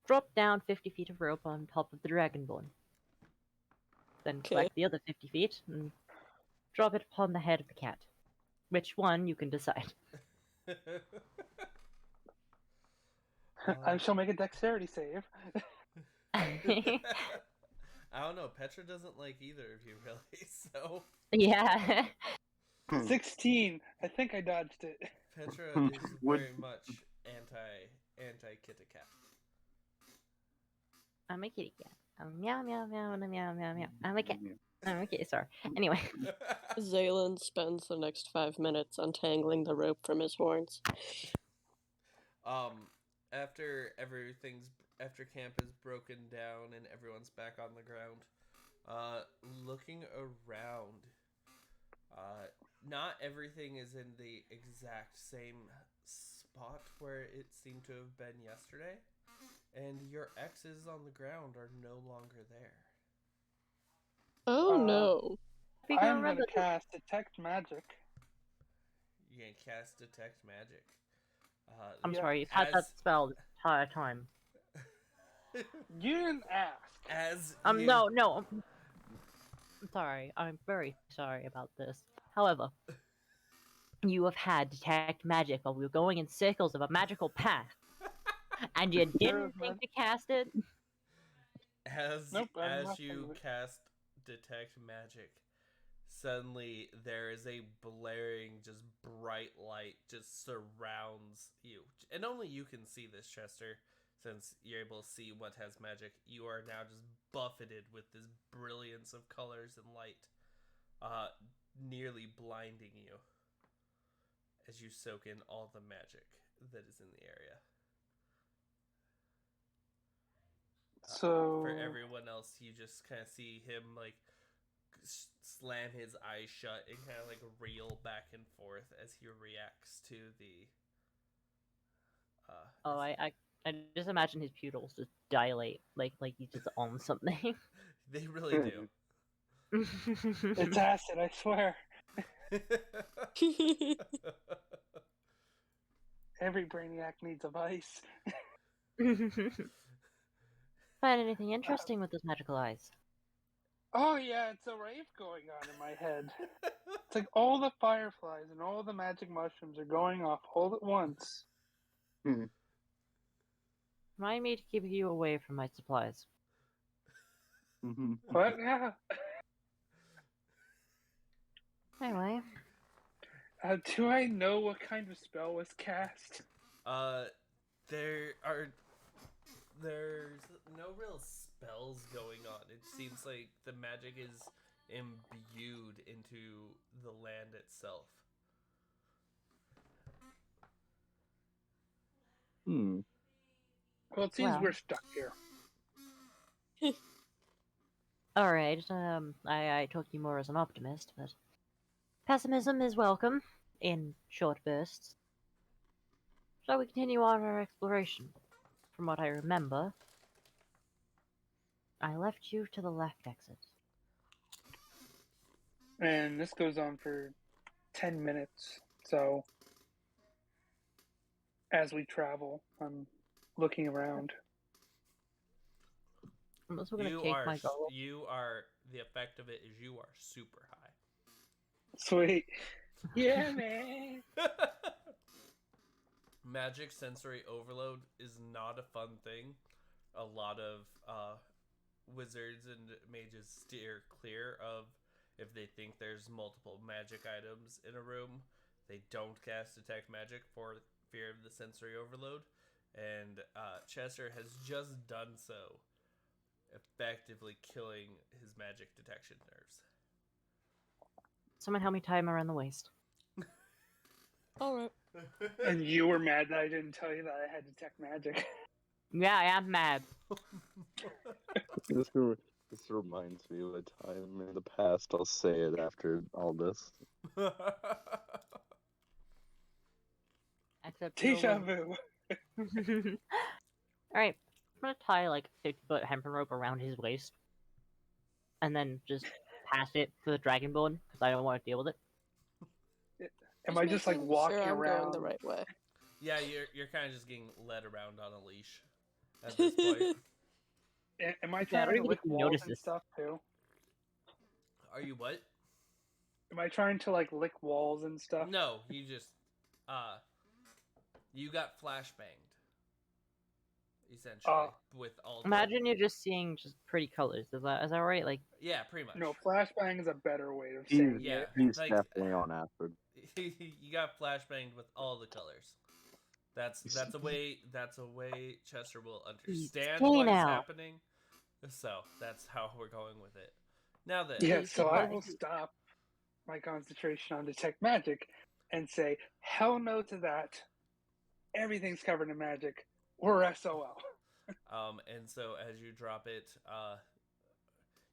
S4: drop down 50 feet of rope on top of the Dragonborn. Then collect the other 50 feet and drop it upon the head of the cat. Which one, you can decide.
S2: I shall make a dexterity save.
S1: I don't know. Petra doesn't like either of you, really. So
S4: Yeah.
S2: 16. I think I dodged it.
S1: Petra is very much anti Kitty Cat.
S4: I'm a kitty cat. Meow meow meow meow meow meow. I'm a cat. Okay, sorry. Anyway.
S3: Zaylin spends the next 5 minutes untangling the rope from his horns.
S1: After camp is broken down and everyone's back on the ground, looking around, not everything is in the exact same spot where it seemed to have been yesterday, and your X's on the ground are no longer there.
S3: Oh no.
S2: I'm going to cast Detect Magic.
S1: You can cast Detect Magic.
S4: I'm sorry, you've had that spell the entire time.
S2: You didn't ask.
S1: As you...
S4: No. I'm sorry. I'm very sorry about this. However, you have had detect magic while we were going in circles of a magical path, and you didn't think to cast it.
S2: Nope, I'm
S1: As
S2: not
S1: you
S2: thinking of it.
S1: cast detect magic, suddenly there is a blaring, just bright light just surrounds you, and only you can see this, Chester. Since you're able to see what has magic, you are now just buffeted with this brilliance of colors and light, nearly blinding you as you soak in all the magic that is in the area.
S2: So
S1: For everyone else, you just kind of see him like slam his eyes shut and kind of like reel back and forth as he reacts to the.
S4: I just imagine his pupils just dilate, like he's just on something.
S1: They really do.
S2: it's acid, I swear. Every brainiac needs a vice.
S4: Find anything interesting with those magical eyes?
S2: Oh yeah, it's a rave going on in my head. It's like all the fireflies and all the magic mushrooms are going off all at once.
S4: Remind me to keep you away from my supplies.
S2: But yeah,
S4: Anyway,
S2: do I know what kind of spell was cast?
S1: There's no real spells going on. It seems like the magic is imbued into the land itself.
S2: Well, it seems
S4: Well.
S2: we're stuck here.
S4: Alright, I took you more as an optimist, but pessimism is welcome in short bursts. Shall we continue on our exploration? From what I remember, I left you to the left exit.
S2: And this goes on for 10 minutes. So, as we travel, I'm looking around.
S4: I'm also gonna take my goal.
S1: The effect of it is you are super high.
S2: Sweet. Yeah, man.
S1: Magic sensory overload is not a fun thing. A lot of wizards and mages steer clear of if they think there's multiple magic items in a room. They don't cast detect magic for fear of the sensory overload. And Chester has just done so, effectively killing his magic detection nerves.
S4: Someone help me tie him around the waist.
S3: Alright.
S2: And you were mad that I didn't tell you that I had detect magic.
S4: Yeah, I am mad.
S5: This reminds me of a time in the past. I'll say it after all this.
S4: Except
S2: Deja vu.
S4: Alright, I'm gonna tie like a 50-foot hempen rope around his waist. And then just pass it to the Dragonborn, because I don't want to deal with it.
S2: Am I just like
S3: making
S2: walking
S3: sure I'm
S2: around?
S3: going the right way.
S1: Yeah, you're kind of just getting led around on a leash at this point.
S2: Am I
S4: I
S2: trying
S4: don't
S2: to
S4: even
S2: lick
S4: think you
S2: walls
S4: noticed
S2: and
S4: this.
S2: stuff too?
S1: Are you what?
S2: Am I trying to like lick walls and stuff?
S1: No, you just you got flashbanged. Essentially, with all.
S4: Imagine you're just seeing just pretty colors. Is that right? Like,
S1: Yeah, pretty much.
S2: No, flashbang is a better way of saying
S1: Yeah,
S2: it.
S5: He's
S1: like-
S5: definitely on acid.
S1: You got flashbanged with all the colors. That's a way Chester will understand
S4: Hey
S1: what is
S4: now.
S1: happening. So that's how we're going with it. Now then,
S2: Yeah, so I
S4: Right.
S2: will stop my concentration on detect magic and say, hell no to that. Everything's covered in magic. We're SOL.
S1: And so as you drop it,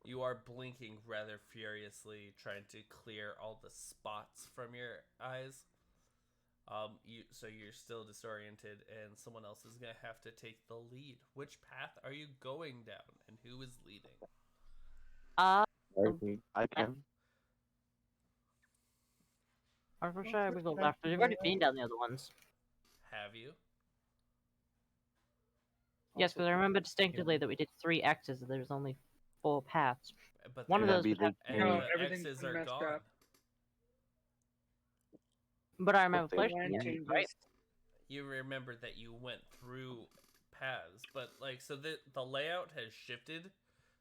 S1: you are blinking rather furiously, trying to clear all the spots from your eyes. You're still disoriented, and someone else is gonna have to take the lead. Which path are you going down, and who is leading?
S5: I can.
S4: I'm pretty sure we go left. We've already been down the other ones.
S1: Have you?
S4: Yes,
S2: Also
S4: because I remember distinctively that we did 3 X's and there's only 4 paths.
S1: But
S4: One of
S1: they're-
S4: those
S5: Maybe
S4: would have,
S5: they
S1: and
S2: No,
S1: the
S2: everything's
S1: X's
S2: been
S1: are
S2: messed
S1: gone.
S2: up.
S4: but I remember
S5: they
S4: pushing
S2: Line
S4: it,
S2: changes.
S4: right?
S1: You remember that you went through paths, but like so the layout has shifted,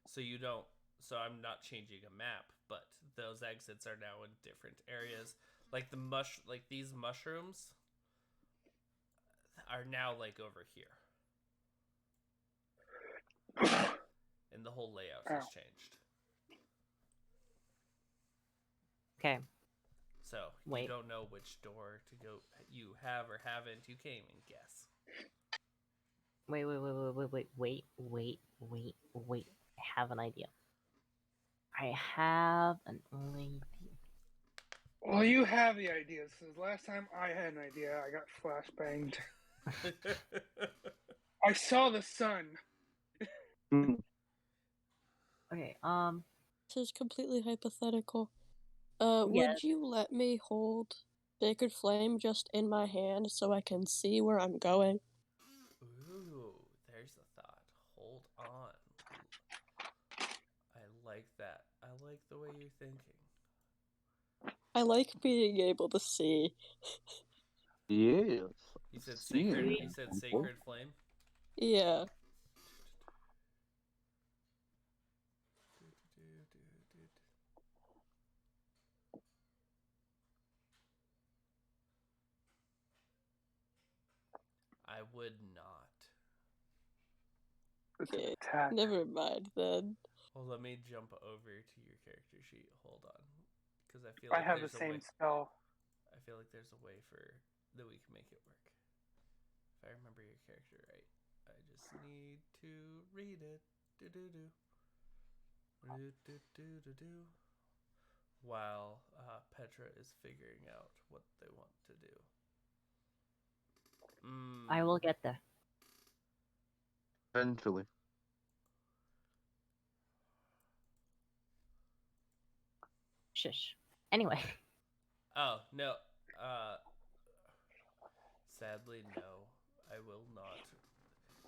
S1: so you don't. So I'm not changing a map, but those exits are now in different areas. Like like these mushrooms are now like over here, and the whole layout has
S2: Ow.
S1: changed.
S4: Okay.
S1: So you
S4: Wait.
S1: don't know which door to go. You have or haven't. You can't even guess.
S4: Wait. I have an idea. I have an idea.
S2: Well, you have the ideas. Because last time I had an idea, I got flashbanged. I saw the sun.
S4: Okay,
S3: This is completely hypothetical.
S4: Yeah.
S3: Would you let me hold Sacred Flame just in my hand so I can see where I'm going?
S1: Ooh, there's a thought. Hold on. I like that. I like the way you're thinking.
S3: I like being able to see.
S5: Yes.
S1: You said
S5: Seeing
S1: sacred.
S5: is
S1: You said
S5: important.
S1: sacred flame.
S3: Yeah.
S1: I would not.
S2: It's an
S3: Okay.
S2: attack.
S3: Never mind then.
S1: Well, let me jump over to your character sheet. Hold on, because I feel
S2: I
S1: like
S2: have the
S1: there's a
S2: same
S1: way.
S2: spell.
S1: I feel like there's a way for that we can make it work. If I remember your character right, I just need to read it. Do do do. Do do do do do. While Petra is figuring out what they want to do.
S4: I will get there.
S5: Eventually.
S4: Shush. Anyway.
S1: Oh no. Sadly, no. I will not.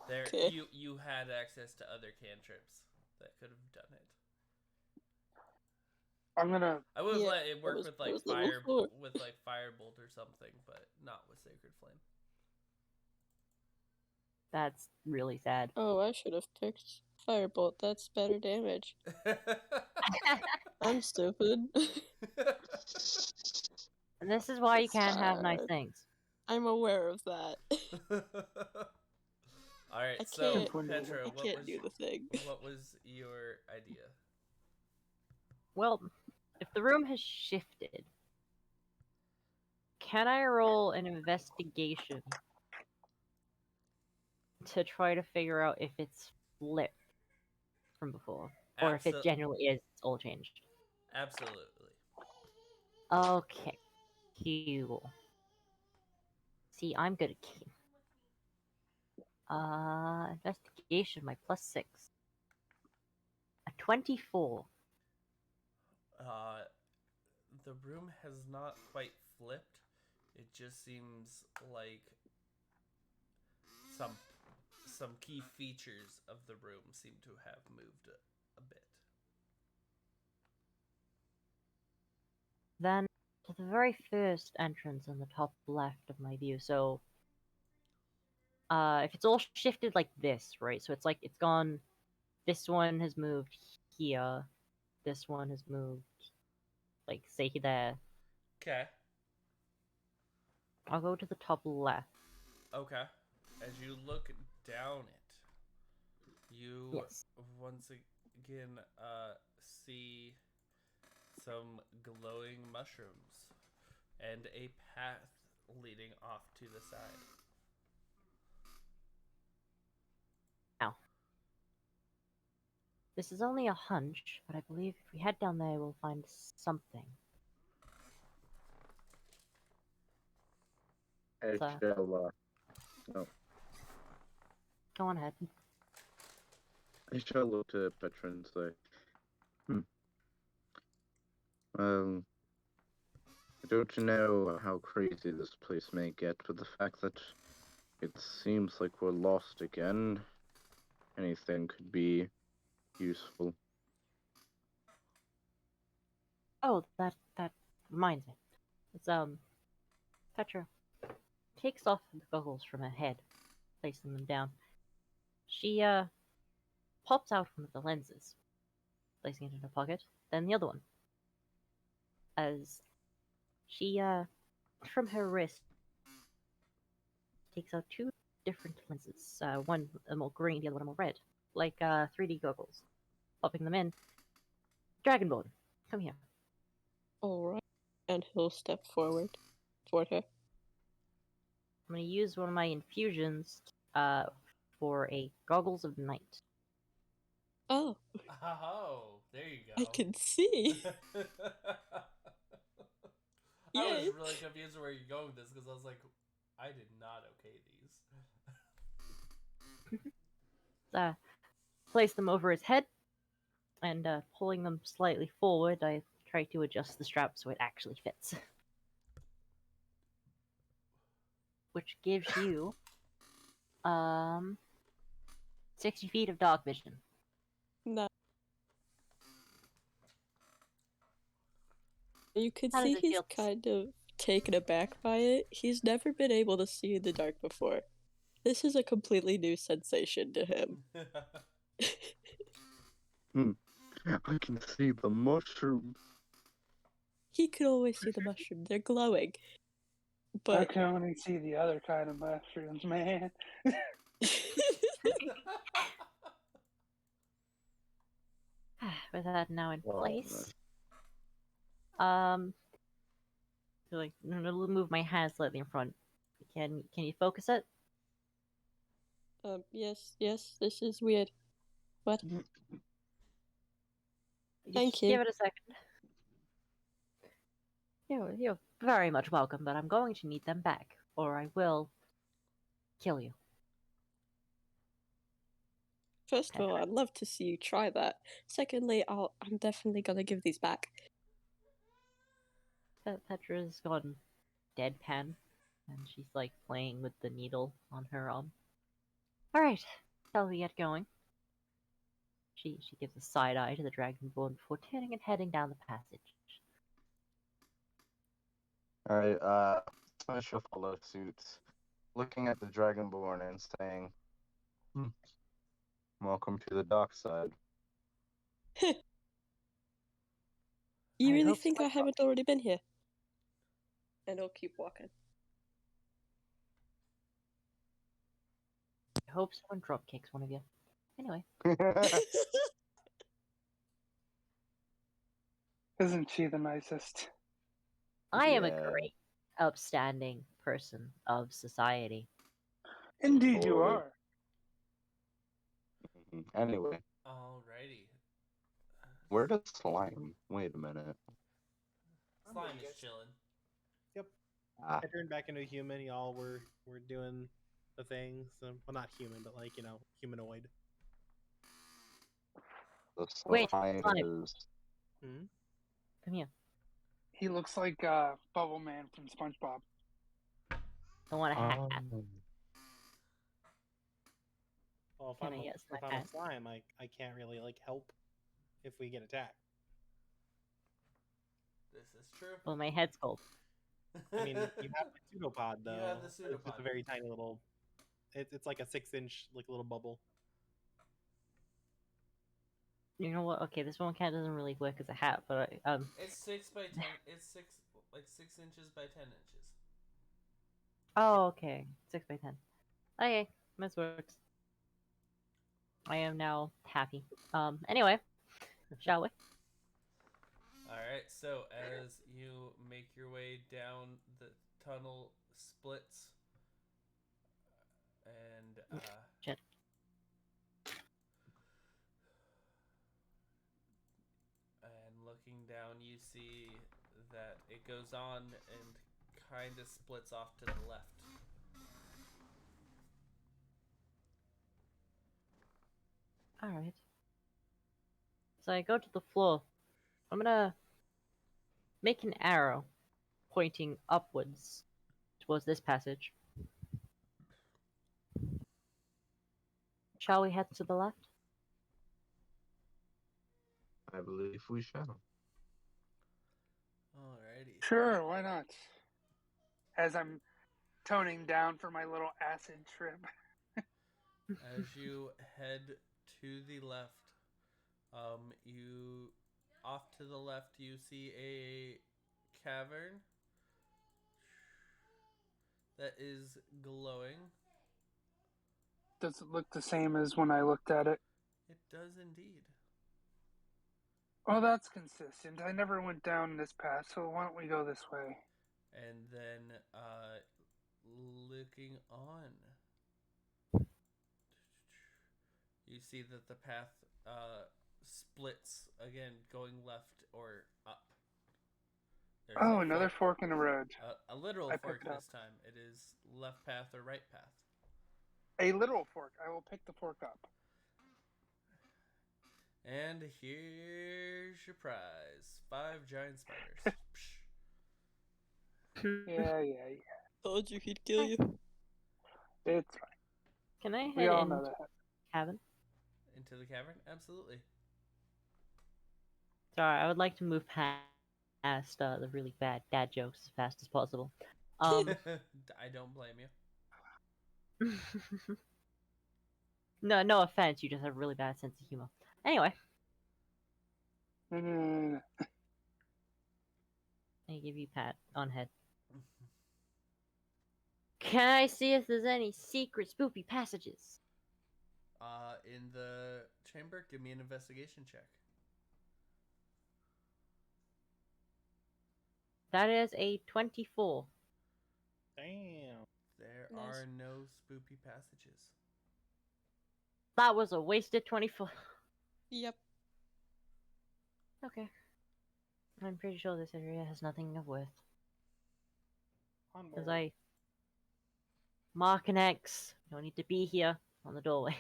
S1: There,
S3: Okay.
S1: you had access to other cantrips that could have done it.
S2: I'm gonna.
S1: I would have
S3: Yeah,
S1: let it work
S3: was-
S1: with
S3: that
S1: like
S3: was level
S1: fire,
S3: 4.
S1: with like firebolt or something, but not with sacred flame.
S4: That's really sad.
S3: Oh, I should have picked Firebolt. That's better damage. I'm stupid.
S4: And this is why you
S3: It's
S4: can't have nice
S3: fine.
S4: things.
S3: I'm aware of that.
S1: All right,
S3: I
S1: so
S3: can't.
S1: Petra,
S3: I can't do the thing.
S1: what was your idea?
S4: Well, if the room has shifted, can I roll an investigation to try to figure out if it's flipped from before? Or if it
S1: Absol-
S4: genuinely is all changed?
S1: Absolutely.
S4: Okay. Cool. See, I'm good at key. Investigation, my +6. A 24.
S1: The room has not quite flipped. It just seems like some key features of the room seem to have moved a bit.
S4: Then, to the very first entrance in the top left of my view, so if it's all shifted like this, right? So it's like it's gone. This one has moved here. This one has moved, like say there.
S1: Okay.
S4: I'll go to the top left.
S1: Okay. As you look down it, you
S4: Yes.
S1: once again see some glowing mushrooms and a path leading off to the side.
S4: Now, this is only a hunch, but I believe if we head down there, we'll find something.
S7: I
S4: So-
S7: shall, no.
S4: Go on ahead.
S7: I shall look to Petra and say, I don't know how crazy this place may get, but the fact that it seems like we're lost again anything could be useful.
S4: Oh, that reminds me. It's Petra takes off the goggles from her head, placing them down. She pops out one of the lenses, placing it in her pocket, then the other one. As she from her wrist takes out two different lenses, one a more green, the other one a more red, like 3D goggles. Popping them in. Dragonborn, come here.
S3: Alright. And he'll step forward toward her.
S4: I'm going to use one of my infusions for a Goggles of Night.
S3: Oh,
S1: Oh, there you go.
S3: I can see.
S1: I was
S3: Yay.
S1: really confused where you're going with this because I was like, I did not okay these.
S4: Place them over his head, and pulling them slightly forward, I try to adjust the strap so it actually fits. Which gives you 60 feet of dark vision.
S3: No. You could
S4: How does
S3: see
S4: it
S3: he's
S4: feel?
S3: kind of taken aback by it. He's never been able to see in the dark before. This is a completely new sensation to him.
S7: I can see the mushrooms.
S3: He could always see the mushroom. They're glowing.
S2: I
S3: But
S2: can only see the other kind of mushrooms, man.
S4: With that now in
S7: Well,
S4: place, so like I'm gonna move my hand slightly in front. Can you focus it?
S3: yes, this is weird. What? Thank
S4: Just
S3: you.
S4: Give it a second. You're very much welcome, but I'm going to need them back, or I will kill you.
S3: First of all, I'd love to see you try that. Secondly, I'm definitely gonna give these back.
S4: Petra's gone deadpan, and she's like playing with the needle on her arm. Alright, shall we get going? She gives a side eye to the Dragonborn before turning and heading down the passage.
S5: Alright, I shall follow suit, looking at the Dragonborn and saying, welcome to the dark side.
S3: You
S4: I
S3: really
S4: hope
S3: think I haven't already been here? And I'll keep walking.
S4: I hope someone drop kicks one of you. Anyway,
S2: Isn't she the nicest?
S4: I am a
S5: Yeah.
S4: great, upstanding person of society.
S2: Indeed, you
S5: Boy.
S2: are.
S5: Anyway,
S1: Alrighty.
S5: where does slime? Wait a minute.
S1: Slime is chilling.
S5: Ah,
S6: I turned back into a human. Y'all were doing the things. Well, not human, but like humanoid.
S5: the
S4: Wait,
S5: slime
S4: slime.
S5: is.
S4: Come here.
S2: He looks like Bubble Man from SpongeBob.
S4: I want a hat.
S6: Well, if
S4: Can
S6: I'm
S4: I
S6: a,
S4: get
S6: if
S4: my
S6: I'm a
S4: hat?
S6: slime, I can't really like help if we get attacked.
S1: This is true.
S4: Well, my head's cold.
S6: I mean, you have the pseudopod though.
S1: You have the
S6: It's just
S1: pseudopod.
S6: a very tiny little. It's like a 6-inch like little bubble.
S4: You know what? Okay, this one cat doesn't really work as a hat, but
S1: It's 6 by 10. It's 6 inches by 10 inches.
S4: Oh, okay, 6x10. Okay, this works. I am now happy. Anyway, shall we?
S1: Alright, so as you make your way down the tunnel splits, and
S4: Shit.
S1: and looking down, you see that it goes on and kind of splits off to the left.
S4: Alright. So I go to the floor. I'm gonna make an arrow pointing upwards towards this passage. Shall we head to the left?
S5: I believe we shall.
S1: Alrighty.
S2: Sure, why not? As I'm toning down for my little acid trip.
S1: As you head to the left, you off to the left you see a cavern that is glowing.
S2: Does it look the same as when I looked at it?
S1: It does indeed.
S2: Oh, that's consistent. I never went down this path, so why don't we go this way?
S1: And then, looking on, you see that the path splits again, going left or up. There's
S2: Oh,
S1: a
S2: another fork in the road.
S1: a literal
S2: I
S1: fork
S2: picked it up.
S1: this time. It is left path or right path.
S2: A literal fork. I will pick the fork up.
S1: And here's your prize: 5 giant spiders. Psh.
S2: Yeah.
S3: Told you he'd kill you.
S2: It's fine.
S4: Can I
S2: We
S4: head
S2: all
S4: in
S2: know that.
S4: cabin?
S1: Into the cavern? Absolutely.
S4: Sorry, I would like to move past the really bad dad jokes as fast as possible.
S1: I don't blame you.
S4: No offense, you just have a really bad sense of humor. Anyway,
S2: No.
S4: I give you pat on head. Can I see if there's any secret spoopy passages?
S1: In the chamber, give me an investigation check.
S4: That is a 24.
S6: Damn.
S1: There
S3: Nice.
S1: are no spoopy passages.
S4: That was a wasted 24.
S3: Yep.
S4: Okay. I'm pretty sure this area has nothing of worth.
S6: Onward.
S4: As I mark an X. You don't need to be here on the doorway.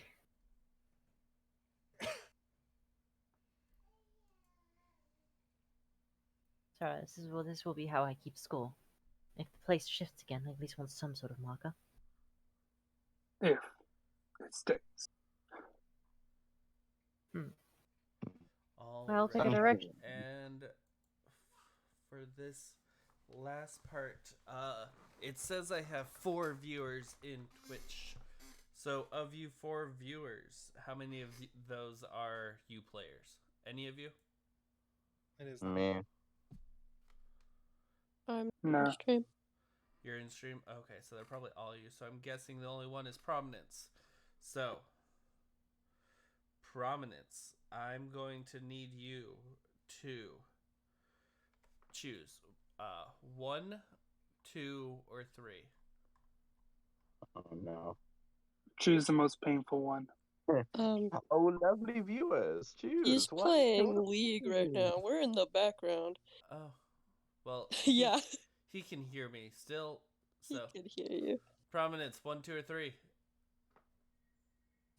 S4: Sorry, this will be how I keep score. If the place shifts again, I at least want some sort of marker.
S2: If it stays.
S4: I'll take a
S1: Alright,
S4: direction.
S1: and for this last part, it says I have 4 viewers in Twitch. So, of you 4 viewers, how many of those are you players? Any of you?
S6: It is
S5: Me.
S3: I'm
S2: No.
S3: on stream.
S1: You're in stream? Okay, so they're probably all you. So I'm guessing the only one is Prominence. So, Prominence, I'm going to need you to choose 1, 2, or 3.
S5: Oh no.
S2: Choose the most painful one.
S5: Oh, lovely viewers. Choose.
S3: He's
S5: What
S3: playing
S5: do I
S3: League right
S5: do?
S3: now. We're in the background.
S1: Oh, well,
S3: Yeah,
S1: he can hear me still.
S3: he
S1: So,
S3: can hear you.
S1: Prominence, 1, 2, or 3.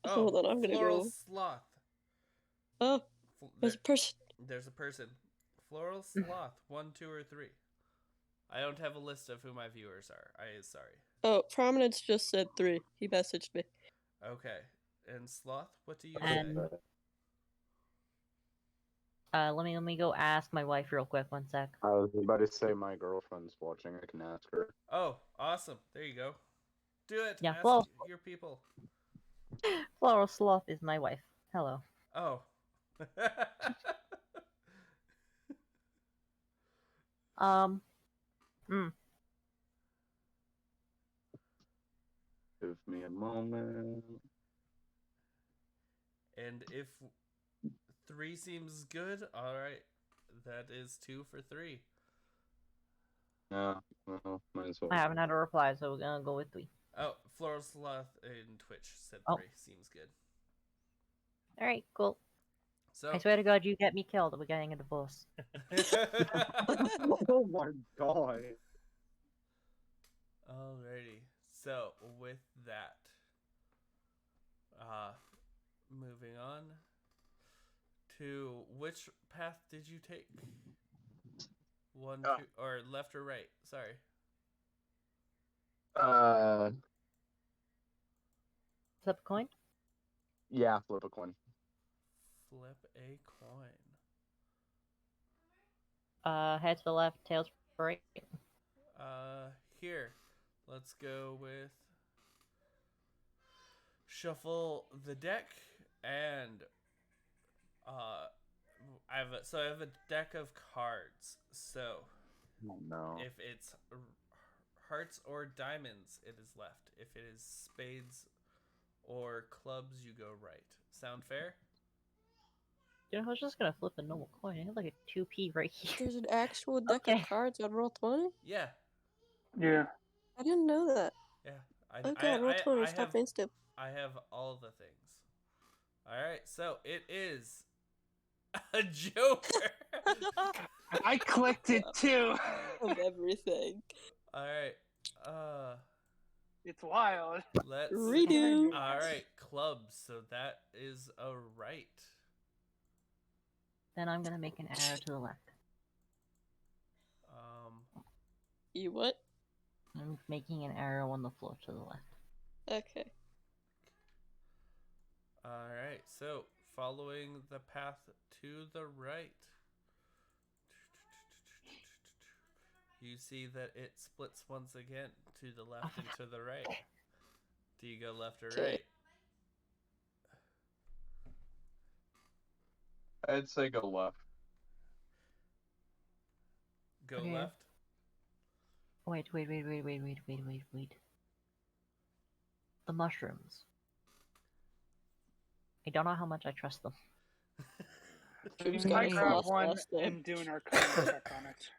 S1: Oh,
S3: Hold on, I'm gonna
S1: Floral
S3: go.
S1: Sloth.
S3: Oh, there's a person.
S1: There's a person. Floral Sloth, 1, 2, or 3. I don't have a list of who my viewers are. I sorry.
S3: Oh, Prominence just said 3. He messaged me.
S1: Okay. And Sloth, what do you
S4: And-
S1: say?
S4: Let me go ask my wife real quick. 1 sec.
S5: I was about to say my girlfriend's watching. I can ask her.
S1: Oh, awesome. There you go. Do it.
S4: Yeah,
S1: Ask
S4: well-
S1: your people.
S4: Floral Sloth is my wife. Hello.
S1: Oh.
S5: Give me a moment.
S1: And if 3 seems good, all right. That is 2 for 3.
S5: No, well, might as well.
S4: I haven't had a reply, so we're gonna go with 3.
S1: Oh, Floral Sloth in Twitch said 3.
S4: Oh.
S1: Seems good.
S4: Alright, cool.
S1: So.
S4: I swear to God, you get me killed, we're getting a divorce.
S5: Oh my god.
S1: Alrighty. So with that, moving on to which path did you take? 1, 2, or left or right? Sorry.
S4: Flip a coin?
S5: Yeah, flip a coin.
S1: Flip a coin.
S4: Head to the left, tails right.
S1: Here, let's go with shuffle the deck and I have a deck of cards. So
S5: Oh no.
S1: if it's hearts or diamonds, it is left. If it is spades or clubs, you go right. Sound fair?
S4: You know, I was just gonna flip a normal coin. I have like a 2p right here.
S3: There's an actual deck
S4: Okay.
S3: of cards on Roll20?
S1: Yeah,
S2: Yeah.
S3: I didn't know that.
S1: yeah.
S3: Oh god, Roll20,
S1: I
S3: stop
S1: have
S3: Insta.
S1: I have all the things. All right, so it is a Joker.
S2: I clicked it too.
S3: Of everything.
S1: All right.
S2: It's wild.
S1: Let's
S3: Redo.
S1: All right, clubs. So that is a right.
S4: Then I'm gonna make an arrow to the left.
S3: You what?
S4: I'm making an arrow on the floor to the left.
S3: Okay.
S1: All right. So following the path to the right, you see that it splits once again to the left and to the right. Do you go left or
S3: Okay.
S1: right?
S5: I'd say go left.
S1: Go
S4: Okay.
S1: left.
S4: Wait. The mushrooms. I don't know how much I trust them.
S3: Drew's
S2: I
S3: got a
S2: grab
S3: frost
S2: one
S3: last name.
S2: and do an arcana check on it.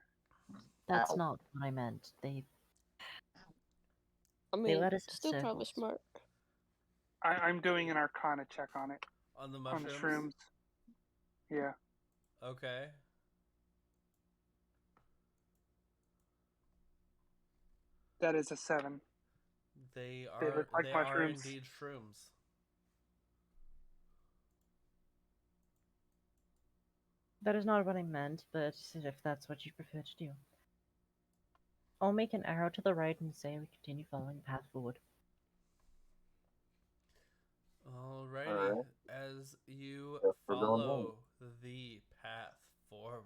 S4: That's
S5: Ow.
S4: not what I meant. They
S3: I mean,
S4: let us in
S3: still probably
S4: circles.
S3: smart.
S2: I'm doing an arcana check on it.
S1: On the
S2: On the
S1: mushrooms.
S2: shrooms. Yeah.
S1: Okay.
S2: That is a 7.
S1: They
S2: They
S1: are
S2: look like
S1: they are
S2: mushrooms.
S1: indeed shrooms.
S4: That is not what I meant, but if that's what you prefer to do. I'll make an arrow to the right and say we continue following the path forward.
S1: Alrighty.
S5: Alright.
S1: As you
S5: Guess we're going
S1: follow the path forward.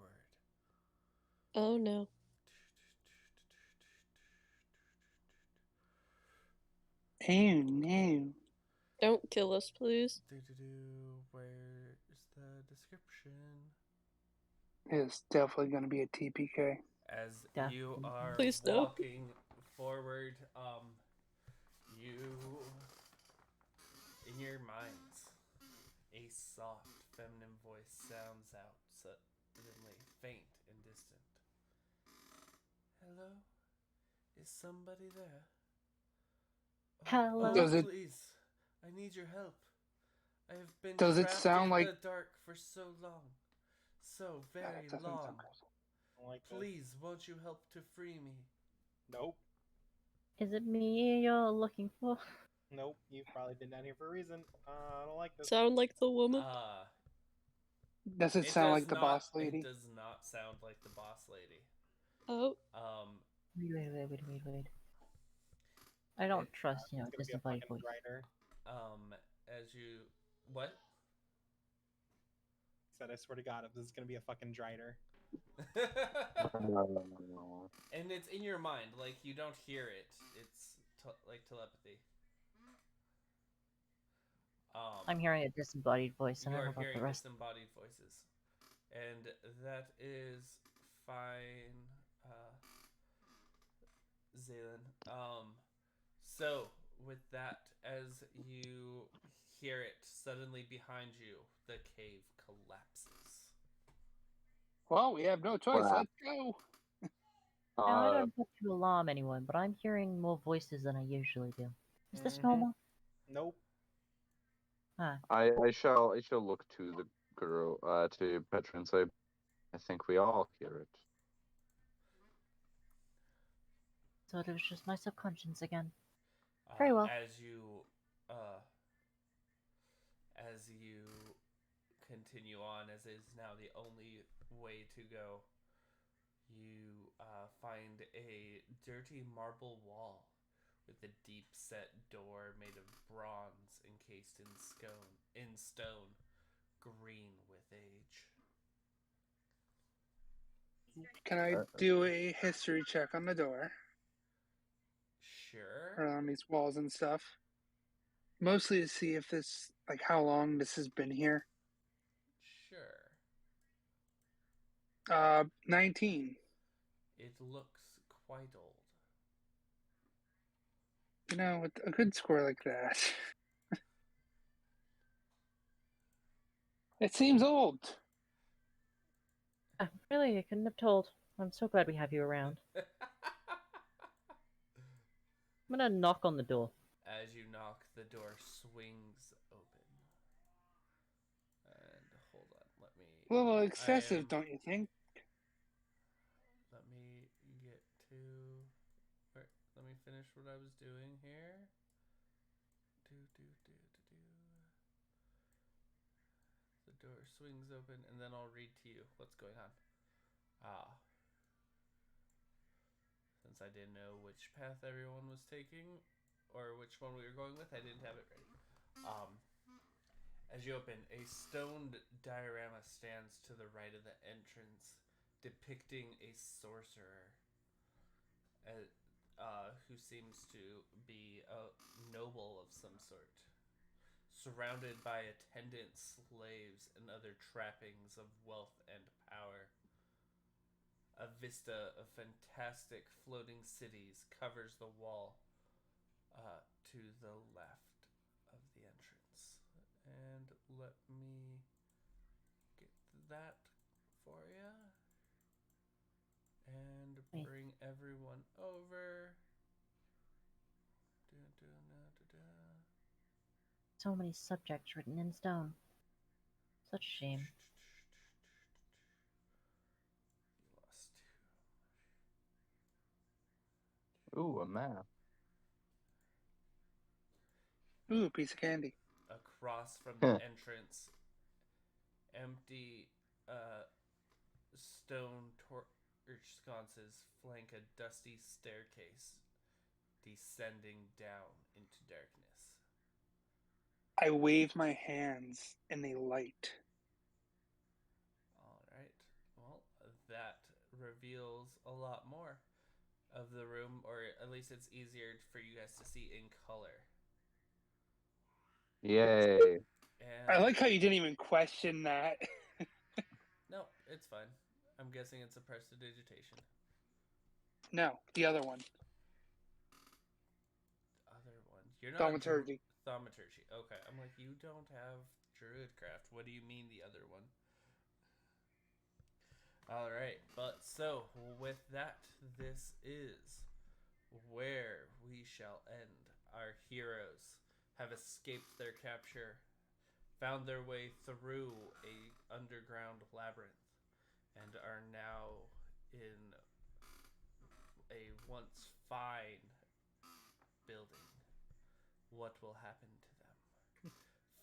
S3: Oh no.
S2: Oh no.
S3: Don't kill us, please.
S1: Where's the description?
S2: It's definitely going to be a TPK.
S1: As you
S4: Definitely.
S1: are
S3: Please no.
S1: walking forward, you, in your minds, a soft feminine voice sounds out, suddenly faint and distant. Hello? Is somebody there?
S4: Hello?
S1: Oh,
S2: Does it-
S1: please, I need your help. I have been
S2: Does it
S1: trapped
S2: sound
S1: in
S2: like-
S1: the dark for so long. So
S2: Yeah,
S1: very
S2: that doesn't
S1: long.
S2: sound good.
S6: I don't like this.
S1: Please, won't you help to free me?
S6: Nope.
S4: Is it me you're looking for?
S6: Nope. You've probably been down here for a reason. I don't like this.
S3: Sound like the woman?
S2: Does it sound like the boss lady?
S1: It does not sound like the boss lady.
S3: Oh,
S4: Wait. I don't trust,
S6: It's gonna be a
S4: disembodied
S6: fucking
S4: voice.
S6: writer.
S1: As you what?
S6: Said I swear to God, if this is gonna be a fucking driter.
S1: And it's in your mind, like you don't hear it. It's like telepathy.
S4: I'm hearing a disembodied voice. I
S1: You
S4: don't know
S1: are
S4: about
S1: hearing
S4: the rest.
S1: disembodied voices, and that is fine, Zaylen. So with that, as you hear it, suddenly behind you, the cave collapses.
S2: Well, we have no choice.
S5: Wow.
S2: Let's go.
S4: Now, I don't want to alarm anyone, but I'm hearing more voices than I usually do. Is this
S6: Mhm.
S4: normal?
S6: Nope.
S5: I shall look to the girl, to Petra and say, I think we all hear it.
S4: So it was just my subconscious again. Very well.
S1: As you continue on, as is now the only way to go, you find a dirty marble wall with a deep set door made of bronze encased in stone, green with age.
S2: Can I do a history check on the door
S1: Sure.
S2: or on these walls and stuff? Mostly to see if this, like, how long this has been here.
S1: Sure.
S2: 19.
S1: It looks quite old.
S2: You know, with a good score like that, it seems old.
S4: Really, I couldn't have told. I'm so glad we have you around. I'm gonna knock on the door.
S1: As you knock, the door swings open. And hold on, let me.
S2: A little excessive, don't you think?
S1: Let me get to. Wait, let me finish what I was doing here. The door swings open, and then I'll read to you what's going on. Since I didn't know which path everyone was taking, or which one we were going with, I didn't have it ready. As you open, a stoned diorama stands to the right of the entrance, depicting a sorcerer who seems to be a noble of some sort, surrounded by attendant slaves and other trappings of wealth and power. A vista of fantastic floating cities covers the wall to the left of the entrance. And let me get that for you. And bring everyone over.
S4: So many subjects written in stone. Such a shame.
S5: Ooh, a map.
S2: Ooh, a piece of candy.
S1: Across from the entrance, empty stone torch sconces flank a dusty staircase descending down into darkness.
S2: I wave my hands and they light.
S1: Alright, well, that reveals a lot more of the room, or at least it's easier for you guys to see in color.
S5: Yay.
S1: And
S2: I like how you didn't even question that.
S1: no, it's fine. I'm guessing it's a prestidigitation.
S2: No, the other one.
S1: Other one. You're not
S2: Thaumaturgy.
S1: Thaumaturgy. Okay, I'm like, you don't have Druidcraft. What do you mean the other one? Alright, but so, with that, this is where we shall end. Our heroes have escaped their capture, found their way through a underground labyrinth, and are now in a once fine building. What will happen to them?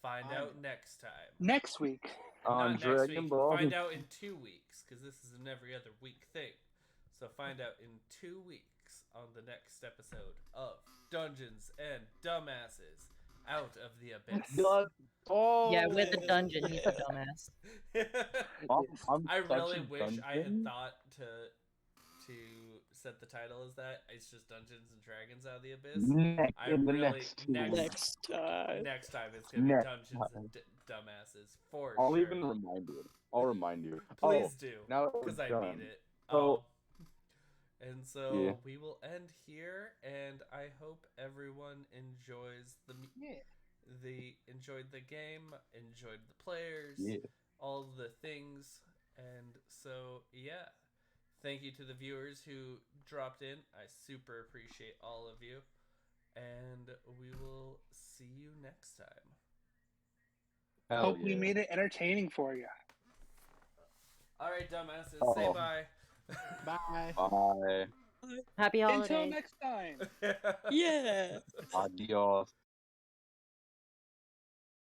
S1: Find out next time.
S2: Next week.
S5: On
S1: Not next
S5: Dragon
S1: week.
S5: Ball.
S1: Find out in 2 weeks, because this is an every other week thing. So find out in 2 weeks on the next episode of Dungeons and Dumbasses Out of the Abyss.
S4: Yeah, with the dungeon, he's a dumbass.
S1: I really
S5: such a
S1: wish I had
S5: dungeon.
S1: thought to set the title as that. It's just Dungeons and Dragons Out of the Abyss.
S2: Next time.
S1: Next time it's gonna be
S5: Next
S1: Dungeons
S5: time.
S1: and Dumbasses for
S5: I'll
S1: sure.
S5: even remind you. I'll remind you.
S1: Please do,
S5: now that we're
S1: because I
S5: done.
S1: need it.
S5: So-
S1: And so
S5: Yeah.
S1: we will end here, and I hope everyone enjoys enjoyed the game, enjoyed the players, all the things, and so yeah. Thank you to the viewers who dropped in. I super appreciate all of you, and we will see you next time.
S5: Hell
S2: Hope we
S5: yeah.
S2: made it entertaining for you.
S1: All right, dumbasses,
S5: Oh.
S1: say bye.
S6: Bye.
S5: Bye.
S4: Happy holidays.
S2: Until next time.
S3: Yeah.
S5: Adios.